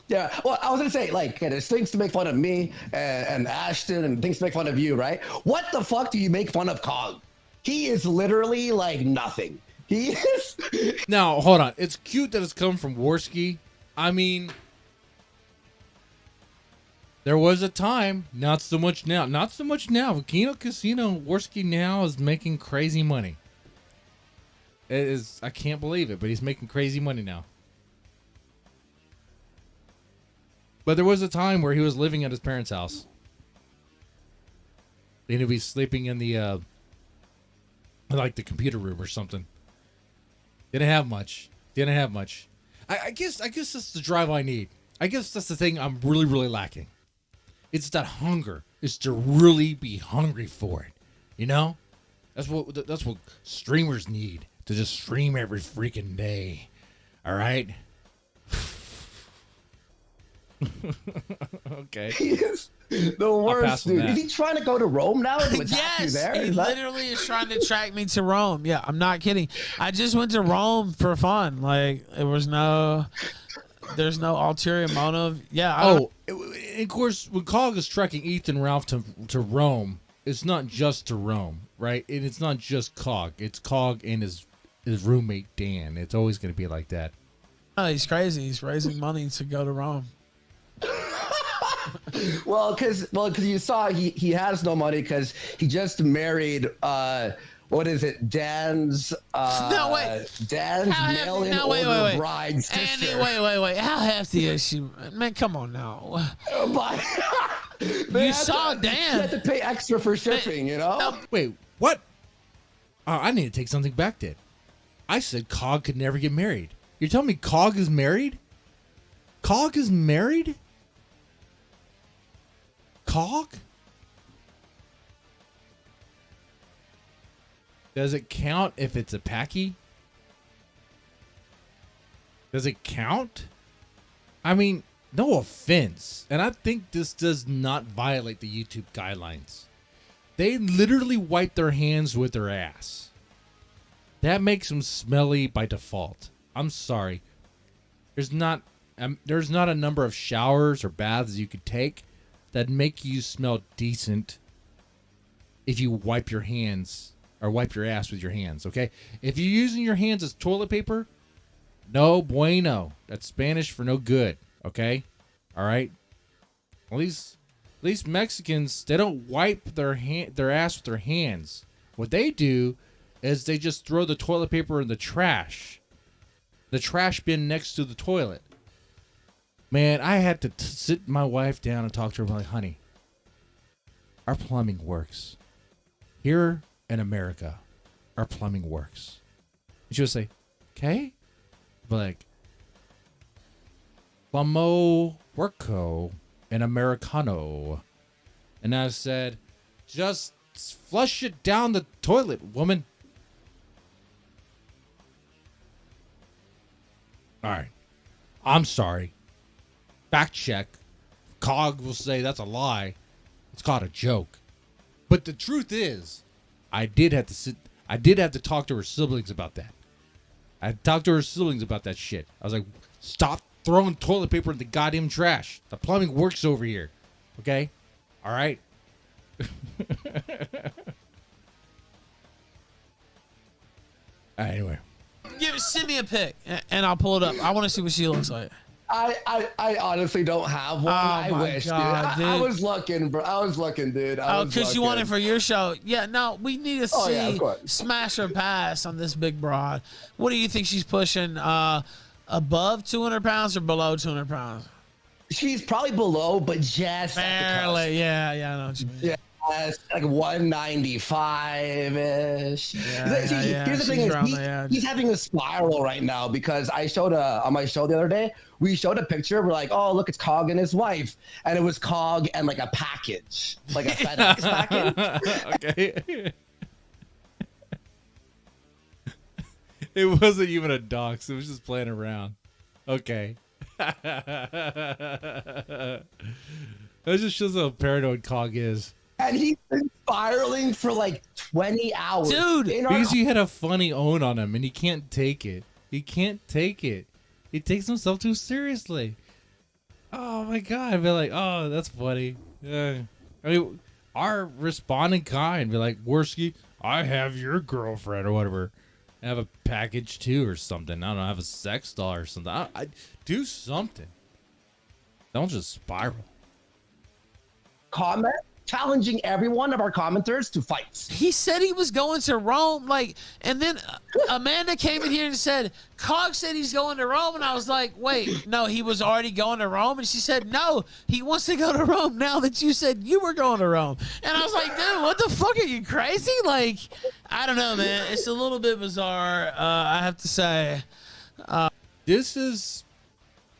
Yeah, well, I was gonna say, like, there's things to make fun of me and Ashton, and things to make fun of you, right? What the fuck do you make fun of COG? He is literally like nothing. He is. Now, hold on. It's cute that it's come from Worski. I mean, there was a time, not so much now. Not so much now. Kino Casino, Worski now is making crazy money. It is. I can't believe it, but he's making crazy money now. But there was a time where he was living at his parents' house. And he'd be sleeping in the, like the computer room or something. Didn't have much. I guess that's the drive I need. I guess that's the thing I'm really, really lacking. It's that hunger. It's to really be hungry for it. You know? That's what streamers need. To just stream every freaking day. All right? Okay. He is the worst, dude. Is he trying to go to Rome now? To attack you there? He literally is trying to track me to Rome. Yeah, I'm not kidding. I just went to Rome for fun. Like, there's no ulterior motive. Yeah. Of course, when COG is tracking Ethan Ralph to Rome, it's not just to Rome, right? And it's not just COG. It's COG and his roommate Dan. It's always going to be like that. Oh, he's crazy. He's raising money to go to Rome. Well, because you saw he has no money because he just married what is it, Dan's mail-in order bride's sister. Andy, wait. How hefty is she? Man, come on now. You saw Dan. You had to pay extra for shipping, you know? Wait, what? I need to take something back then. I said COG could never get married. You're telling me COG is married? COG is married? COG? Does it count if it's a packy? Does it count? I mean, no offense. And I think this does not violate the YouTube guidelines. They literally wipe their hands with their ass. That makes them smelly by default. I'm sorry. There's not a number of showers or baths you could take that make you smell decent if you wipe your hands or wipe your ass with your hands, okay? If you're using your hands as toilet paper, no bueno. That's Spanish for no good, okay? All right? At least Mexicans, they don't wipe their ass with their hands. What they do is they just throw the toilet paper in the trash bin next to the toilet. Man, I had to sit my wife down and talk to her like, honey, our plumbing works. Here in America, our plumbing works. And she would say, okay? But like, Plummo worko and Americano. And I said, just flush it down the toilet, woman. All right. I'm sorry. Fact check. COG will say that's a lie. It's called a joke. But the truth is, I did have to talk to her siblings about that. I talked to her siblings about that shit. I was like, stop throwing toilet paper in the goddamn trash. The plumbing works over here. Okay? All right? Anyway. Send me a pic, and I'll pull it up. I want to see what she looks like. I honestly don't have one. I wish, God, dude. I was looking, bro. I was looking, dude. Because you want it for your show. Yeah, no, we need to see smash or pass on this big broad. What do you think she's pushing? Above 200 pounds or below 200 pounds? She's probably below, but just barely. Yeah, I know what you mean. Yeah. Like 195-ish. Here's the thing: he's having a spiral right now because I showed on my show the other day. We showed a picture. We're like, "Oh, look, it's COG and his wife," and it was COG and like a package, like a FedEx package. Okay. It wasn't even a dox. It was just playing around. Okay. That just shows how paranoid COG is. And he's been spiraling for like 20 hours. Dude, because he had a funny own on him and he can't take it. He can't take it. He takes himself too seriously. Oh my God. I'd be like, oh, that's funny. I mean, our responding kind be like, Worski, I have your girlfriend or whatever. I have a package too or something. I don't know. I have a sex doll or something. I do something. Don't just spiral. Comment challenging every one of our commenters to fights. He said he was going to Rome, and then Amanda came in here and said, COG said he's going to Rome, and I was like, wait, no, he was already going to Rome, and she said, no, he wants to go to Rome now that you said you were going to Rome. And I was like, dude, what the fuck, are you crazy? Like, I don't know, man. It's a little bit bizarre, I have to say. This is...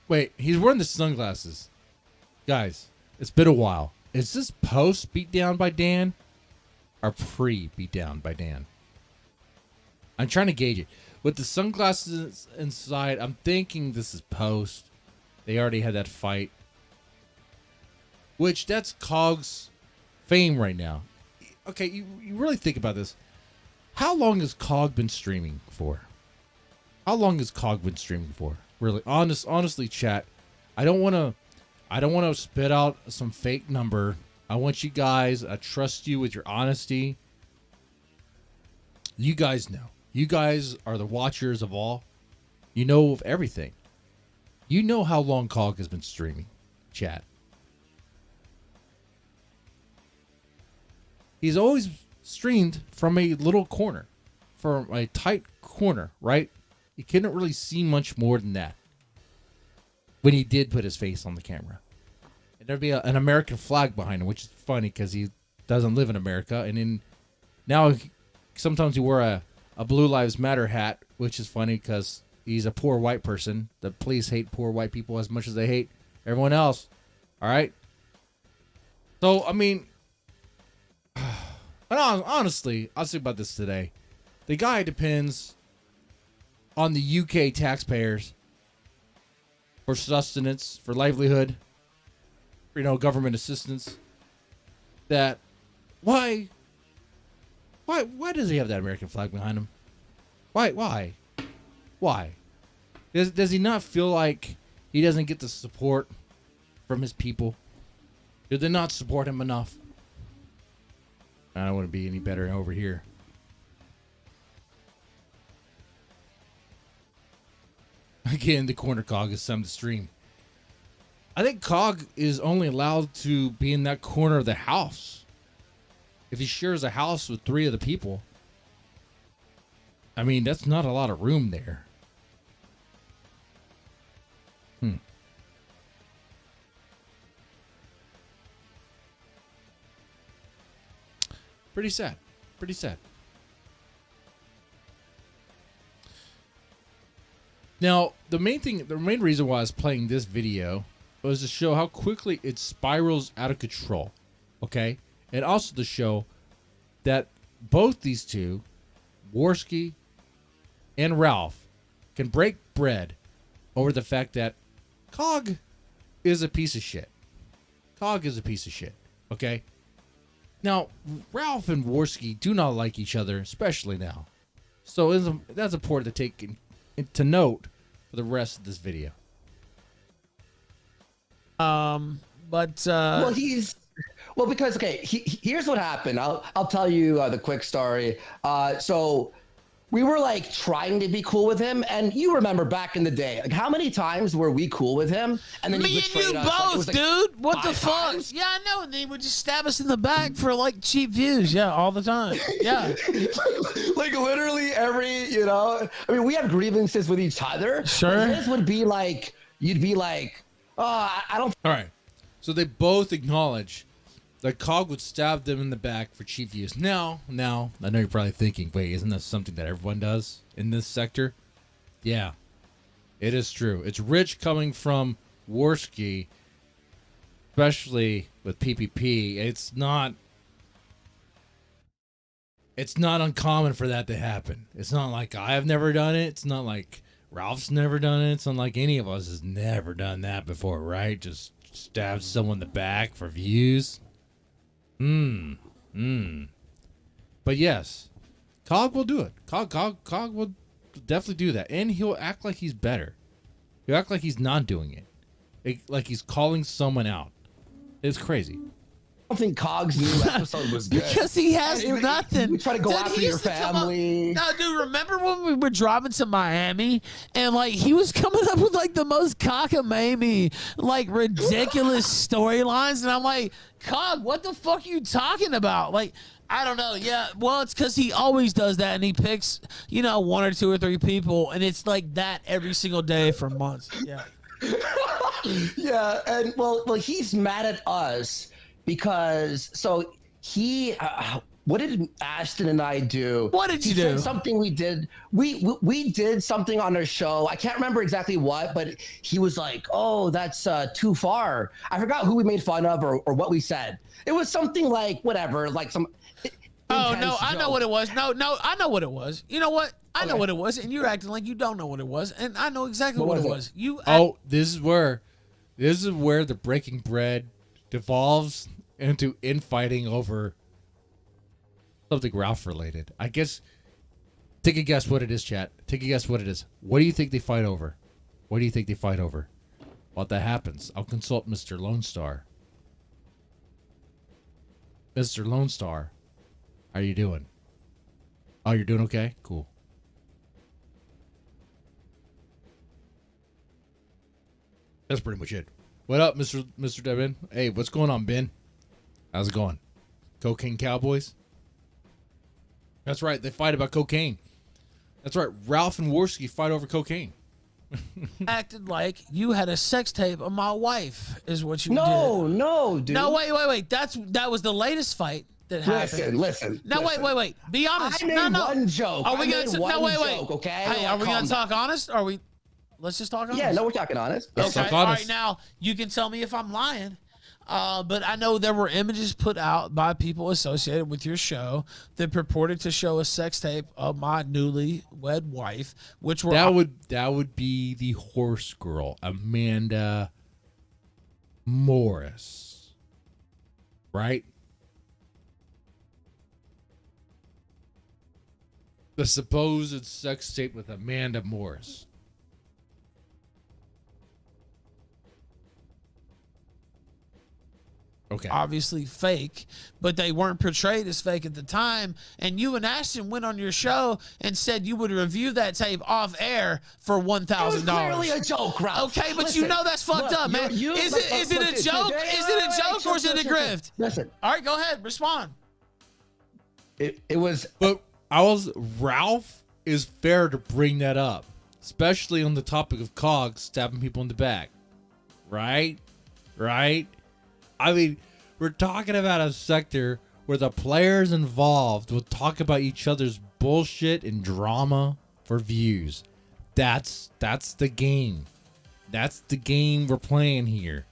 Wait, he's wearing the sunglasses. Guys, it's been a while. Is this post beat down by Dan or pre beat down by Dan? I'm trying to gauge it. With the sunglasses inside, I'm thinking this is post. They already had that fight. which that's COG's fame right now. Okay, you really think about this. How long has COG been streaming for? How long has COG been streaming for? Really, honestly, chat. I don't want to spit out some fake number. I want you guys. I trust you with your honesty. You guys know. You guys are the watchers of all. You know of everything. You know how long COG has been streaming, chat. He's always streamed from a little corner, from a tight corner, right? You couldn't really see much more than that when he did put his face on the camera. And there'd be an American flag behind him, which is funny because he doesn't live in America. And then now sometimes he wear a Blue Lives Matter hat, which is funny because he's a poor white person. The police hate poor white people as much as they hate everyone else. All right? So, I mean, honestly, I'll say about this today. The guy depends on the UK taxpayers for sustenance, for livelihood, for, government assistance. That why does he have that American flag behind him? Why? Does he not feel like he doesn't get the support from his people? Do they not support him enough? I don't want to be any better over here. Again, the corner COG is some to stream. I think COG is only allowed to be in that corner of the house if he shares a house with 3 other people. I mean, that's not a lot of room there. Pretty sad. Pretty sad. Now, the main reason why I was playing this video was to show how quickly it spirals out of control. Okay? And also to show that both these two, Worski and Ralph, can break bread over the fact that COG is a piece of shit. COG is a piece of shit. Okay? Now, Ralph and Worski do not like each other, especially now. So that's important to take to note for the rest of this video. Because here's what happened. I'll tell you the quick story. So we were like trying to be cool with him, and you remember back in the day, like how many times were we cool with him? And then me and you both, dude. What the fuck? Yeah, I know. And they would just stab us in the back for like cheap views. Yeah, all the time. Yeah, like literally every. I mean, we have grievances with each other. Sure. His would be like, you'd be like, oh, I don't. All right. So they both acknowledge that COG would stab them in the back for cheap views. Now, I know you're probably thinking, wait, isn't that something that everyone does in this sector? Yeah, it is true. It's rich coming from Worski, especially with PPP. It's not uncommon for that to happen. It's not like I've never done it. It's not like Ralph's never done it. It's not like any of us has never done that before, right? Just stab someone in the back for views. But yes, COG will do it. COG will definitely do that. And he'll act like he's better. He'll act like he's not doing it. Like he's calling someone out. It's crazy. I don't think COG's new episode was good. Because he has nothing. We try to go after your family. No, dude, remember when we were driving to Miami and like he was coming up with like the most cockamamie, like ridiculous storylines, and I'm like, COG, what the fuck are you talking about? Like, I don't know. Yeah, well, it's because he always does that, and he picks, 1 or 2 or 3 people, and it's like that every single day for months. Yeah. Yeah, and well, he's mad at us. Because he, what did Ashton and I do? What did you do? Something we did. We did something on our show. I can't remember exactly what, but he was like, "Oh, that's too far." I forgot who we made fun of or what we said. It was something like whatever, like some. Oh no, I know what it was. No, I know what it was. You know what? I know what it was, and you're acting like you don't know what it was, and I know exactly what it was. This is where the breaking bread devolves into infighting over something Ralph related. I guess. Take a guess what it is, chat. Take a guess what it is. What do you think they fight over? What do you think they fight over? Well, if that happens, I'll consult Mr. Lone Star. Mr. Lone Star, how are you doing? Oh, you're doing okay? Cool. That's pretty much it. What up, Mr. Devin? Hey, what's going on, Ben? How's it going? Cocaine Cowboys? That's right, they fight about cocaine. That's right, Ralph and Worski fight over cocaine. Acted like you had a sex tape of my wife, is what you did. No, dude. No, wait. That was the latest fight that happened. Listen. No, wait. Be honest. I made one joke. Are we gonna wait. Okay. Hey, are we gonna talk honest? Are we? Let's just talk honest. Yeah, no, we're talking honest. Okay. All right, now you can tell me if I'm lying. But I know there were images put out by people associated with your show that purported to show a sex tape of my newly wed wife, which were that would be the horse girl, Amanda Morris, right? The supposed sex tape with Amanda Morris. Okay. Obviously fake, but they weren't portrayed as fake at the time. And you and Ashton went on your show and said you would review that tape off air for $1,000. It was clearly a joke, Ralph. Okay, but listen, you know that's fucked up, man. Is it a joke? Is it a joke or is it a grift? Listen. All right, go ahead. Respond. It was. But Ralph is fair to bring that up, especially on the topic of COG stabbing people in the back. Right? I mean, we're talking about a sector where the players involved will talk about each other's bullshit and drama for views. That's the game. That's the game we're playing here.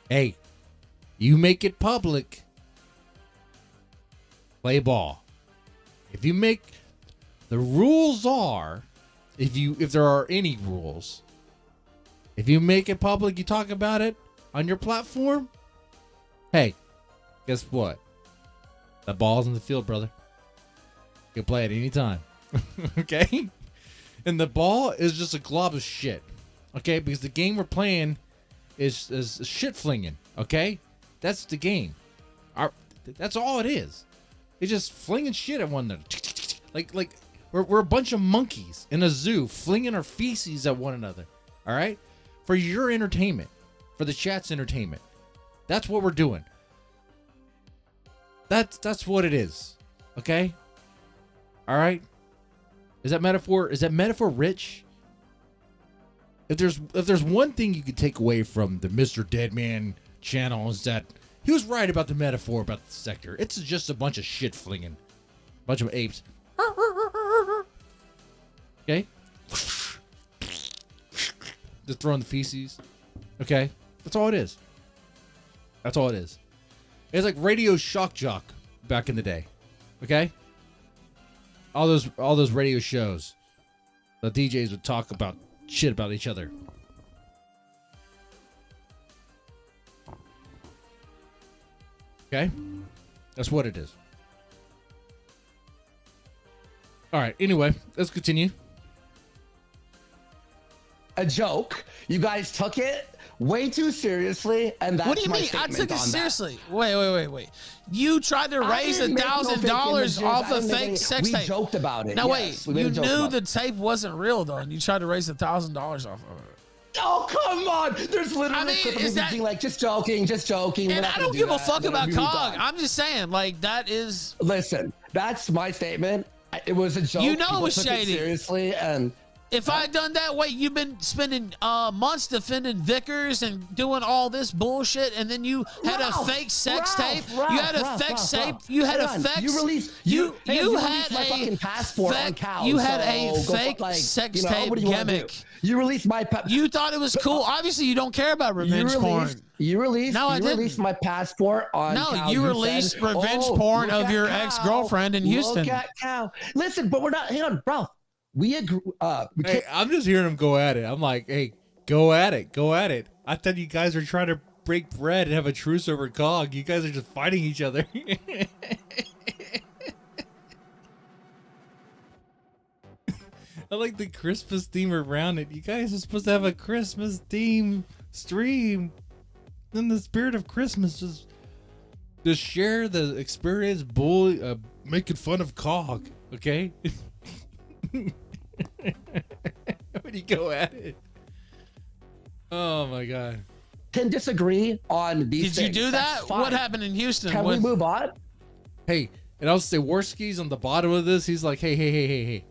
Hey, you make it public. Play ball. If you make the rules are, if there are any rules, if you make it public, you talk about it on your platform. Hey, guess what? The ball's in the field, brother. You can play it anytime. Okay? And the ball is just a glob of shit. Okay? Because the game we're playing is shit flinging. Okay? That's the game. That's all it is. It's just flinging shit at one another. Like we're a bunch of monkeys in a zoo flinging our feces at one another. All right? For your entertainment. For the chat's entertainment. That's what we're doing. That's what it is. Okay? All right? Is that metaphor rich? If there's one thing you could take away from the Mr. Deadman channel is that he was right about the metaphor about the sector. It's just a bunch of shit flinging. Bunch of apes. Okay? Just throwing the feces. Okay? That's all it is. That's all it is. It's like Radio Shock Jock back in the day. Okay? All those radio shows. The DJs would talk about shit about each other. Okay? That's what it is. Alright, anyway, let's continue. A joke. You guys took it way too seriously, and that's what do you my mean? I statement took it on that. seriously. Wait. You tried to raise $1,000 off a fake sex tape. We joked about it. Now yes, wait, you knew the tape wasn't real though, and you tried to raise $1,000 off of it. Oh, come on. There's literally a clip of me being like, just joking. And I don't give a fuck about COG. I'm just saying, like, that is... Listen, that's my statement. It was a joke. You know People it was took shady. Seriously, and... If I had done that, wait, you've been spending months defending Vickers and doing all this bullshit, and then you had a fake sex tape. You had a fake tape. You had a fake. You released. You had had my fucking passport on Cal. You had a so fake sex tape gimmick. You released my. You thought it was cool. Obviously, you don't care about revenge porn. You released. No, I didn't. Released my passport on. No, Cal. you released revenge porn of your ex-girlfriend in Houston. Look at Cal. Listen, but we're not. Hang on, bro. We agree. Hey, I'm just hearing him go at it. I'm like, hey, go at it. I thought you guys were trying to break bread and have a truce over COG. You guys are just fighting each other. I like the Christmas theme around it. You guys are supposed to have a Christmas theme stream. In the spirit of Christmas, just share the experience, making fun of COG, okay? When you go at it. Oh my God. Can disagree on these Did things. you do That's that? fine. What happened in Houston? Can we move on? Hey, and I'll say Worski's on the bottom of this. He's like, hey,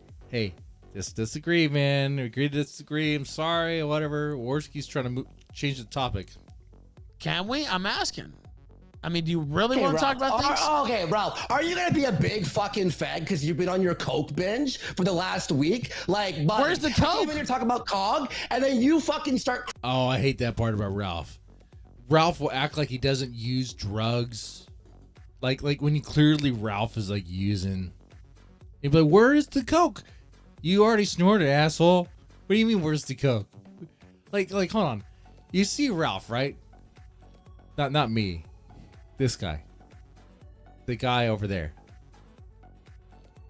just disagree, man. Agree to disagree. I'm sorry, whatever. Worski's trying to change the topic. Can we? I'm asking. I mean, do you really Okay, want to Ralph. talk about things? Okay, Ralph, are you gonna be a big fucking fag because you've been on your coke binge for the last week? Like, buddy, where's the coke? When you're talking about COG, and then you fucking start. Oh, I hate that part about Ralph. Ralph will act like he doesn't use drugs, like when he clearly Ralph is like using. He'd be like, "Where is the coke? You already snorted, asshole. What do you mean? Where's the coke? Like, hold on. You see Ralph, right? Not me. This guy. The guy over there.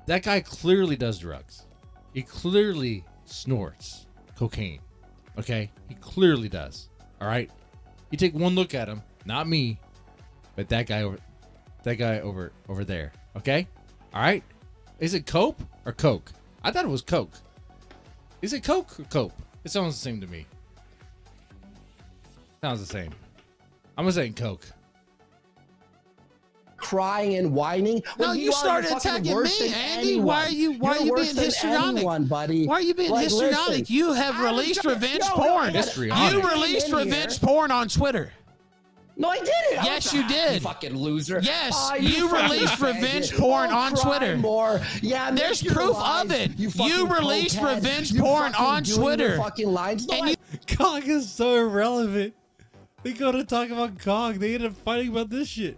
That guy clearly does drugs. He clearly snorts cocaine. Okay? He clearly does. All right? You take one look at him, not me, but that guy over there. Okay? All right? Is it cope or coke? I thought it was coke. Is it coke or cope? It sounds the same to me. Sounds the same. I'm gonna say coke. Crying and whining. No, you started attacking me, Andy. Why are you being histrionic? Buddy. Why are you being histrionic? Listen, you have released revenge porn. You released revenge porn on Twitter. No, I didn't. Yes, you did. You fucking loser. Yes, you released revenge porn on Twitter. More. Yeah, there's proof of it. You released revenge porn on Twitter. Fucking lines. No, and COG is so irrelevant. They go to talk about COG. They end up fighting about this shit.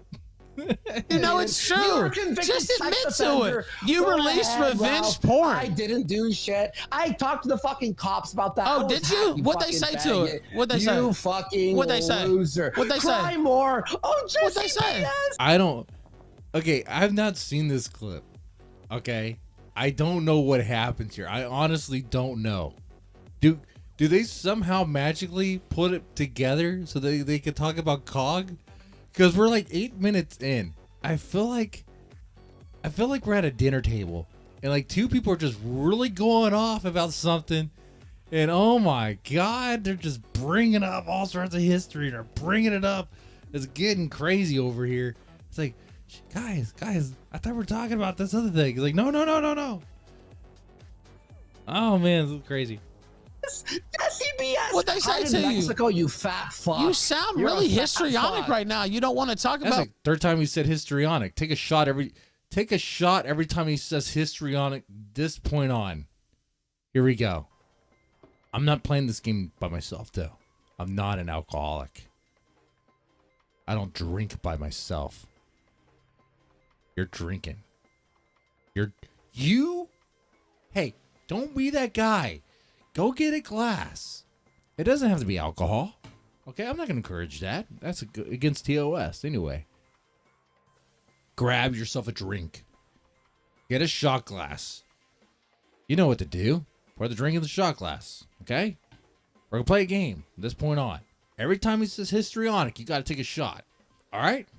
You know it's true. Just admit to it. You released revenge porn. I didn't do shit. I talked to the fucking cops about that. Oh, did you? What'd they say to it? What'd they say? You fucking loser. What'd they say? Cry more. Oh, just what'd they say? I don't. Okay, I've not seen this clip. Okay, I don't know what happens here. I honestly don't know. Do they somehow magically put it together so they could talk about COG? Because we're like 8 minutes in. I feel like we're at a dinner table and like two people are just really going off about something, and oh my God, they're just bringing up all sorts of history. They're bringing it up. It's getting crazy over here. It's like, guys, I thought we were talking about this other thing. It's like, no. Oh man, it's crazy. CBS. What they say to you? Mexico, you fat fuck. You sound You're really a fat histrionic fuck. right now. You don't want to talk That's about. like third time he said histrionic. Take a shot every time he says histrionic. This point on. Here we go. I'm not playing this game by myself though. I'm not an alcoholic. I don't drink by myself. You're drinking. Hey, don't be that guy. Go get a glass. It doesn't have to be alcohol. Okay, I'm not going to encourage that. That's against TOS anyway. Grab yourself a drink. Get a shot glass. You know what to do. Pour the drink in the shot glass. Okay? We're going to play a game from this point on. Every time he says histrionic, you got to take a shot. All right?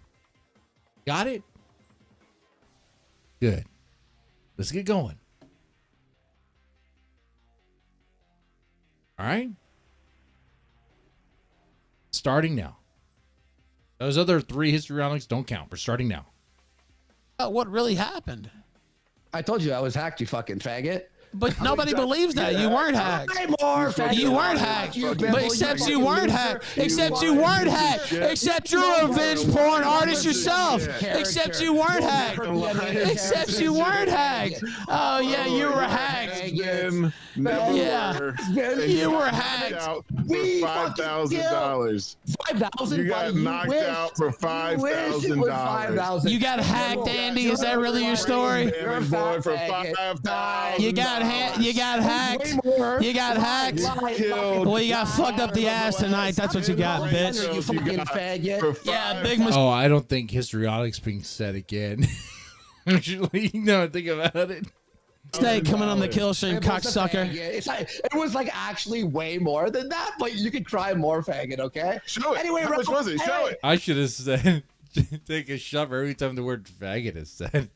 Got it? Good. Let's get going. All right? Starting now. Those other 3 histrionics don't count. We're starting now. What really happened? I told you I was hacked, you fucking faggot. But nobody believes that. You weren't hacked. You weren't hacked. But except you weren't hacked. Except you weren't hacked. Except you're a revenge porn artist yourself. Except you weren't hacked. Except you weren't hacked. Oh, yeah, you were hacked. Yeah. You were hacked. $5,000. 5,000. You got knocked out for $5,000. You got hacked, Andy. Is that really your story? For 5,000. You got you got hacked. You got hacked. Well, you got fucked up the ass tonight. That's what you got, bitch. You fucking faggot. Yeah, big mistake. Oh, I don't think histrionic's being said again. Actually, no, think about it. Stay coming on the kill stream, cocksucker. It was like actually way more than that, but you could cry more, faggot. Okay. Show it. Anyway, how much was it? Show it. I should have said, take a shot for every time the word faggot is said.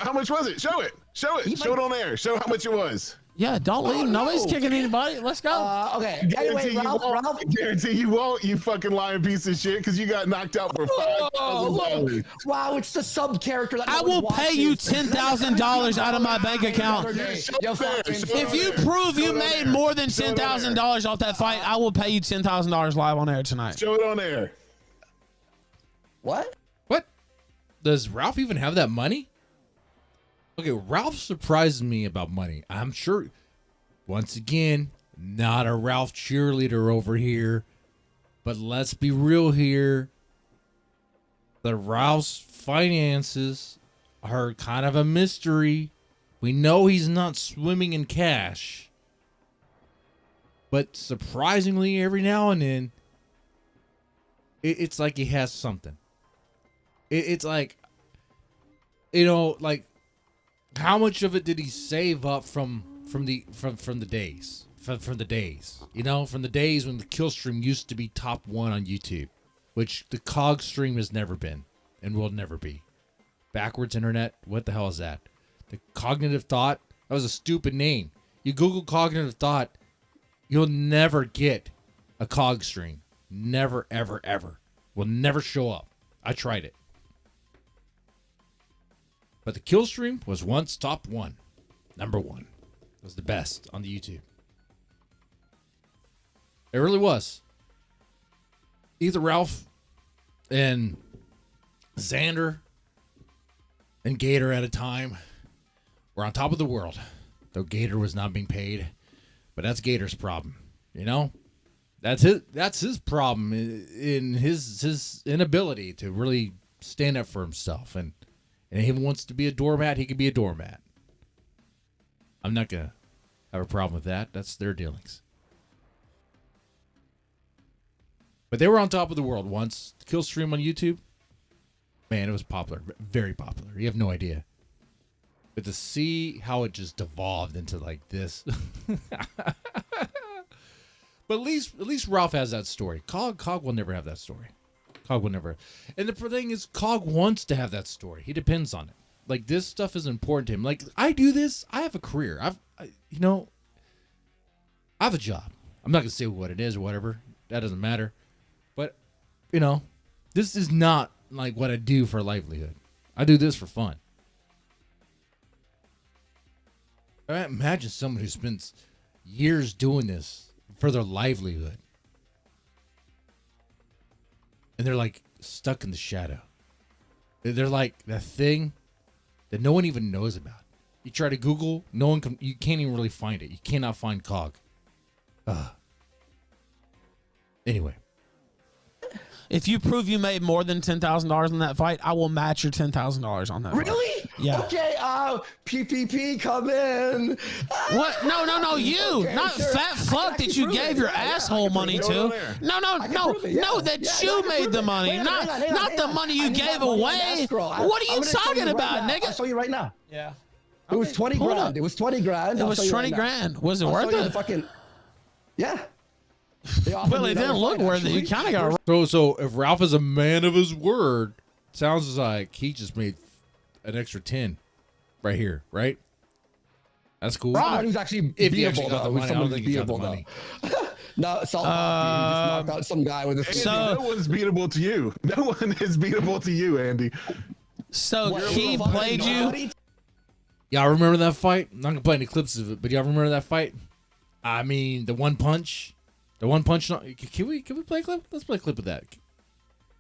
How much was it? Show it. Show it. Show it on air. Show how much it was. Yeah, don't leave. Nobody's kicking anybody. Let's go. Okay. Anyway, Ralph. Guarantee you won't, you fucking lying piece of shit, because you got knocked out for $5,000. Wow, it's the sub character. I will pay you $10,000 out of my bank account. If you prove you made more than $10,000 off that fight, I will pay you $10,000 live on air tonight. Show it on air. What? What? Does Ralph even have that money? Okay, Ralph surprised me about money. I'm sure, once again, not a Ralph cheerleader over here. But let's be real here. The Ralph's finances are kind of a mystery. We know he's not swimming in cash. But surprisingly, every now and then, it's like he has something. It's like, you know, like, how much of it did he save up from the days, you know, from the days when the kill stream used to be top 1 on YouTube, which the COG stream has never been and will never be. Backwards internet, what the hell is that? The cognitive thought, that was a stupid name. You Google cognitive thought, you'll never get a COG stream. Never, ever, ever. Will never show up. I tried it. But the kill stream was once top 1. Number 1. It was the best on the YouTube. It really was. Either Ralph and Xander and Gator at a time were on top of the world. Though Gator was not being paid. But that's Gator's problem. You know? That's his problem in his inability to really stand up for himself. And if he wants to be a doormat, he can be a doormat. I'm not going to have a problem with that. That's their dealings. But they were on top of the world once. The kill stream on YouTube, man, it was popular. Very popular. You have no idea. But to see how it just devolved into like this. But at least Ralph has that story. COG will never have that story. COG will never. And the thing is, COG wants to have that story. He depends on it. Like, this stuff is important to him. Like, I do this. I have a career. I have a job. I'm not going to say what it is or whatever. That doesn't matter. But, this is not like what I do for a livelihood. I do this for fun. Imagine someone who spends years doing this for their livelihood. And they're like stuck in the shadow. They're like that thing that no one even knows about. You try to Google, you can't even really find it. You cannot find COG. Anyway. If you prove you made more than $10,000 in that fight, I will match your $10,000 on that fight. Really? Yeah. Okay, PPP, come in. What? No, you. Okay, not sure. fat fuck that you gave your asshole money to. No, that you made the money. Not the money you gave away. What are you talking about, nigga? I'll show you right now. Yeah. It was 20 grand. It was 20 grand. It was 20 grand. Was it worth it? Yeah. Well, it didn't look worth it. You kind of got. So if Ralph is a man of his word, sounds like he just made an extra 10 right here, right? That's cool. Right. Who's actually if he beatable, actually got the money, I don't think he got the money. No, Salt Pop, knocked out some guy with a. No one's beatable to you. No one is beatable to you, Andy. So he played you. Y'all remember that fight? I'm not gonna play any clips of it, but y'all remember that fight? I mean, the one punch. The one punch. Can we play a clip? Let's play a clip of that.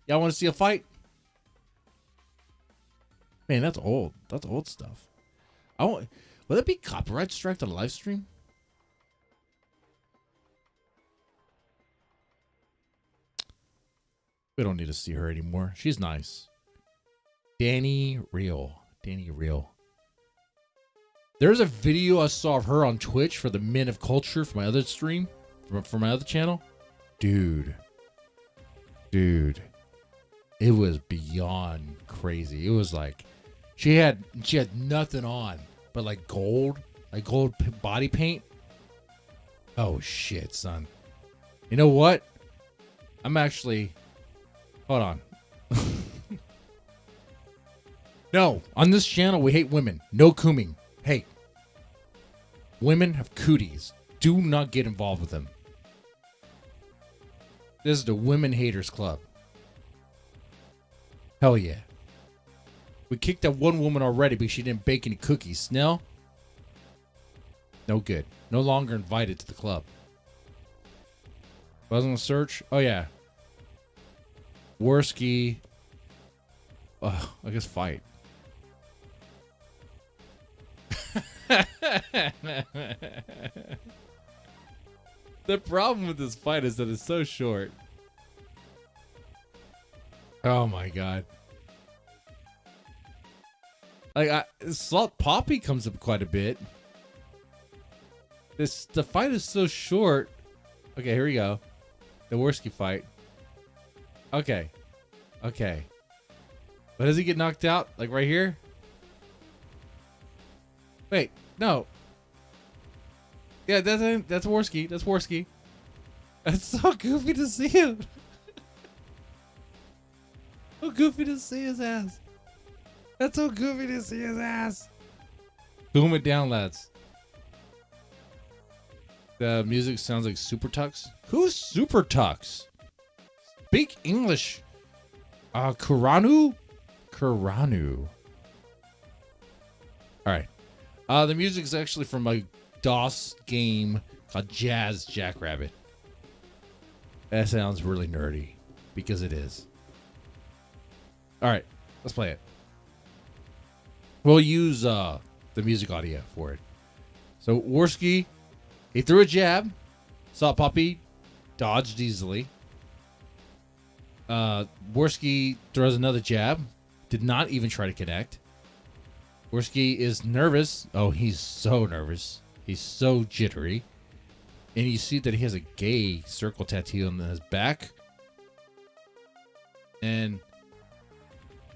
Y'all want to see a fight? Man, that's old. That's old stuff. Will that be copyright strike on a live stream? We don't need to see her anymore. She's nice. Danny Real. There's a video I saw of her on Twitch for the Men of Culture for my other stream, for my other channel. Dude, it was beyond crazy. It was like she had nothing on but like gold body paint. Oh shit, son. You know what? I'm actually, hold on. No, on this channel we hate women. No cooming. Hey, women have cooties. Do not get involved with them. This is the Women Haters Club. Hell yeah. We kicked out one woman already because she didn't bake any cookies. Snell? No good. No longer invited to the club. I was on the search. Oh yeah. Worski. I guess fight. The problem with this fight is that it's so short. Oh my god. Like Salt Poppy comes up quite a bit. The fight is so short. Okay, here we go. The Worski fight. Okay. But does he get knocked out? Like right here? Wait, no. Yeah, that's Worski. That's Worski. That's so goofy to see him. So goofy to see his ass. That's so goofy to see his ass. Boom it down, lads. The music sounds like Super Tux. Who's Super Tux? Speak English. Kuranu? All right. The music is actually from a DOS game called Jazz Jackrabbit. That sounds really nerdy because it is. All right, let's play it. We'll use the music audio for it. So Worski, he threw a jab. Salt Poppy dodged easily. Worski throws another jab. Did not even try to connect. Worski is nervous. Oh, he's so nervous. He's so jittery. And you see that he has a gay circle tattoo on his back. And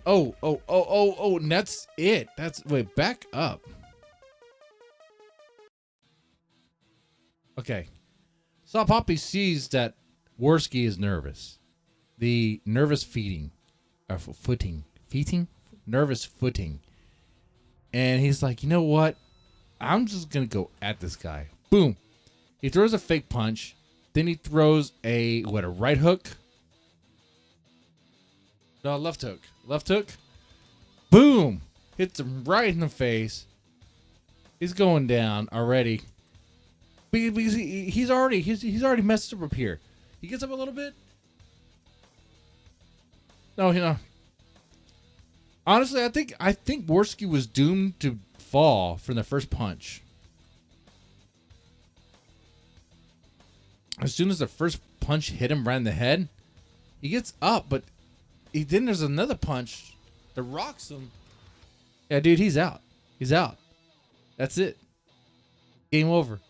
oh, and that's it. Wait, back up. Okay. Salt Poppy sees that Worski is nervous. The nervous nervous footing. And he's like, you know what? I'm just going to go at this guy. Boom. He throws a fake punch. Then he throws a right hook? No, left hook. Left hook. Boom. Hits him right in the face. He's going down already. Because he's already messed up here. He gets up a little bit. No, you know. Honestly, I think Worski was doomed to fall from the first punch. As soon as the first punch hit him right in the head, he gets up, but then there's another punch that rocks him. Yeah, dude, he's out. He's out. That's it. Game over.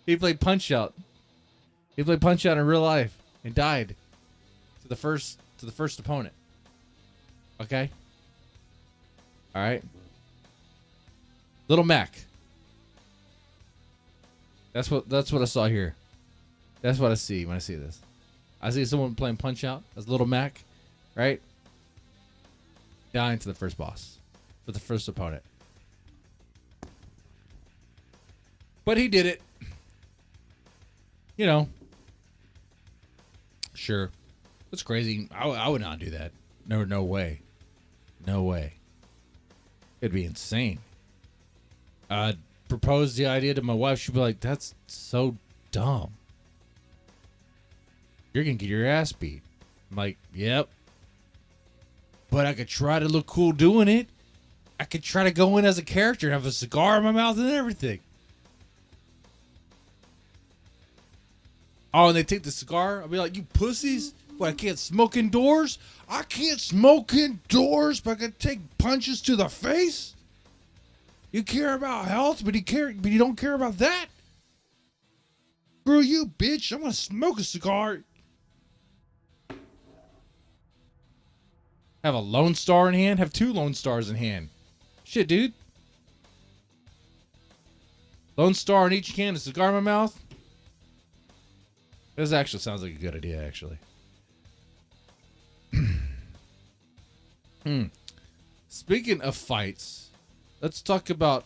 He played Punch Out. He played Punch Out in real life and died to the first opponent. Okay. All right. Little Mac. That's what I saw here. That's what I see when I see this. I see someone playing Punch Out as Little Mac, right? Dying to the first boss, for the first opponent. But he did it. You know. Sure. That's crazy. I would not do that. No way. No way. It'd be insane. I'd propose the idea to my wife. She'd be like, that's so dumb. You're going to get your ass beat. I'm like, yep. But I could try to look cool doing it. I could try to go in as a character and have a cigar in my mouth and everything. Oh, and they take the cigar. I'll be like, you pussies. What, I can't smoke indoors? I can't smoke indoors, but I can take punches to the face? You care about health, but you don't care about that. Screw you, bitch. I'm gonna smoke a cigar. Have a Lone Star in hand? Have 2 Lone Stars in hand. Shit, dude. Lone Star in each hand, a cigar in my mouth. This actually sounds like a good idea, actually. Speaking of fights, let's talk about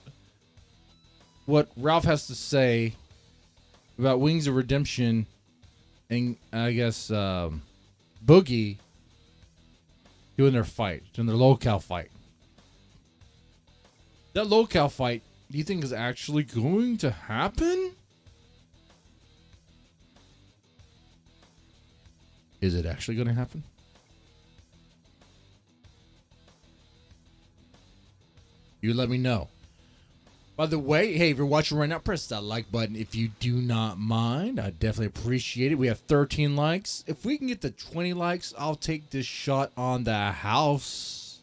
what Ralph has to say about Wings of Redemption and, I guess, Boogie doing their locale fight. That locale fight, do you think is actually going to happen? Is it actually going to happen? You let me know. By the way, hey, if you're watching right now, press that like button if you do not mind. I definitely appreciate it. We have 13 likes. If we can get to 20 likes, I'll take this shot on the house.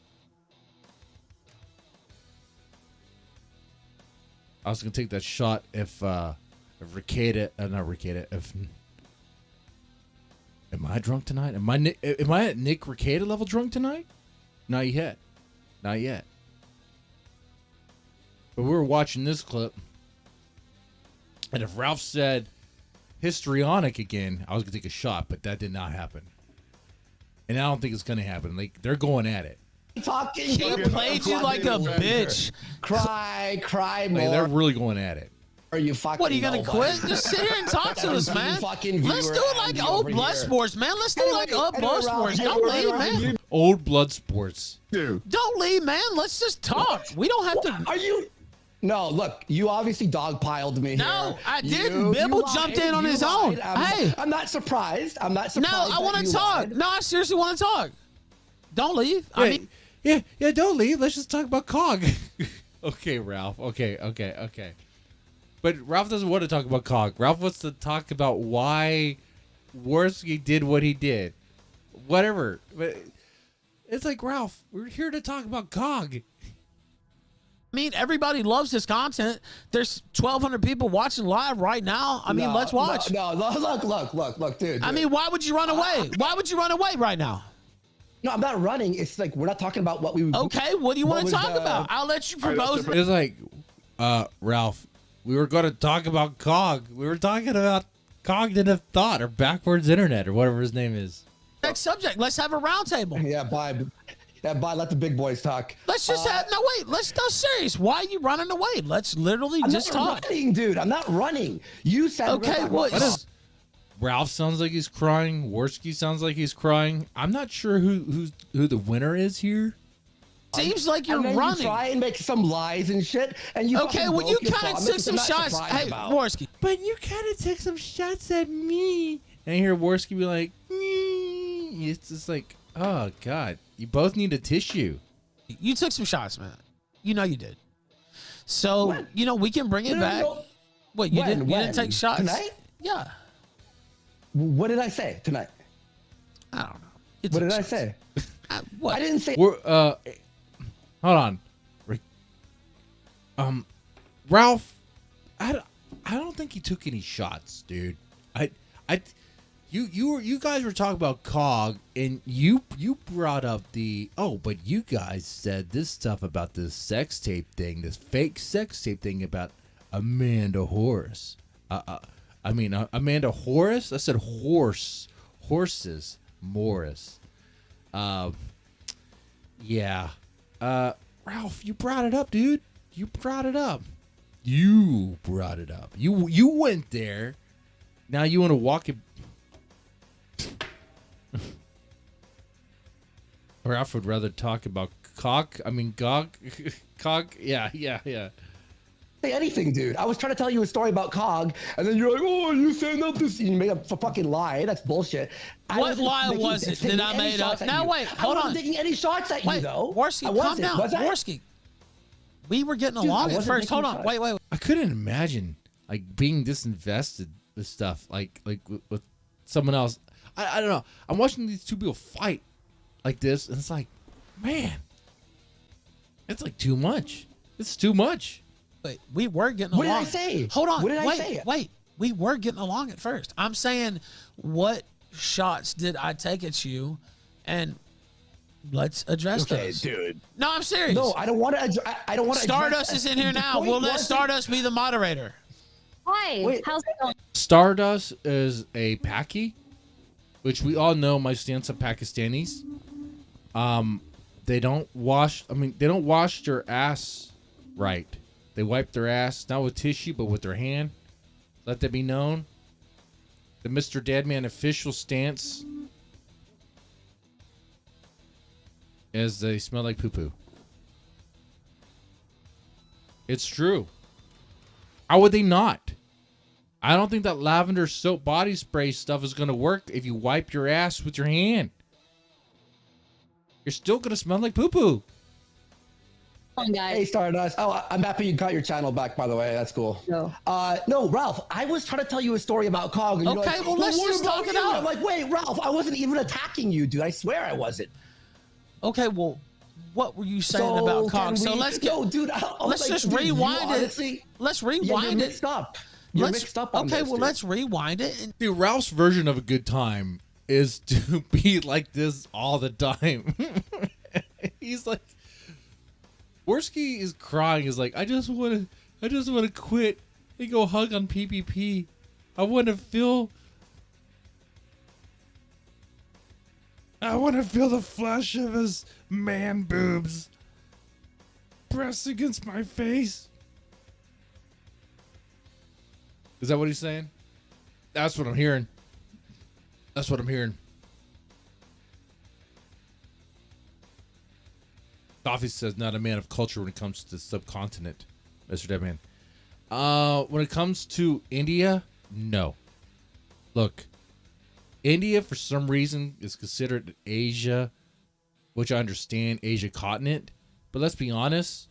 I was going to take that shot if Rekeita, not Rekeita, am I drunk tonight? Am I at Nick Rekeita level drunk tonight? Not yet. Not yet. But we were watching this clip, and if Ralph said histrionic again, I was going to take a shot, but that did not happen. And I don't think it's going to happen. Like, they're going at it. Talking. He played you like a bitch. Cry more. Like, they're really going at it. Are you fucking? What, are you gonna quit? Just sit here and talk to us, man. Let's do it like old blood sports, man. Let's do it like old blood sports. Don't leave, man. Old blood sports. Dude. Don't leave, man. Let's just talk. We don't have to. Are you? No, look, you obviously dogpiled me. No, here. I didn't. Bibble jumped in on his own. Hey, I'm not surprised. I'm not no, surprised. I want to talk. No, I seriously want to talk. Don't leave. I mean, yeah, don't leave. Let's just talk about COG. Okay, Ralph. Okay. But Ralph doesn't want to talk about COG. Ralph wants to talk about why Worski did what he did. Whatever. But it's like, Ralph, we're here to talk about COG. I mean, everybody loves this content. There's 1,200 people watching live right now. I mean, let's watch. No, look, dude. I mean, why would you run away? Why would you run away right now? No, I'm not running. It's like we're not talking about what we. Okay, what do you want to talk about? I'll let you propose. It's like, Ralph, we were going to talk about COG. We were talking about cognitive thought or backwards internet or whatever his name is. Next subject. Let's have a roundtable. Yeah, bye. Yeah, bye. Let the big boys talk. Let's just have no wait. Let's go serious. Why are you running away? Let's literally just talk. I'm not running, dude. I'm not running. You said okay. What is? Ralph sounds like he's crying. Worski sounds like he's crying. I'm not sure who the winner is here. Seems like you're running. running. You try and make some lies and shit, and you. Okay, well you kind of took some shots. Hey, Worski. But you kind of took some shots at me. And I hear Worski be like, it's just like, oh God, you both need a tissue. You took some shots, man. You know you did. So when? You know we can bring it back. Wait, you didn't take shots tonight? Yeah. What did I say tonight? I don't know. What did I say? What? I didn't say. Hold on. Ralph, I don't think he took any shots, dude. You guys were talking about COG, and you brought up but you guys said this stuff about this sex tape thing, this fake sex tape thing about Amanda Horace. Amanda Horace? I said horses, Morris. Yeah. Ralph, you brought it up, dude. You brought it up. You went there. Now you want to walk it. Ralph would rather talk about COG. Yeah. Say anything, dude. I was trying to tell you a story about COG, and then you're like, "Oh, you saying up this?" You made up a fucking lie. That's bullshit. What lie was it that I made up? Now wait, hold on. I wasn't taking any shots at you though. Worski, calm down. Worski, we were getting along at first. Hold on, wait. I couldn't imagine like being disinvested with stuff like with someone else. I don't know. I'm watching these two people fight like this, and it's like, man, it's like too much. It's too much. Wait, we were getting along. What did I say? Hold on. What did I wait, say? Wait. We were getting along at first. I'm saying, what shots did I take at you? And let's address those. Dude. No, I'm serious. No, I don't want to. I don't want to. Stardust is in here now. We'll let Stardust be the moderator. Hi. How's it going? Stardust is a Paki, which we all know my stance on Pakistanis. They don't wash. They don't wash their ass right. They wipe their ass not with tissue but with their hand. Let that be known. The Mr. Deadman official stance is they smell like poo-poo. It's true. How would they not? I don't think that lavender soap body spray stuff is going to work if you wipe your ass with your hand. You're still going to smell like poo-poo. Hey, Stardust. Oh, I'm happy you got your channel back, by the way. That's cool. No, Ralph, I was trying to tell you a story about COG. And Okay, like, well, let's what just about talk it you? out. I'm like, wait, Ralph, I wasn't even attacking you, dude. I swear I wasn't. Okay, well, what were you saying about COG? So let's get. No, dude, let's just rewind it. Let's rewind you're it. mixed up. You're mixed up on okay, this, well, dude. let's rewind it. And See, Ralph's version of a good time is to be like this all the time. He's like, Worski is crying. He's like, I just want to quit and go hug on PPP. I want to feel the flesh of his man boobs pressed against my face. Is that what he's saying? That's what I'm hearing. That's what I'm hearing. Coffee says not a man of culture when it comes to the subcontinent, Mr. Deadman. When it comes to India, no. Look, India for some reason is considered Asia, which I understand, Asia continent. But let's be honest,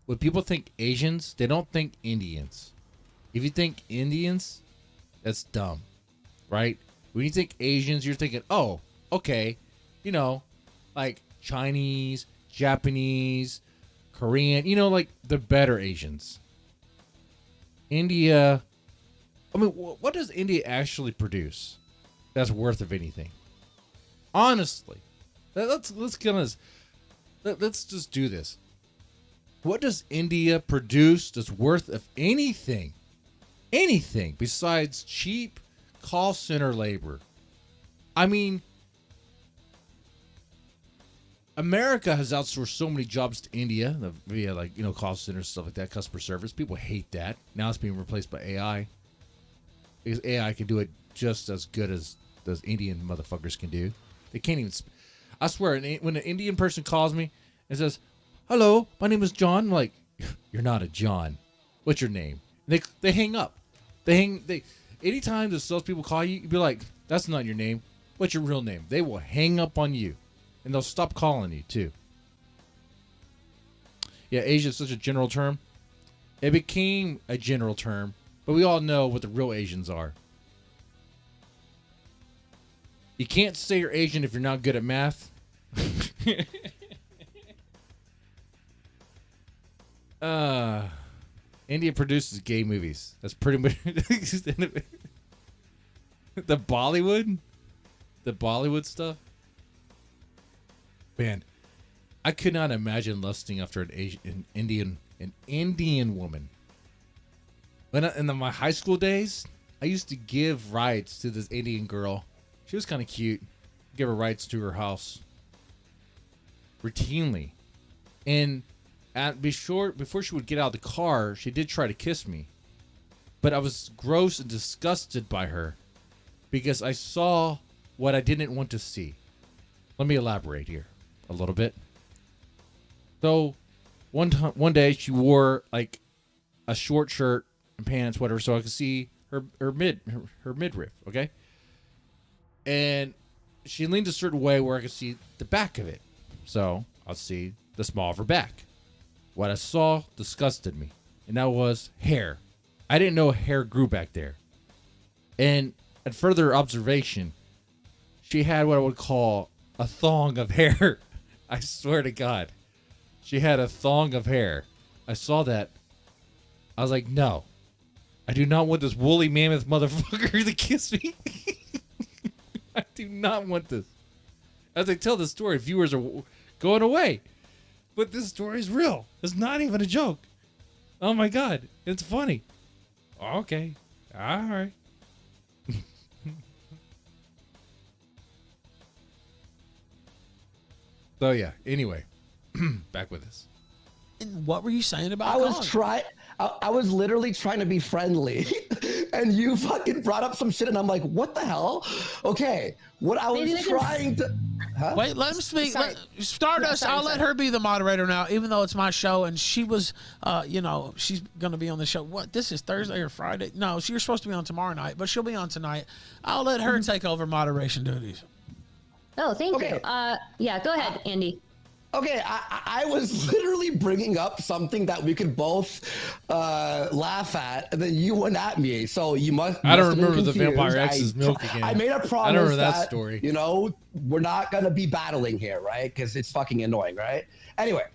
when people think Asians, they don't think Indians. If you think Indians, that's dumb, right? When you think Asians, you're thinking, oh, okay, like Chinese, Japanese, Korean, like the better Asians. India, what does India actually produce that's worth of anything? Honestly, let's get on this. Let's just do this. What does India produce that's worth of anything? Anything besides cheap call center labor? America has outsourced so many jobs to India via call centers, stuff like that, customer service. People hate that. Now it's being replaced by AI. Because AI can do it just as good as those Indian motherfuckers can do. They can't even. I swear, when an Indian person calls me and says, "Hello, my name is John," I'm like, "You're not a John. What's your name?" And they hang up. Anytime the salespeople call you, you'd be like, "That's not your name. What's your real name?" They will hang up on you, and they'll stop calling you too. Yeah, Asia is such a general term. It became a general term, but we all know what the real Asians are. You can't say you're Asian if you're not good at math. India produces gay movies. That's pretty much the Bollywood stuff. Man, I could not imagine lusting after an Indian woman. In my high school days, I used to give rides to this Indian girl. She was kind of cute. Give her rides to her house routinely, and before she would get out of the car, she did try to kiss me, but I was gross and disgusted by her because I saw what I didn't want to see. Let me elaborate here a little bit. So one day she wore like a short shirt and pants, whatever, so I could see her midriff, okay? And she leaned a certain way where I could see the back of it. So I'll see the small of her back. What I saw disgusted me, and that was hair. I didn't know hair grew back there. And at further observation, she had what I would call a thong of hair. I swear to God. She had a thong of hair. I saw that. I was like, no. I do not want this woolly mammoth motherfucker to kiss me. I do not want this. As I tell this story, viewers are going away. But this story is real. It's not even a joke. Oh my God. It's funny. Okay. All right. So yeah, anyway, back with this. And what were you saying about I was literally trying to be friendly, and you fucking brought up some shit, and I'm like, what the hell? Okay, what I was trying to... Huh? Wait, let him speak. Stardust, I'll let her be the moderator now, even though it's my show, and she was, she's going to be on the show. What, this is Thursday or Friday? No, you're supposed to be on tomorrow night, but she'll be on tonight. I'll let her take over moderation duties. Oh, thank you. Yeah, go ahead, Andy. Okay, I was literally bringing up something that we could both laugh at, and then you went at me. So you must. I don't remember the Vampire X's milk again. I made a promise. I don't remember that story. You know, we're not gonna be battling here, right? Because it's fucking annoying, right? Anyway,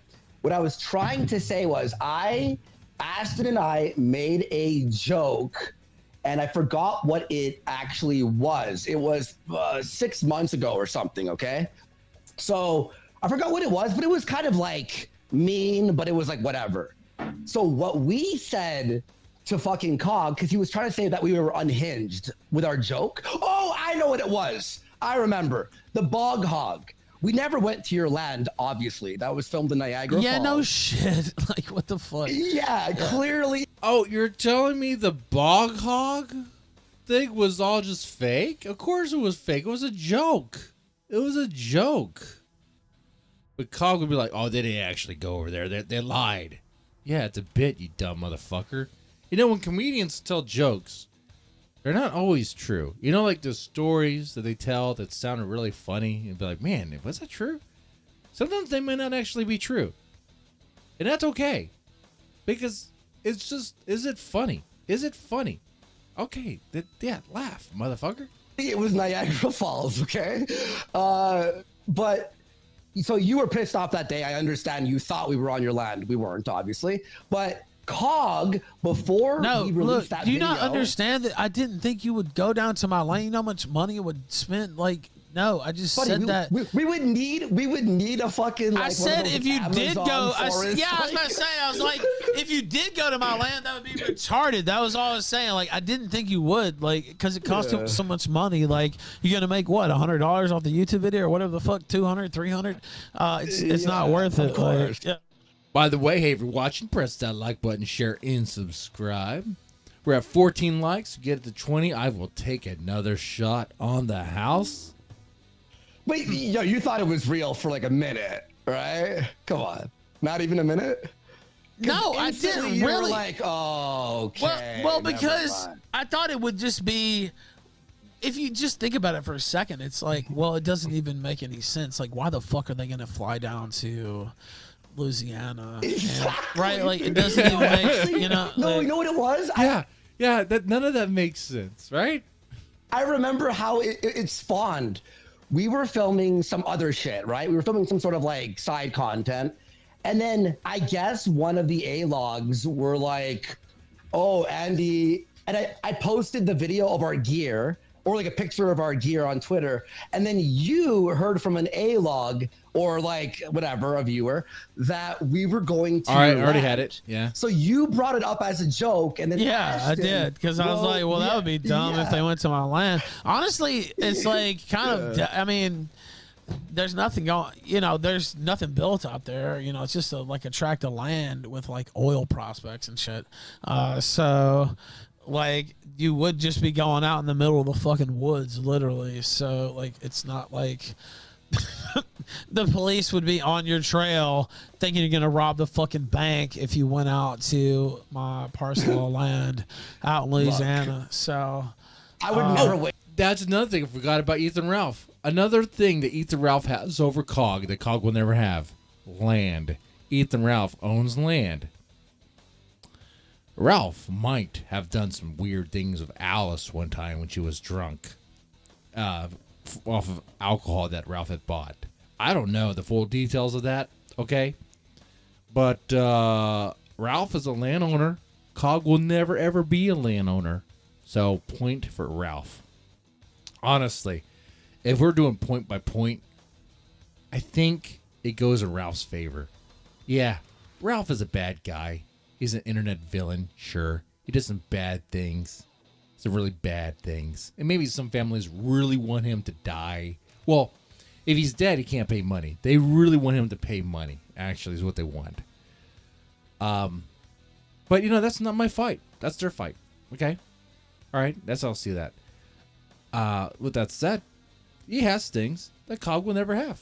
what I was trying to say was, Ashton and I made a joke, and I forgot what it actually was. It was 6 months ago or something. Okay, so. I forgot what it was, but it was kind of like mean, but it was like whatever. So what we said to fucking COG, because he was trying to say that we were unhinged with our joke. Oh, I know what it was. I remember. The Bog Hog. We never went to your land, obviously. That was filmed in Niagara Yeah, Falls. no shit. Like, what the fuck? Yeah, clearly. Oh, you're telling me the Bog Hog thing was all just fake? Of course it was fake. It was a joke. It was a joke. But COG would be like, oh, they didn't actually go over there. They lied. Yeah, it's a bit, you dumb motherfucker. You know, when comedians tell jokes, they're not always true. You know, like the stories that they tell that sounded really funny. You'd be like, man, was that true? Sometimes they may not actually be true. And that's okay. Because it's just, is it funny? Is it funny? Okay, yeah, laugh, motherfucker. It was Niagara Falls, okay? But... So you were pissed off that day. I understand you thought we were on your land. We weren't, obviously. But COG, before he released that do you video... not understand that I didn't think you would go down to my lane? You know how much money it would spend? Like, no, I just said that. We would need a fucking... Like, I said if you did go... I was about to say, I was like, if you did go to my land, that would be retarded. That was all I was saying. Like, I didn't think you would, like, because it cost so much money. Like, you're going to make, what, $100 off the YouTube video or whatever the fuck, 200, 300? It's not worth it. Like, yeah. By the way, hey, if you're watching, press that like button, share, and subscribe. We're at 14 likes. Get it to 20. I will take another shot on the house. Wait, yo, you thought it was real for like a minute, right? Come on. Not even a minute? No, I didn't really. Like, oh, okay. Well, because I thought it would just be, if you just think about it for a second, it's like, well, it doesn't even make any sense. Like, why the fuck are they going to fly down to Louisiana? Exactly. Right? Like, it doesn't even make, you know. No, like, you know what it was? Yeah, that none of that makes sense, right? I remember how it spawned. We were filming some other shit, right? We were filming some sort of like side content. And then I guess one of the A-logs were like, oh, Andy, and I posted the video of our gear or like a picture of our gear on Twitter. And then you heard from an A-log or like whatever, a viewer, that we were going to. All right, I already had it. Yeah. So you brought it up as a joke. And then I did. Because I was like, well, that would be dumb if they went to my land. Honestly, it's like kind of, I mean, there's nothing going, there's nothing built out there. It's just like a tract of land with like oil prospects and shit. So like you would just be going out in the middle of the fucking woods, literally. So like, it's not like the police would be on your trail thinking you're going to rob the fucking bank if you went out to my parcel of land out in Louisiana. So I would never wait. That's another thing I forgot about Ethan Ralph. Another thing that Ethan Ralph has over COG that COG will never have: land. Ethan Ralph owns land. Ralph might have done some weird things with Alice one time when she was drunk off of alcohol that Ralph had bought. I don't know the full details of that, okay? But Ralph is a landowner. COG will never, ever be a landowner. So, point for Ralph. Honestly, if we're doing point by point, I think it goes in Ralph's favor. Yeah, Ralph is a bad guy. He's an internet villain, sure. He does some bad things. Some really bad things. And maybe some families really want him to die. Well, if he's dead, he can't pay money. They really want him to pay money, actually, is what they want. But, you know, that's not my fight. That's their fight. Okay? All right? That's how I'll see that. With that said, he has things that COG will never have.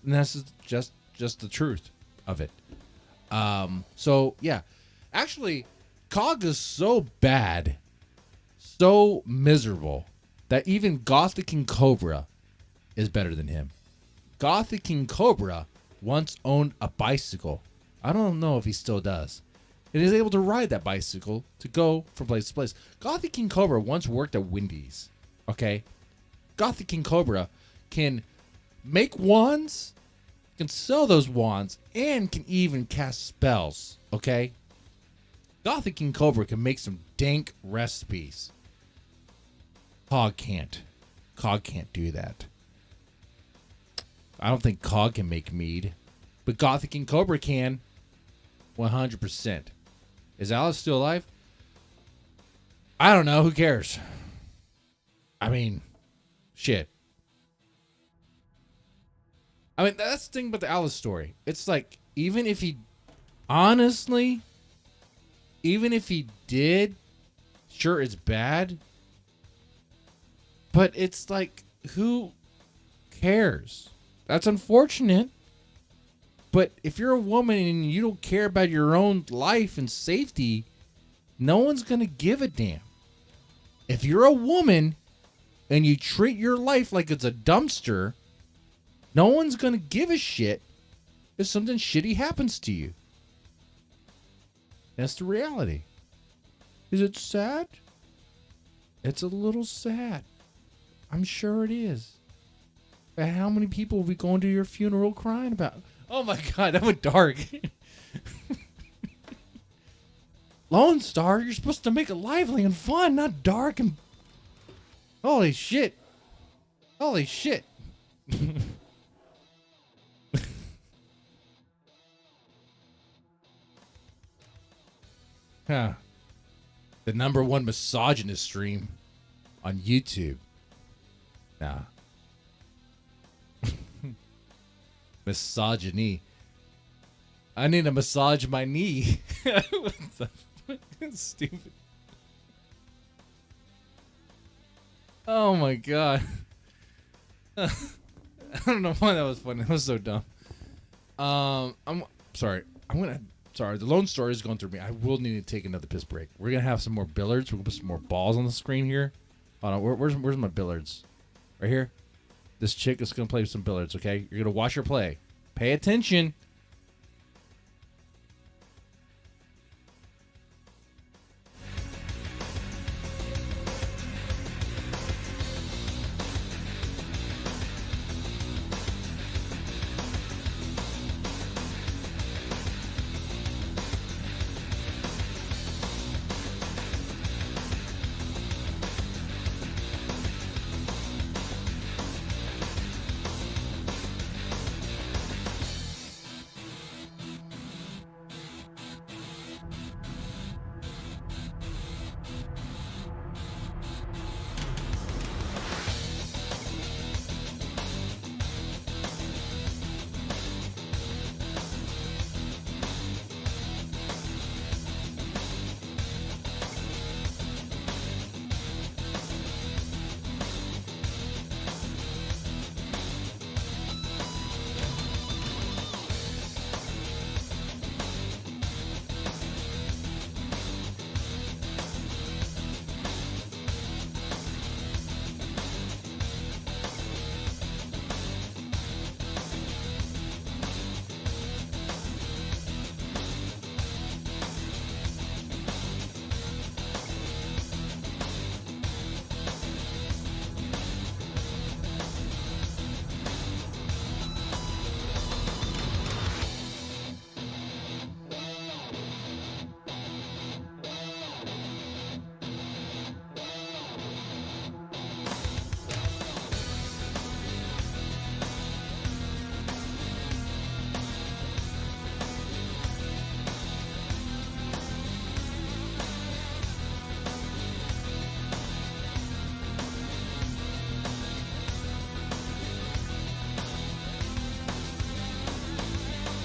And that's just the truth of it. So, yeah. Actually, COG is so bad, so miserable, that even Gothic King Cobra is better than him. Gothic King Cobra once owned a bicycle. I don't know if he still does. And is able to ride that bicycle to go from place to place. Gothic King Cobra once worked at Wendy's. Okay? Gothic King Cobra can make wands, can sell those wands, and can even cast spells. Okay? Gothic King Cobra can make some dank recipes. COG can't. COG can't do that. I don't think COG can make mead. But Gothic King Cobra can. 100%. Is Alice still alive? I don't know. Who cares? I mean, shit. I mean, that's the thing about the Alice story. It's like, even if he... Honestly... Even if he did... Sure, it's bad. But it's like, who cares? That's unfortunate. But if you're a woman and you don't care about your own life and safety, no one's going to give a damn. If you're a woman and you treat your life like it's a dumpster, no one's going to give a shit if something shitty happens to you. That's the reality. Is it sad? It's a little sad. I'm sure it is. But how many people will be going to your funeral crying about? Oh my God, that went dark. Lone Star, you're supposed to make it lively and fun, not dark and... Holy shit. Holy shit. Huh. The #1 misogynist stream on YouTube. Nah. Misogyny. I need to massage my knee. What the fuck? That's stupid. Oh my God. I don't know why that was funny. That was so dumb. I'm sorry. Sorry, the Lone Star is going through me. I will need to take another piss break. We're gonna have some more billiards. We're gonna put some more balls on the screen here. Hold on, where's my billiards? Right here. This chick is gonna play some billiards. Okay, you're gonna watch her play. Pay attention.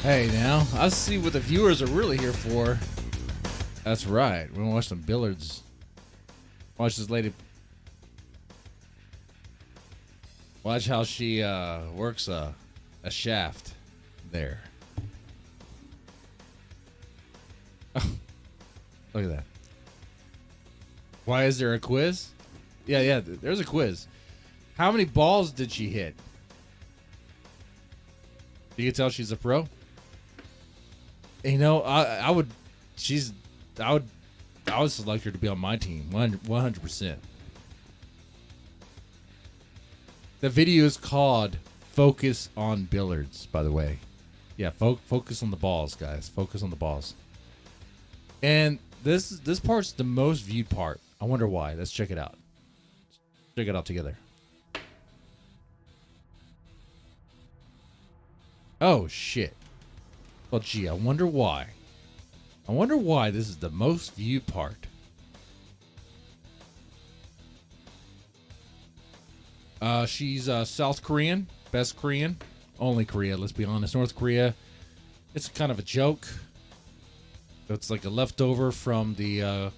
Hey, now I see what the viewers are really here for. That's right. We're gonna watch some billiards. Watch this lady. Watch how she works a shaft there. Oh, look at that. Why is there a quiz? Yeah, there's a quiz. How many balls did she hit? You can tell she's a pro. You know, I would select her to be on my team 100%. The video is called Focus on Billiards, by the way. Yeah, focus on the balls, guys. Focus on the balls. And this part's the most viewed part. I wonder why. Let's check it out. Check it out together. Oh, shit. Well, gee, I wonder why. I wonder why this is the most viewed part. She's South Korean. Best Korean. Only Korea, let's be honest. North Korea, it's kind of a joke. It's like a leftover from the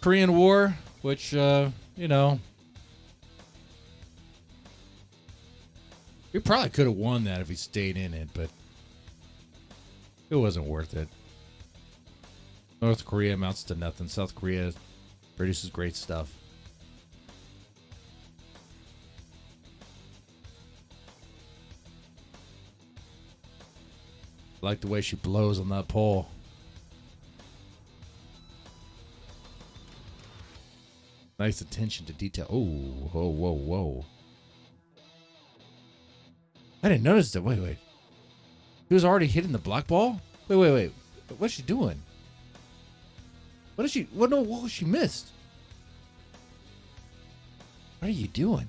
Korean War, which, you know, we probably could have won that if we stayed in it, but it wasn't worth it. North Korea amounts to nothing. South Korea produces great stuff. I like the way she blows on that pole. Nice attention to detail. Oh, whoa, whoa, whoa. I didn't notice that. Wait. He was already hitting the black ball? Wait. What's she doing? What was she missed? What are you doing?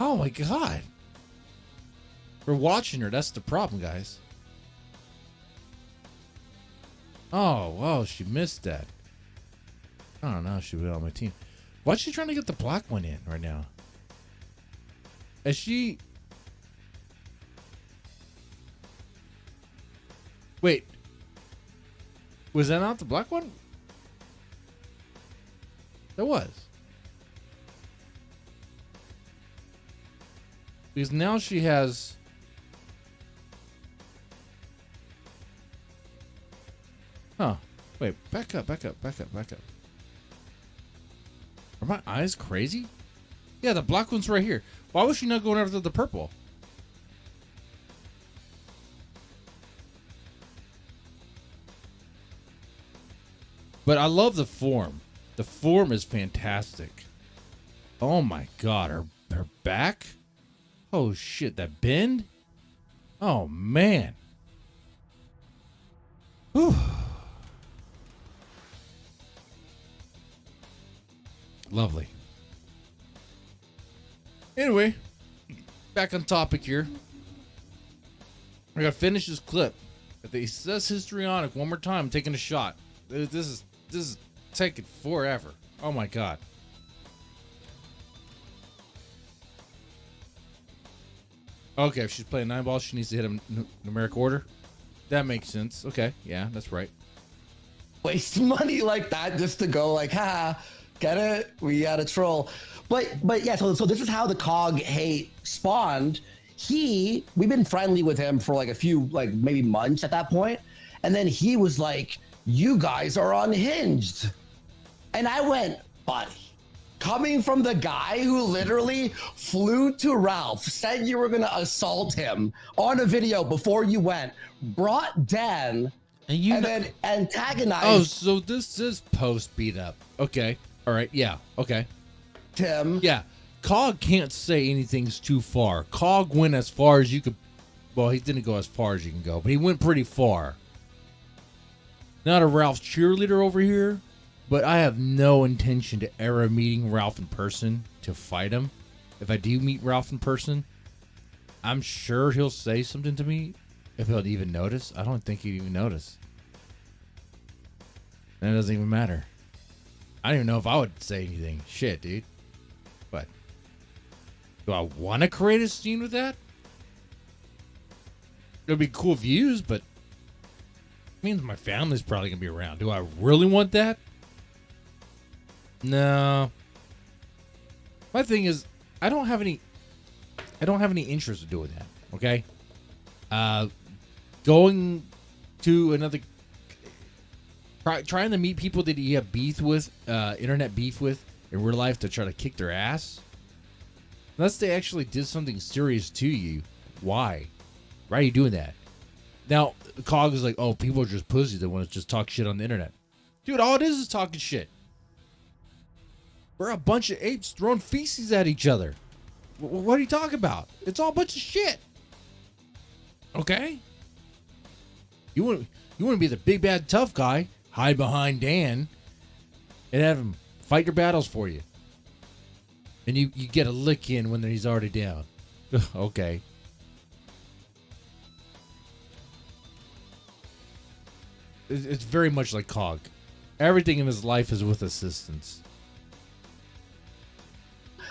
Oh my God. We're watching her. That's the problem, guys. Oh, wow. She missed that. I don't know. She was on my team. Why's she trying to get the black one in right now? Is she... Wait. Was that not the black one? There was. Because now she has... Huh. Wait, back up. Are my eyes crazy? Yeah, the black one's right here. Why was she not going after the purple? But I love the form. The form is fantastic. Oh my God, her back? Oh shit, that bend? Oh man. Whew. Lovely. Anyway, back on topic here. I gotta finish this clip. If it says histrionic one more time, I'm taking a shot. This is taking forever. Oh my God. Okay, if she's playing 9 balls, she needs to hit a numeric order. That makes sense. Okay, yeah, that's right. Waste money like that just to go like, ha, get it? We got a troll. But yeah, so this is how the COG hate spawned. We've been friendly with him for like a few, like maybe months at that point. And then he was like, you guys are unhinged. And I went, buddy, coming from the guy who literally flew to Ralph, said you were going to assault him on a video before you went, brought Dan, and then antagonized. Oh, so this is post beat up. Okay. All right. Yeah. Okay. Tim. Yeah. COG can't say anything's too far. COG went as far as you could. Well, he didn't go as far as you can go, but he went pretty far. Not a Ralph cheerleader over here, but I have no intention to ever meeting Ralph in person to fight him. If I do meet Ralph in person, I'm sure he'll say something to me. If he'll even notice, I don't think he'd even notice. And it doesn't even matter. I don't even know if I would say anything. Shit, dude. But Do I want to create a scene with that? It'll be cool views, but it means my family's probably gonna be around. Do I really want that? No. My thing is, I don't have any interest in doing that. Okay. Going to another, trying to meet people that you have beef with, internet beef with in real life to try to kick their ass. Unless they actually did something serious to you. Why? Why are you doing that? Now, COG is like, oh, people are just pussies that want to just talk shit on the internet. Dude, all it is talking shit. We're a bunch of apes throwing feces at each other. What are you talking about? It's all a bunch of shit. Okay? You want to be the big bad tough guy, hide behind Dan, and have him fight your battles for you. And you get a lick in when he's already down. Okay. It's very much like COG. Everything in his life is with assistance.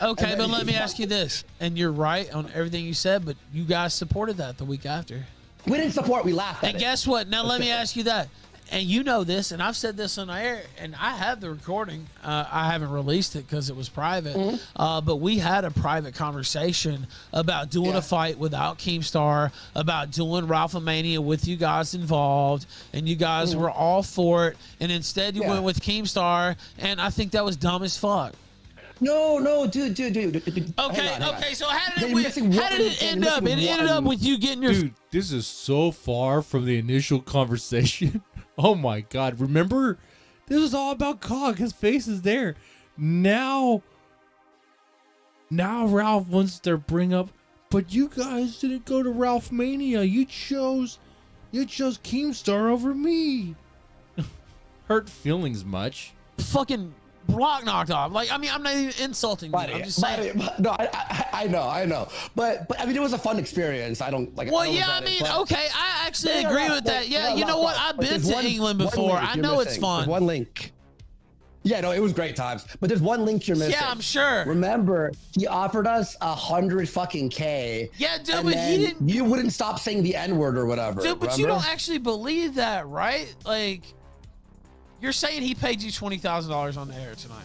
Okay, but let me ask you this. And you're right on everything you said, but you guys supported that the week after. We didn't support, we laughed at and it. Guess what? Now let me ask you that. And you know this, and I've said this on air, and I have the recording. I haven't released it because it was private. But we had a private conversation about doing a fight without Keemstar, about doing Ralph-A-Mania with you guys involved, and you guys were all for it. And instead you went with Keemstar, and I think that was dumb as fuck. No, dude. Okay. So how did it end up? It ended up with you getting your. Dude, this is so far from the initial conversation. Oh my God! Remember, this was all about COG. His face is there. Now Ralph wants to bring up, but you guys didn't go to Ralph Mania. You chose Keemstar over me. Hurt feelings much. Fucking block knocked off. Like, I mean, I'm not even insulting you. I'm just saying. No, I know. But I mean, it was a fun experience. I don't like. Well, yeah, I mean, okay, I actually agree with that. Yeah, you know what? I've been to England before. I know it's fun. There's one link. Yeah, no, it was great times. But there's one link you're missing. Yeah, I'm sure. Remember, he offered us 100 fucking K. Yeah, dude, but he didn't. You wouldn't stop saying the N-word or whatever. Dude, but remember? you don't actually believe that, right? Like, you're saying he paid you $20,000 on the air tonight.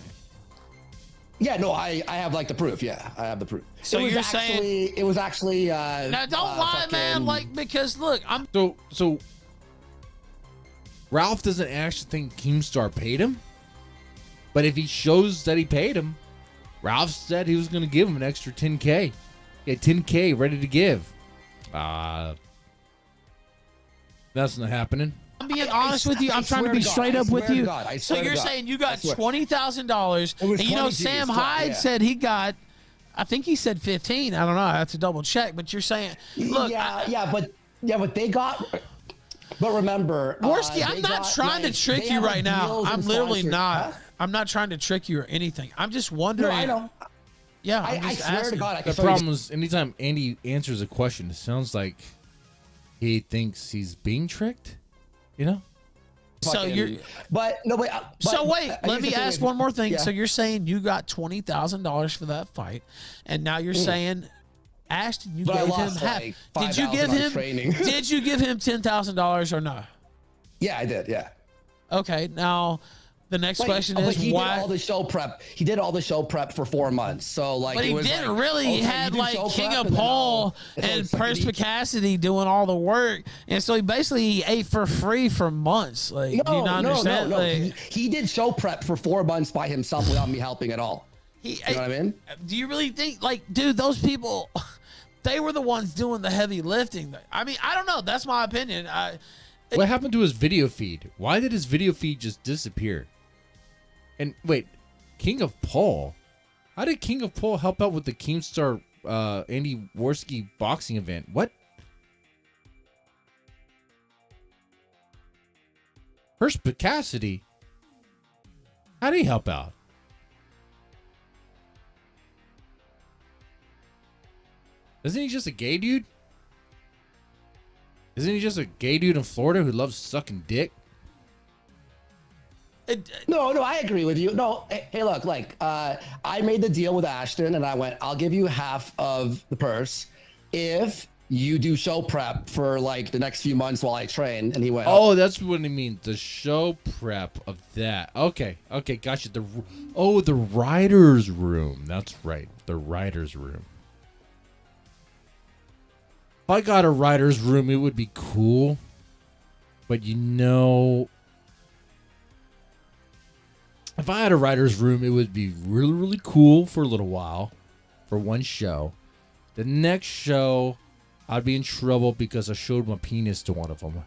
Yeah, no, I have like the proof. Yeah, I have the proof. So you're saying it was actually now don't lie, man. Like, because look, I'm so Ralph doesn't actually think Keemstar paid him, but if he shows that he paid him, Ralph said he was going to give him an extra 10K. Yeah, 10K ready to give. That's not happening. I'm being honest with you. I'm trying to be straight up with you. So you're saying you got $20,000, and you know Sam Hyde said he got, I think he said 15. I don't know. I have to double check. But you're saying, look, but they got. But remember, Worski, I'm not trying to trick you right now. I'm literally not. I'm not trying to trick you or anything. I'm just wondering. No, I know. Yeah, I swear to God. The problem is, anytime Andy answers a question, it sounds like he thinks he's being tricked. You know? So you're, but no, wait. So wait, let me ask one more thing. Yeah. So you're saying you got $20,000 for that fight, and now you're saying, Ashton, you gave him half. Did you give him? Did you give him $10,000 or no? Yeah, I did. Yeah. Okay. Now, the next question is he why? Did all the show prep. He did all the show prep for 4 months. So like, but he didn't really. He had like King of Paul and Perspicacity doing all the work, and so he basically ate for free for months. Like, do you not understand? No. Like, he did show prep for 4 months by himself without me helping at all. You know what I mean? Do you really think, like, dude, those people, they were the ones doing the heavy lifting? I mean, I don't know. That's my opinion. What happened to his video feed? Why did his video feed just disappear? And wait, King of Paul? How did King of Paul help out with the Keemstar Andy Worski boxing event? What? Perspicacity? How did he help out? Isn't he just a gay dude? Isn't he just a gay dude in Florida who loves sucking dick? No, I agree with you. No, hey, look, like, I made the deal with Ashton, and I went, I'll give you half of the purse if you do show prep for like the next few months while I train. And he went, Oh, that's what he means. The show prep of that. Okay, gotcha. The writer's room. That's right, the writer's room. If I got a writer's room, it would be cool. But if I had a writer's room, it would be really, really cool for a little while, for one show. The next show, I'd be in trouble because I showed my penis to one of them.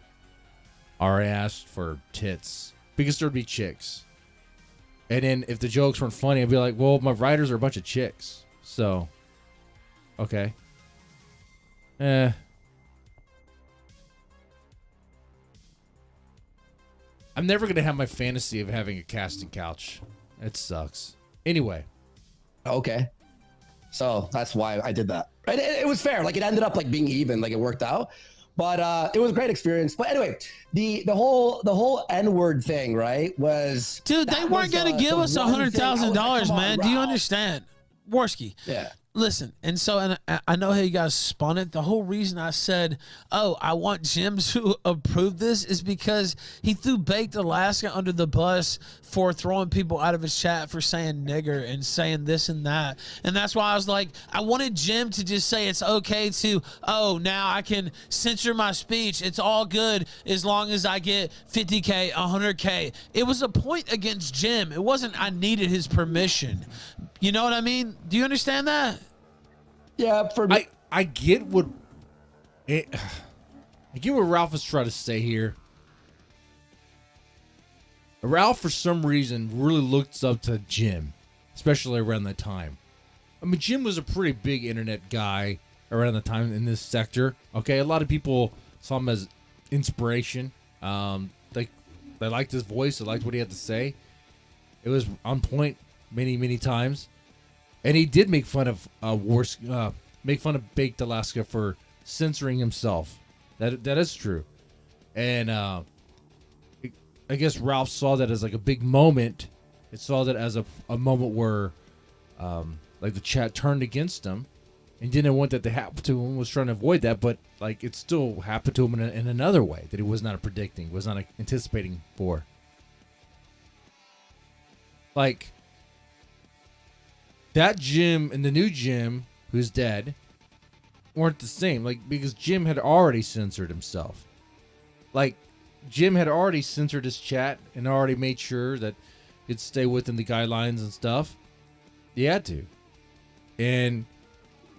Or I asked for tits. Because there'd be chicks. And then if the jokes weren't funny, I'd be like, well, my writers are a bunch of chicks. So, okay. I'm never going to have my fantasy of having a casting couch. It sucks. Anyway. Okay. So that's why I did that. And it was fair. Like, it ended up like being even. Like, it worked out. But it was a great experience. But anyway, the whole N-word thing, right, was... Dude, they weren't going to give us $100,000, man. Do you understand? Worski. Yeah. Listen, and I know how you guys spun it. The whole reason I said, oh, I want Jim to approve this is because he threw Baked Alaska under the bus for throwing people out of his chat for saying nigger and saying this and that. And that's why I was like, I wanted Jim to just say it's okay to, oh, now I can censor my speech. It's all good as long as I get 50K, 100K. It was a point against Jim. It wasn't I needed his permission. You know what I mean? Do you understand that? Yeah, for me. I get what Ralph is trying to say here. Ralph, for some reason, really looks up to Jim, especially around that time. I mean, Jim was a pretty big internet guy around the time in this sector. Okay, a lot of people saw him as inspiration. They liked his voice. They liked what he had to say. It was on point many, many times. And he did make fun of Baked Alaska for censoring himself. That is true. And I guess Ralph saw that as like a big moment. It saw that as a moment where like the chat turned against him and didn't want that to happen to him, was trying to avoid that, but like it still happened to him in another way that he was not predicting, was not anticipating for. Like that Jim and the new Jim, who's dead, weren't the same. Like, because Jim had already censored himself. Like, Jim had already censored his chat and already made sure that he'd stay within the guidelines and stuff. He had to. And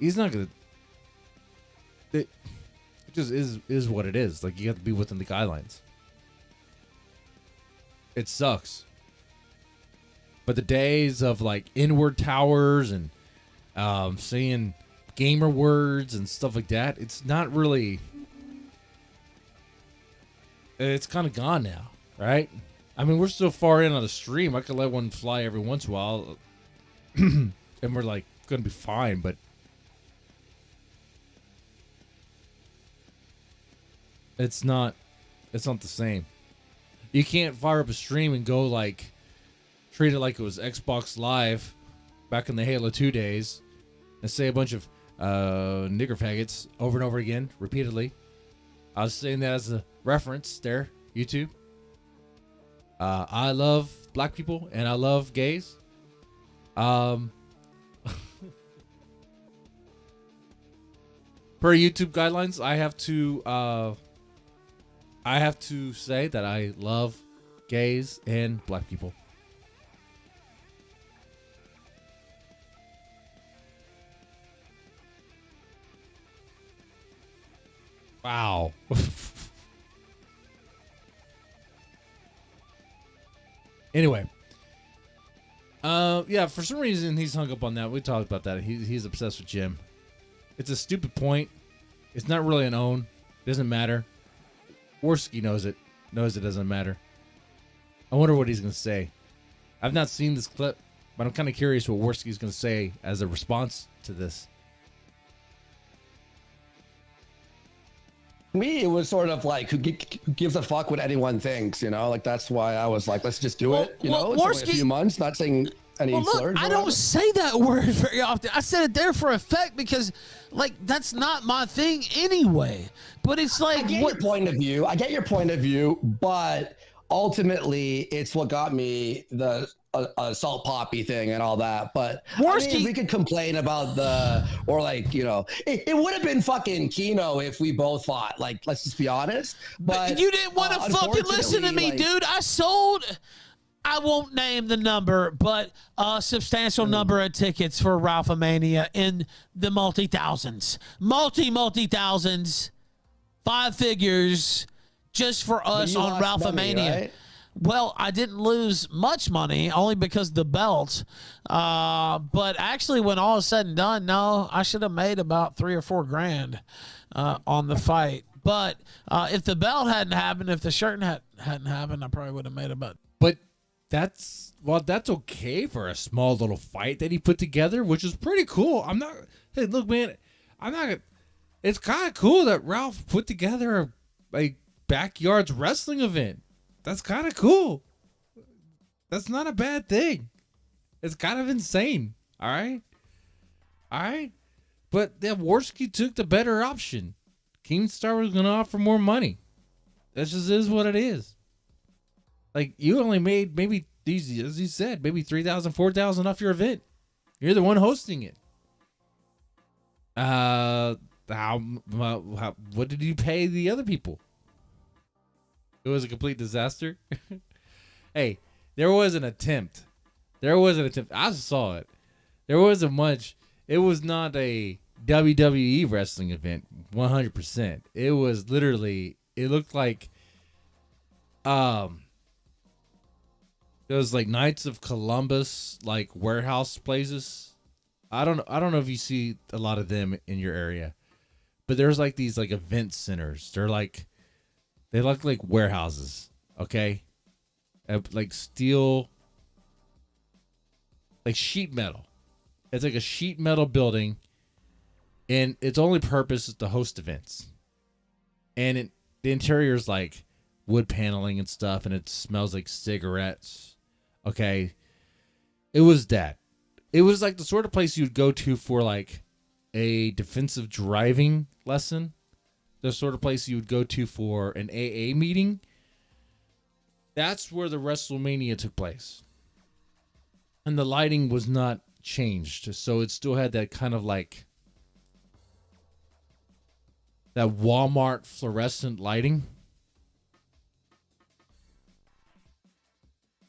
he's not going to... It just is what it is. Like, you have to be within the guidelines. It sucks. But the days of like inward towers and saying gamer words and stuff like that, it's not really. It's kind of gone now, right? I mean, we're so far in on the stream. I could let one fly every once in a while, and we're like gonna be fine. But it's not. It's not the same. You can't fire up a stream and go like. Treat it like it was Xbox Live back in the Halo 2 days and say a bunch of nigger faggots over and over again, repeatedly. I was saying that as a reference there, YouTube. I love black people and I love gays. Per YouTube guidelines, I have to say that I love gays and black people. Wow. Anyway. Yeah, for some reason he's hung up on that. We talked about that. He's obsessed with Jim. It's a stupid point. It's not really an own. It doesn't matter. Worski knows it. Knows it doesn't matter. I wonder what he's going to say. I've not seen this clip, but I'm kind of curious what Worski's going to say as a response to this. me, it was sort of like who gives a fuck what anyone thinks, you know? Like that's why I was like, let's just do it. You know, it's only a few months. Not saying any slurs. I don't say that word very often. I said it there for effect because, like, that's not my thing anyway. But it's like, I get your point of view. I get your point of view, but ultimately, it's what got me the salt poppy thing and all that. But I mean, we could complain about it would have been fucking Kino if we both fought. Like, let's just be honest. But you didn't want to fucking listen to me, dude. I won't name the number, but a substantial number of tickets for Ralphamania in the multi-thousands, multi-thousands, 5 figures just for us on Ralphamania. Money, right? Well, I didn't lose much money only because the belt. But actually, when all is said and done, no, I should have made about $3 or $4 grand on the fight. But if the belt hadn't happened, if the shirt hadn't happened, I probably would have made about. But that's okay for a small little fight that he put together, which is pretty cool. Hey, look, man, it's kind of cool that Ralph put together a backyards wrestling event. That's kind of cool. That's not a bad thing. It's kind of insane. All right. But Jaworski took the better option. Keemstar was going to offer more money. That just is what it is. Like, you only made maybe these, as you said, maybe 3,000, 4,000 off your event. You're the one hosting it. What did you pay the other people? It was a complete disaster. Hey, there was an attempt. I saw it. There wasn't much. It was not a WWE wrestling event, 100%. It was literally, it looked like, it was like Knights of Columbus, like warehouse places. I don't know if you see a lot of them in your area, but there's like these like event centers. They look like warehouses, okay? Like steel, like sheet metal. It's like a sheet metal building, and its only purpose is to host events. And the interior is like wood paneling and stuff, and it smells like cigarettes, okay? It was that. It was like the sort of place you'd go to for like a defensive driving lesson. The sort of place you would go to for an AA meeting. That's where the WrestleMania took place. And the lighting was not changed. So it still had that kind of like that Walmart fluorescent lighting.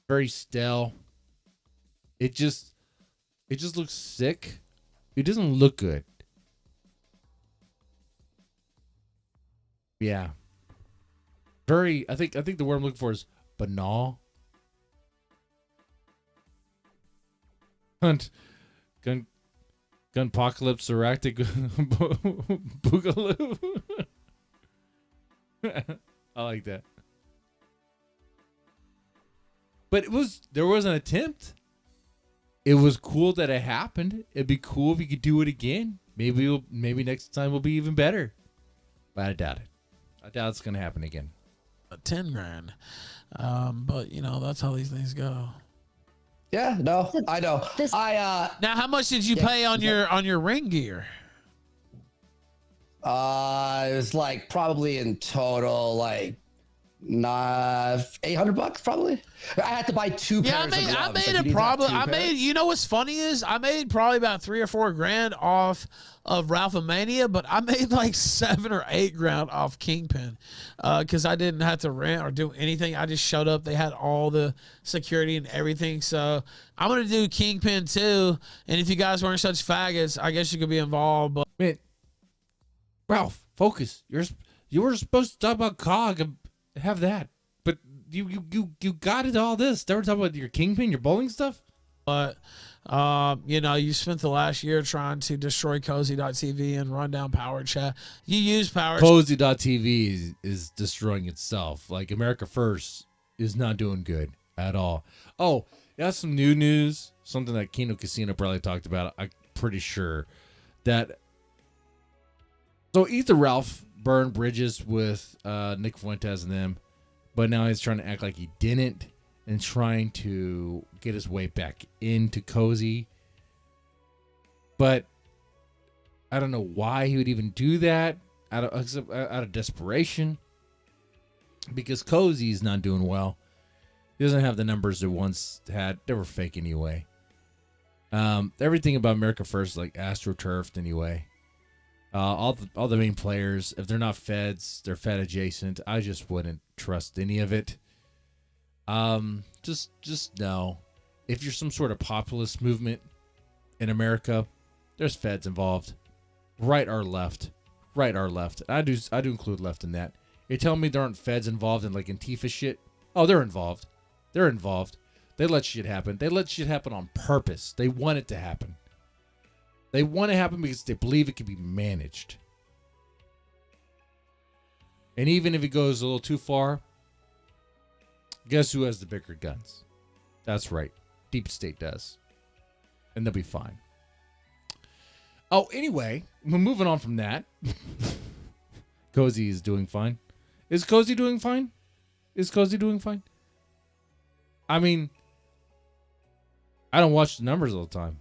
Very stale. It just looks sick. It doesn't look good. Yeah. Very, I think the word I'm looking for is banal. Gunpocalypse erratic boogaloo. I like that. But there was an attempt. It was cool that it happened. It'd be cool if you could do it again. Maybe next time will be even better. But I doubt it. I doubt it's gonna happen again. 10 grand. But you know, that's how these things go. Yeah, no, I know. Now how much did you pay on your ring gear? It was like probably in total like $800 probably. I had to buy 2 pairs of gloves. I made you know what's funny is I made probably about $3 or $4 grand off of Ralphamania, but I made like 7 or 8 grand off Kingpin because I didn't have to rent or do anything. I just showed up. They had all the security and everything. So I'm gonna do Kingpin too. And if you guys weren't such faggots, I guess you could be involved. But man, Ralph, focus. You were supposed to talk about COG and have that, but you got it all this. They were talking about your Kingpin, your bowling stuff. But you know, you spent the last year trying to destroy Cozy.tv and run down Power Chat. You use Power Cozy.tv is destroying itself. Like America First is not doing good at all. Oh, that's some new news. Something that Kino Casino probably talked about. I'm pretty sure that. So Ether Ralph burned bridges with Nick Fuentes and them, but now he's trying to act like he didn't and trying to get his way back into Cozy. But I don't know why he would even do that out of desperation, because Cozy's not doing well. He doesn't have the numbers it once had. They were fake anyway. Everything about America First is like astroturfed anyway. All the main players, if they're not feds, they're Fed adjacent. I just wouldn't trust any of it. Just know, if you're some sort of populist movement in America, there's feds involved, right or left, right or left. I do include left in that. You're telling me there aren't feds involved in like Antifa shit? Oh, they're involved. They're involved. They let shit happen. They let shit happen on purpose. They want it to happen. They want it to happen because they believe it can be managed. And even if it goes a little too far, guess who has the bigger guns? That's right. Deep State does. And they'll be fine. Oh, anyway, we're moving on from that. Cozy is doing fine. Is Cozy doing fine? Is Cozy doing fine? I mean, I don't watch the numbers all the time.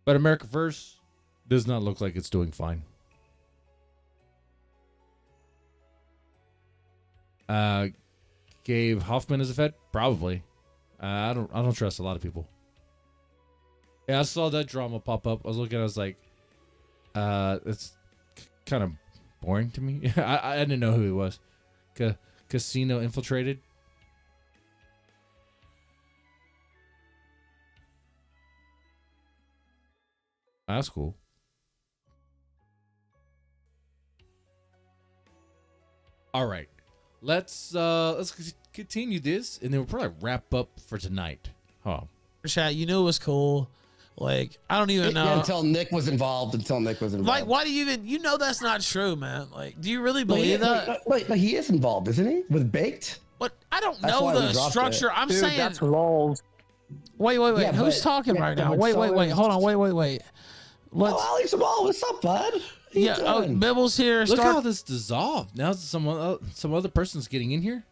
But America First does not look like it's doing fine. Gabe Hoffman is a Fed? Probably. I don't trust a lot of people. Yeah, I saw that drama pop up. I was looking, I was like, it's kind of boring to me. I didn't know who he was. Casino Infiltrated. That's cool. All right. Let's continue this, and then we'll probably wrap up for tonight. Huh. Chat, you know what's cool? Like, I don't even know. Yeah, until Nick was involved. Like, why do you even? You know that's not true, man. Like, do you really believe that? But he is involved, isn't he? With Baked. But I don't know the structure. I'm Dude, saying that's lols. Wait. Yeah, Who's talking right now? Wait. Hold on. Wait. Let's. Oh, Alex Jamal, what's up, bud? Yeah. Oh, Bibbles here. Look how this dissolved. Now some other person's getting in here.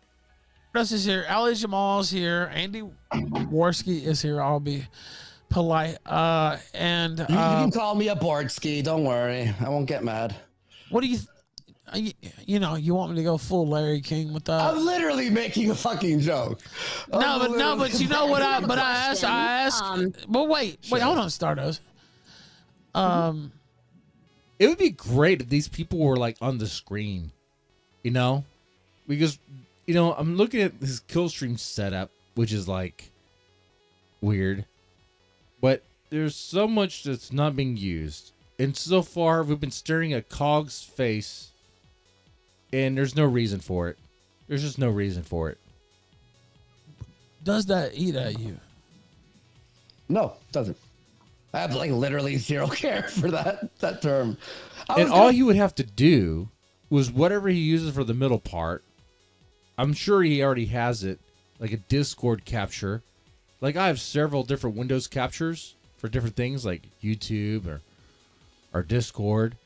Russ is here. Ali Jamal's here. Andy Warski is here. I'll be polite. And you can call me a Borgsky. Don't worry, I won't get mad. What do you? You know, you want me to go full Larry King with that? I'm literally making a fucking joke. No, but you know what? I asked. But wait, hold on, Stardust. It would be great if these people were like on the screen, you know, because I'm looking at his kill stream setup, which is like weird, but there's so much that's not being used, and so far we've been staring at COG's face, and there's no reason for it. There's just no reason for it. Does that eat at you? No, it doesn't. I have like literally zero care for that term. And all he would have to do was whatever he uses for the middle part. I'm sure he already has it, like a Discord capture. Like I have several different Windows captures for different things, like YouTube or Discord,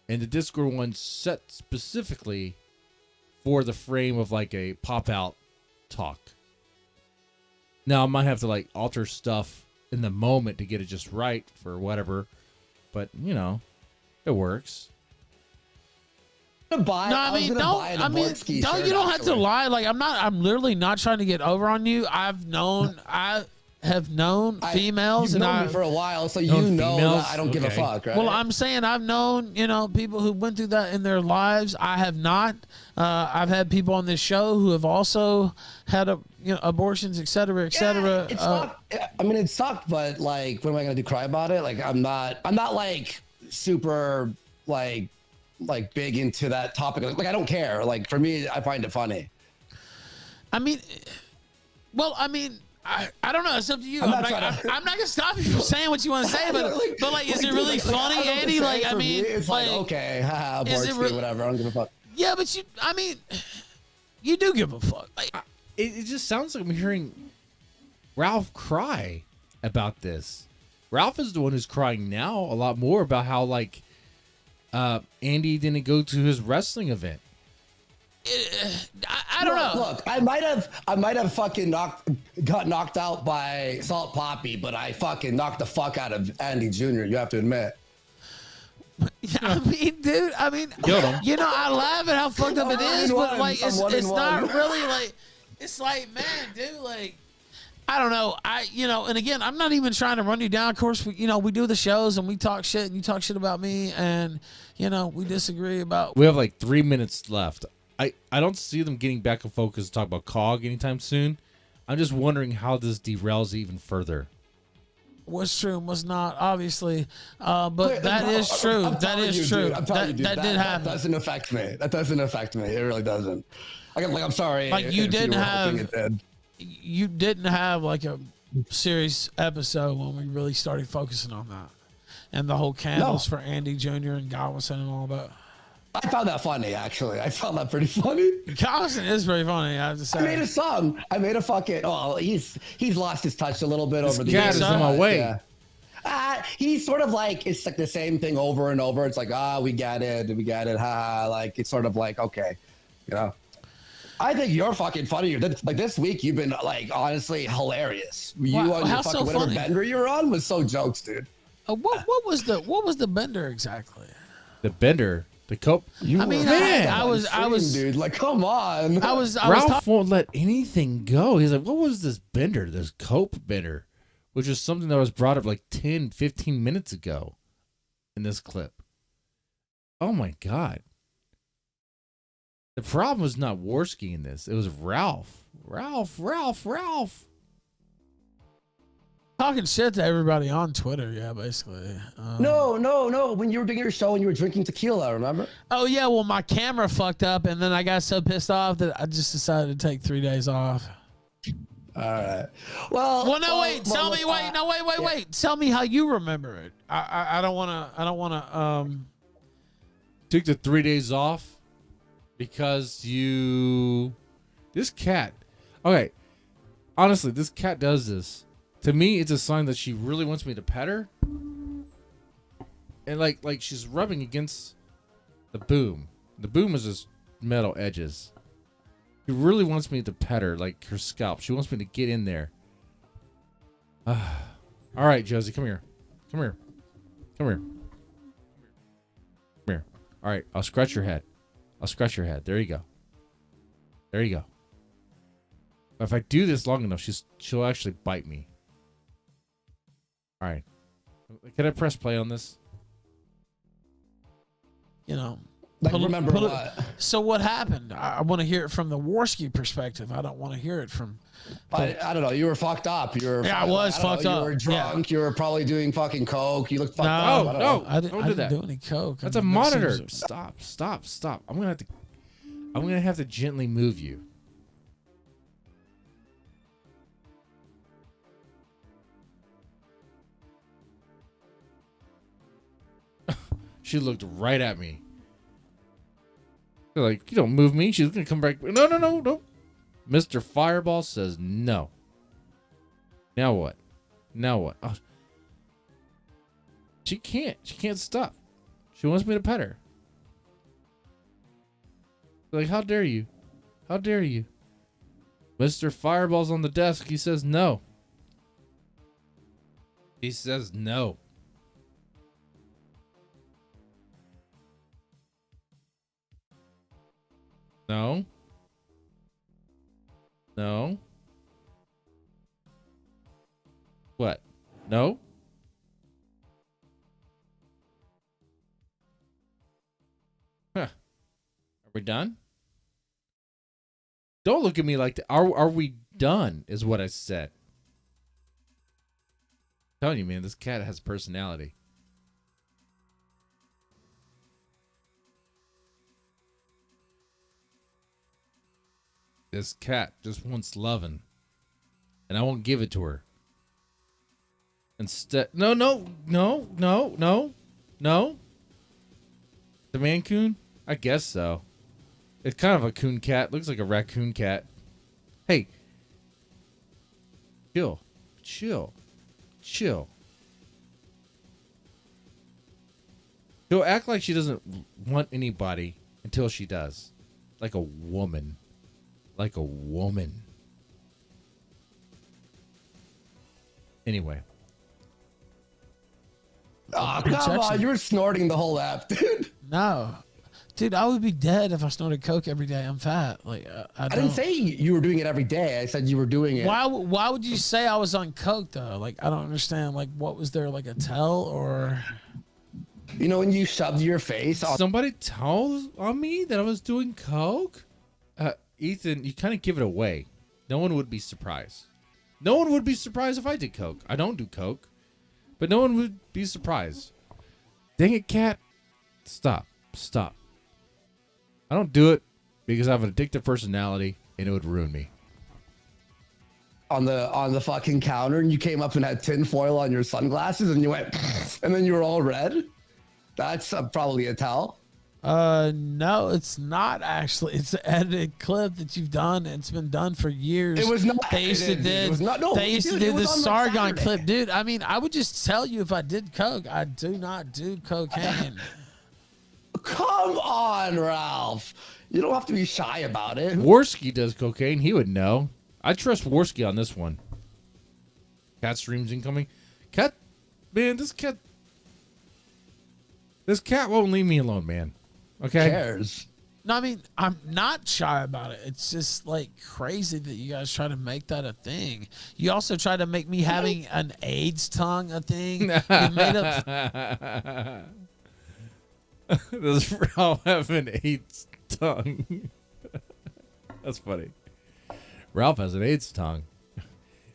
and the Discord one's set specifically for the frame of like a pop out talk. Now I might have to like alter stuff in the moment to get it just right for whatever, but it works. You don't have to lie. Like I'm literally not trying to get over on you. I have known females, You've known me for a while, so you know that I don't give a fuck, right? Well, I'm saying I've known, people who went through that in their lives. I have not. I've had people on this show who have also had abortions, et cetera, et cetera. It's not. I mean, it sucked, but like, what am I gonna do? Cry about it? Like, I'm not like super like big into that topic. Like, I don't care. Like, for me, I find it funny. I mean, I don't know. It's up to you. I'm not gonna stop you from saying what you want to say, but is it really funny, Andy? Like, I mean, it's like okay, haha, whatever. I don't give a fuck. Yeah, but you do give a fuck. Like, it just sounds like I'm hearing Ralph cry about this. Ralph is the one who's crying now a lot more about how like Andy didn't go to his wrestling event. I don't know. Look, I might have fucking got knocked out by Salt Poppy, but I fucking knocked the fuck out of Andy Jr. You have to admit. I mean, dude. I mean, you know, I laugh at how fucked up it is, but like, it's not really like. It's like, man, dude, like, I don't know. And again, I'm not even trying to run you down. Of course, we do the shows and we talk shit, and you talk shit about me, and we disagree about. We have like 3 minutes left. I don't see them getting back in focus to talk about COG anytime soon. I'm just wondering how this derails even further. What's true and what's not, obviously. But that is true. That is true. That did happen. That doesn't affect me. That doesn't affect me. It really doesn't. I'm sorry. Like you didn't have like a serious episode when we really started focusing on that. And the whole candles for Andy Jr. and Galveston and all that. I found that funny, actually. I found that pretty funny. Galveston is pretty funny, I have to say. I made a song. I made a fucking. Oh, he's lost his touch a little bit over the years. This cat is on my way. Yeah. He's sort of like, it's like the same thing over and over. It's like, we get it, ha. Like, it's sort of like, okay, I think you're fucking funny. Like this week, you've been like honestly hilarious. You on your fucking whatever bender you're on was so jokes, dude. What was the bender exactly? The bender. The cope. I was, dude. Like, come on. Ralph won't let anything go. He's like, what was this bender? This cope bender, which is something that was brought up like 10, 15 minutes ago in this clip. Oh my God. The problem was not Worski in this. It was Ralph. Talking shit to everybody on Twitter, yeah, basically. No. When you were doing your show and you were drinking tequila, remember? Oh, yeah, well, my camera fucked up, and then I got so pissed off that I just decided to take 3 days off. All right. Well, wait. Tell me how you remember it. I don't want to. Took the 3 days off because this cat. Okay, honestly, this cat does this. To me, it's a sign that she really wants me to pet her. And like she's rubbing against the boom. The boom is just metal edges. She really wants me to pet her, like her scalp. She wants me to get in there. All right, Josie, come here. Come here. All right, I'll scratch your head. There you go. If I do this long enough, she'll actually bite me. All right. Can I press play on this? Remember what? So what happened? I want to hear it from the Worski perspective. I don't want to hear it from. I don't know. You were fucked up. I was fucked up. You were drunk. Yeah. You were probably doing fucking coke. You looked fucked up. No, I didn't do any coke. That's a monitor. Stop. I'm gonna have to gently move you. She looked right at me. They're like, you don't move me. She's going to come back. No. Mr. Fireball says no. Now what? Oh. She can't stop. She wants me to pet her. Like, how dare you? Mr. Fireball's on the desk. He says no. No. What? No? Huh. Are we done? Don't look at me like that. Are we done is what I said. I'm telling you, man, this cat has personality. This cat just wants loving, and I won't give it to her. Instead, no. The Mancoon? I guess so. It's kind of a coon cat. Looks like a raccoon cat. Hey, chill. She'll act like she doesn't want anybody until she does. Like a woman. Like a woman. Anyway. Oh, come on. You were snorting the whole app, dude. No. Dude, I would be dead if I snorted coke every day. I'm fat. Like I didn't say you were doing it every day. I said you were doing it. Why would you say I was on coke though? Like I don't understand. Like what was there like a tell or? You know when you shoved your face on Somebody told on me that I was doing coke? Ethan, you kind of give it away. No one would be surprised. No one would be surprised if I did coke. I don't do coke. But no one would be surprised. Dang it, Cat. Stop. I don't do it because I have an addictive personality and it would ruin me. on the fucking counter and you came up and had tin foil on your sunglasses and you went and then you were all red? That's probably a tell. No, it's not actually. It's an edited clip that you've done. And it's been done for years. It was not. They used to do. It was not. No, they used to dude, do it the was on, like, Sargon Saturday. clip, dude. I mean, I would just tell you if I did coke. I do not do cocaine. Come on, Ralph. You don't have to be shy about it. Worski does cocaine. He would know. I trust Worski on this one. Cat streams incoming. Cat, man, this cat won't leave me alone, man. Okay. Cares. No, I mean, I'm not shy about it. It's just like crazy that you guys try to make that a thing. You also try to make me having an AIDS tongue a thing. You made up. Does Ralph have an AIDS tongue? That's funny. Ralph has an AIDS tongue.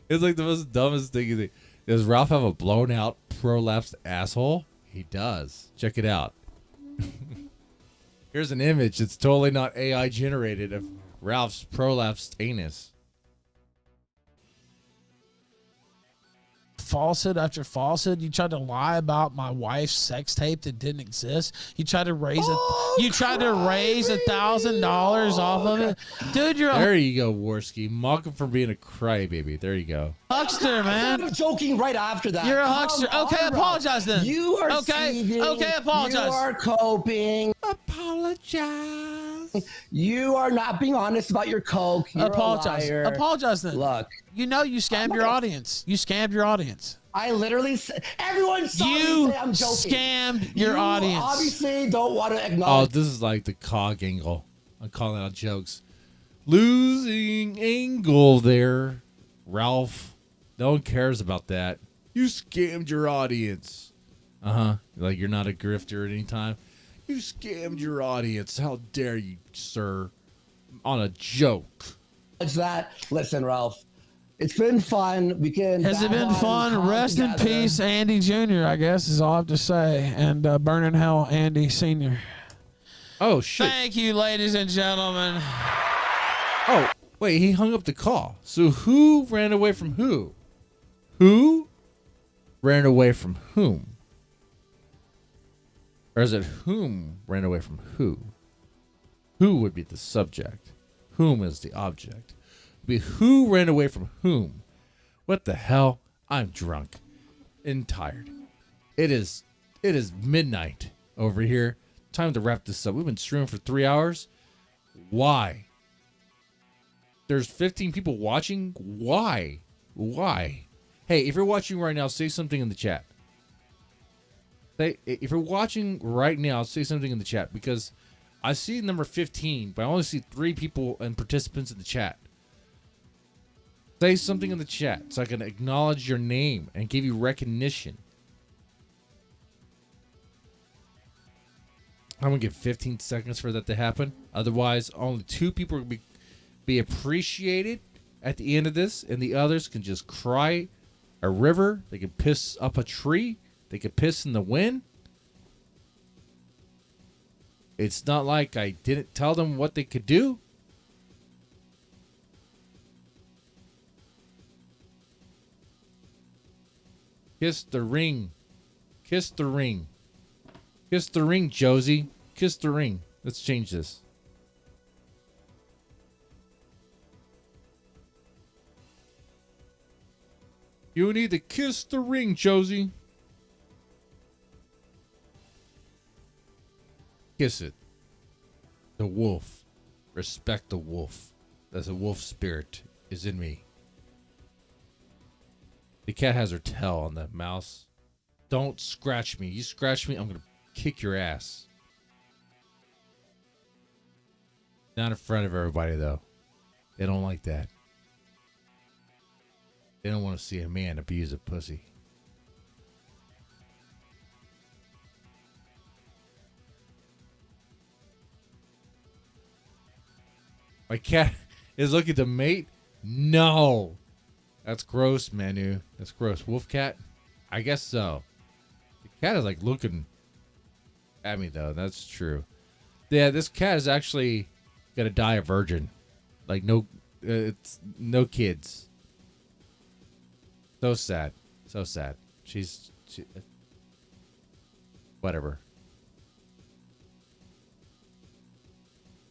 It's like the most dumbest thing you think. Does Ralph have a blown out prolapsed asshole? He does. Check it out. Here's an image. It's totally not AI generated of Ralph's prolapsed anus. Falsehood after falsehood. You tried to lie about my wife's sex tape that didn't exist. You tried to raise $1,000 off of it, dude. You're There a you go, Worski. Mock him for being a crybaby. There you go. huckster, man. I'm joking right after that. You're a Come huckster. on, Okay, Ralph. apologize then. You are okay. seething. Okay, apologize. You are coping. Apologize. You are not being honest about your coke. You're Apologize. A liar. Apologize then. Look. You know you scammed your audience. You scammed your audience. I literally said, everyone saw You me say I'm joking. scammed your You audience. obviously don't want to Oh, acknowledge. this is like the COG angle. I'm calling out jokes. Losing angle there, Ralph. No one cares about that. You scammed your audience. Like you're not a grifter at any time. You scammed your audience. How dare you, sir? On a joke. That. Listen, Ralph. It's been fun. We can. Has it been fun? Rest in peace, Andy Jr., I guess is all I have to say. And burn in hell, Andy Sr. Oh, shit. Thank you, ladies and gentlemen. Oh, wait, he hung up the call. So who ran away from who? Who ran away from whom? Or is it whom ran away from who? Who would be the subject? Whom is the object? Would be who ran away from whom? What the hell? I'm drunk and tired. It is midnight over here. Time to wrap this up. We've been streaming for 3 hours. Why? There's 15 people watching. Why? Hey, if you're watching right now, say something in the chat. If you're watching right now, say something in the chat because I see number 15, but I only see 3 people and participants in the chat. Say something in the chat so I can acknowledge your name and give you recognition. I'm going to give 15 seconds for that to happen. Otherwise, only 2 people will be appreciated at the end of this, and the others can just cry a river. They can piss up a tree. They can piss in the wind. It's not like I didn't tell them what they could do. Kiss the ring. Kiss the ring. Kiss the ring, Josie. Kiss the ring. Let's change this. You need to kiss the ring, Josie. Kiss it. The wolf. Respect the wolf. There's a wolf spirit is in me. The cat has her tail on the mouse. Don't scratch me. You scratch me, I'm going to kick your ass. Not in front of everybody, though. They don't like that. They don't want to see a man abuse a pussy. My cat is looking to mate? No. That's gross, Manu. That's gross. Wolf cat? I guess so. The cat is like looking at me, though. That's true. Yeah, this cat is actually gonna die a virgin. Like, no, it's no kids. So sad. So sad. She whatever.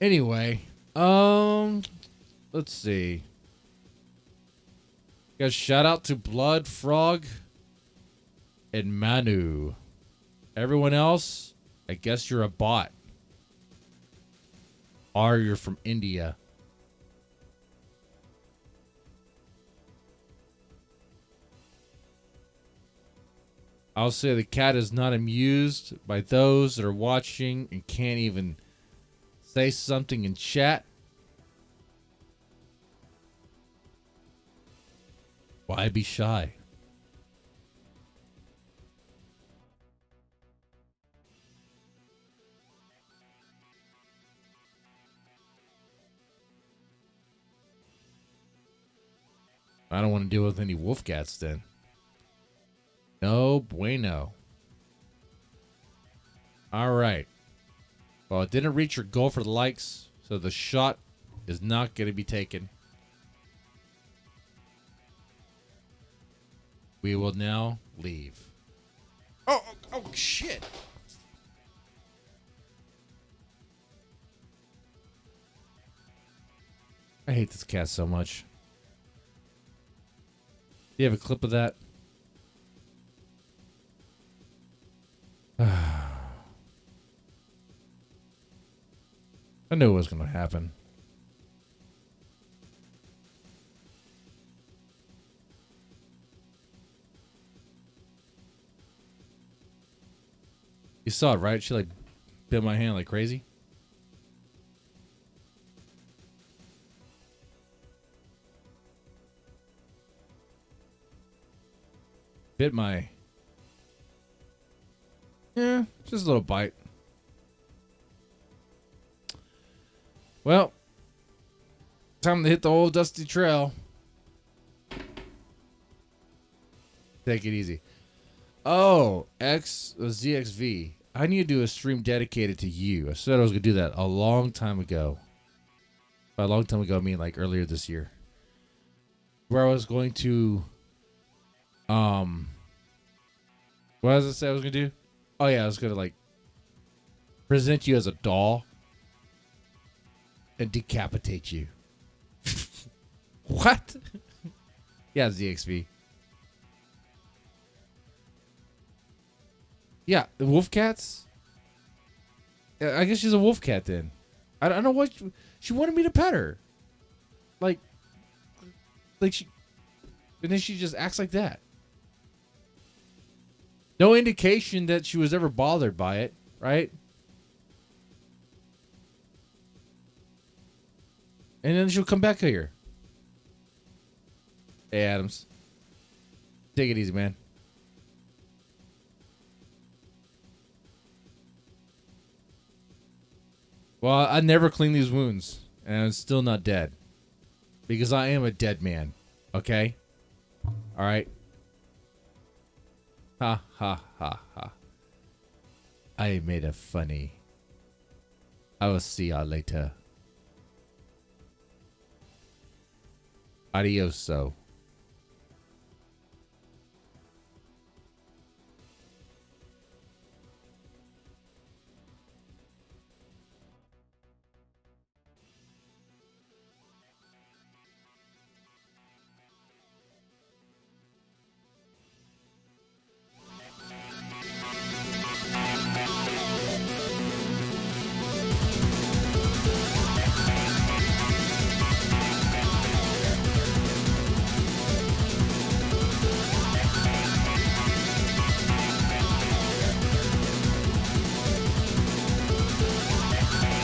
Anyway, let's see. Guys, shout out to Blood Frog and Manu. Everyone else, I guess you're a bot. Or you're from India. I'll say the cat is not amused by those that are watching and can't even say something in chat. Why be shy? I don't want to deal with any wolf cats then. No bueno. All right. Well, it didn't reach your goal for the likes, so the shot is not going to be taken. We will now leave. Oh, shit. I hate this cat so much. Do you have a clip of that? I knew it was going to happen. You saw it, right? She like bit my hand like crazy. Bit my... Yeah, just a little bite. Well, time to hit the old dusty trail. Take it easy. Oh, ZXV. I need to do a stream dedicated to you. I said I was going to do that a long time ago. By a long time ago, I mean like earlier this year. Where I was going to... What did I say I was going to do? Oh, yeah, I was going to, like, present you as a doll and decapitate you. What? Yeah, ZXV. Yeah, the wolf cats? I guess she's a wolf cat then. I don't know what... She wanted me to pet her. Like she... And then she just acts like that. No indication that she was ever bothered by it, right? And then she'll come back here. Hey, Adams. Take it easy, man. Well, I never clean these wounds, and I'm still not dead. Because I am a dead man, okay? All right? Ha, ha, ha, ha. I made it funny. I will see y'all later. Adioso.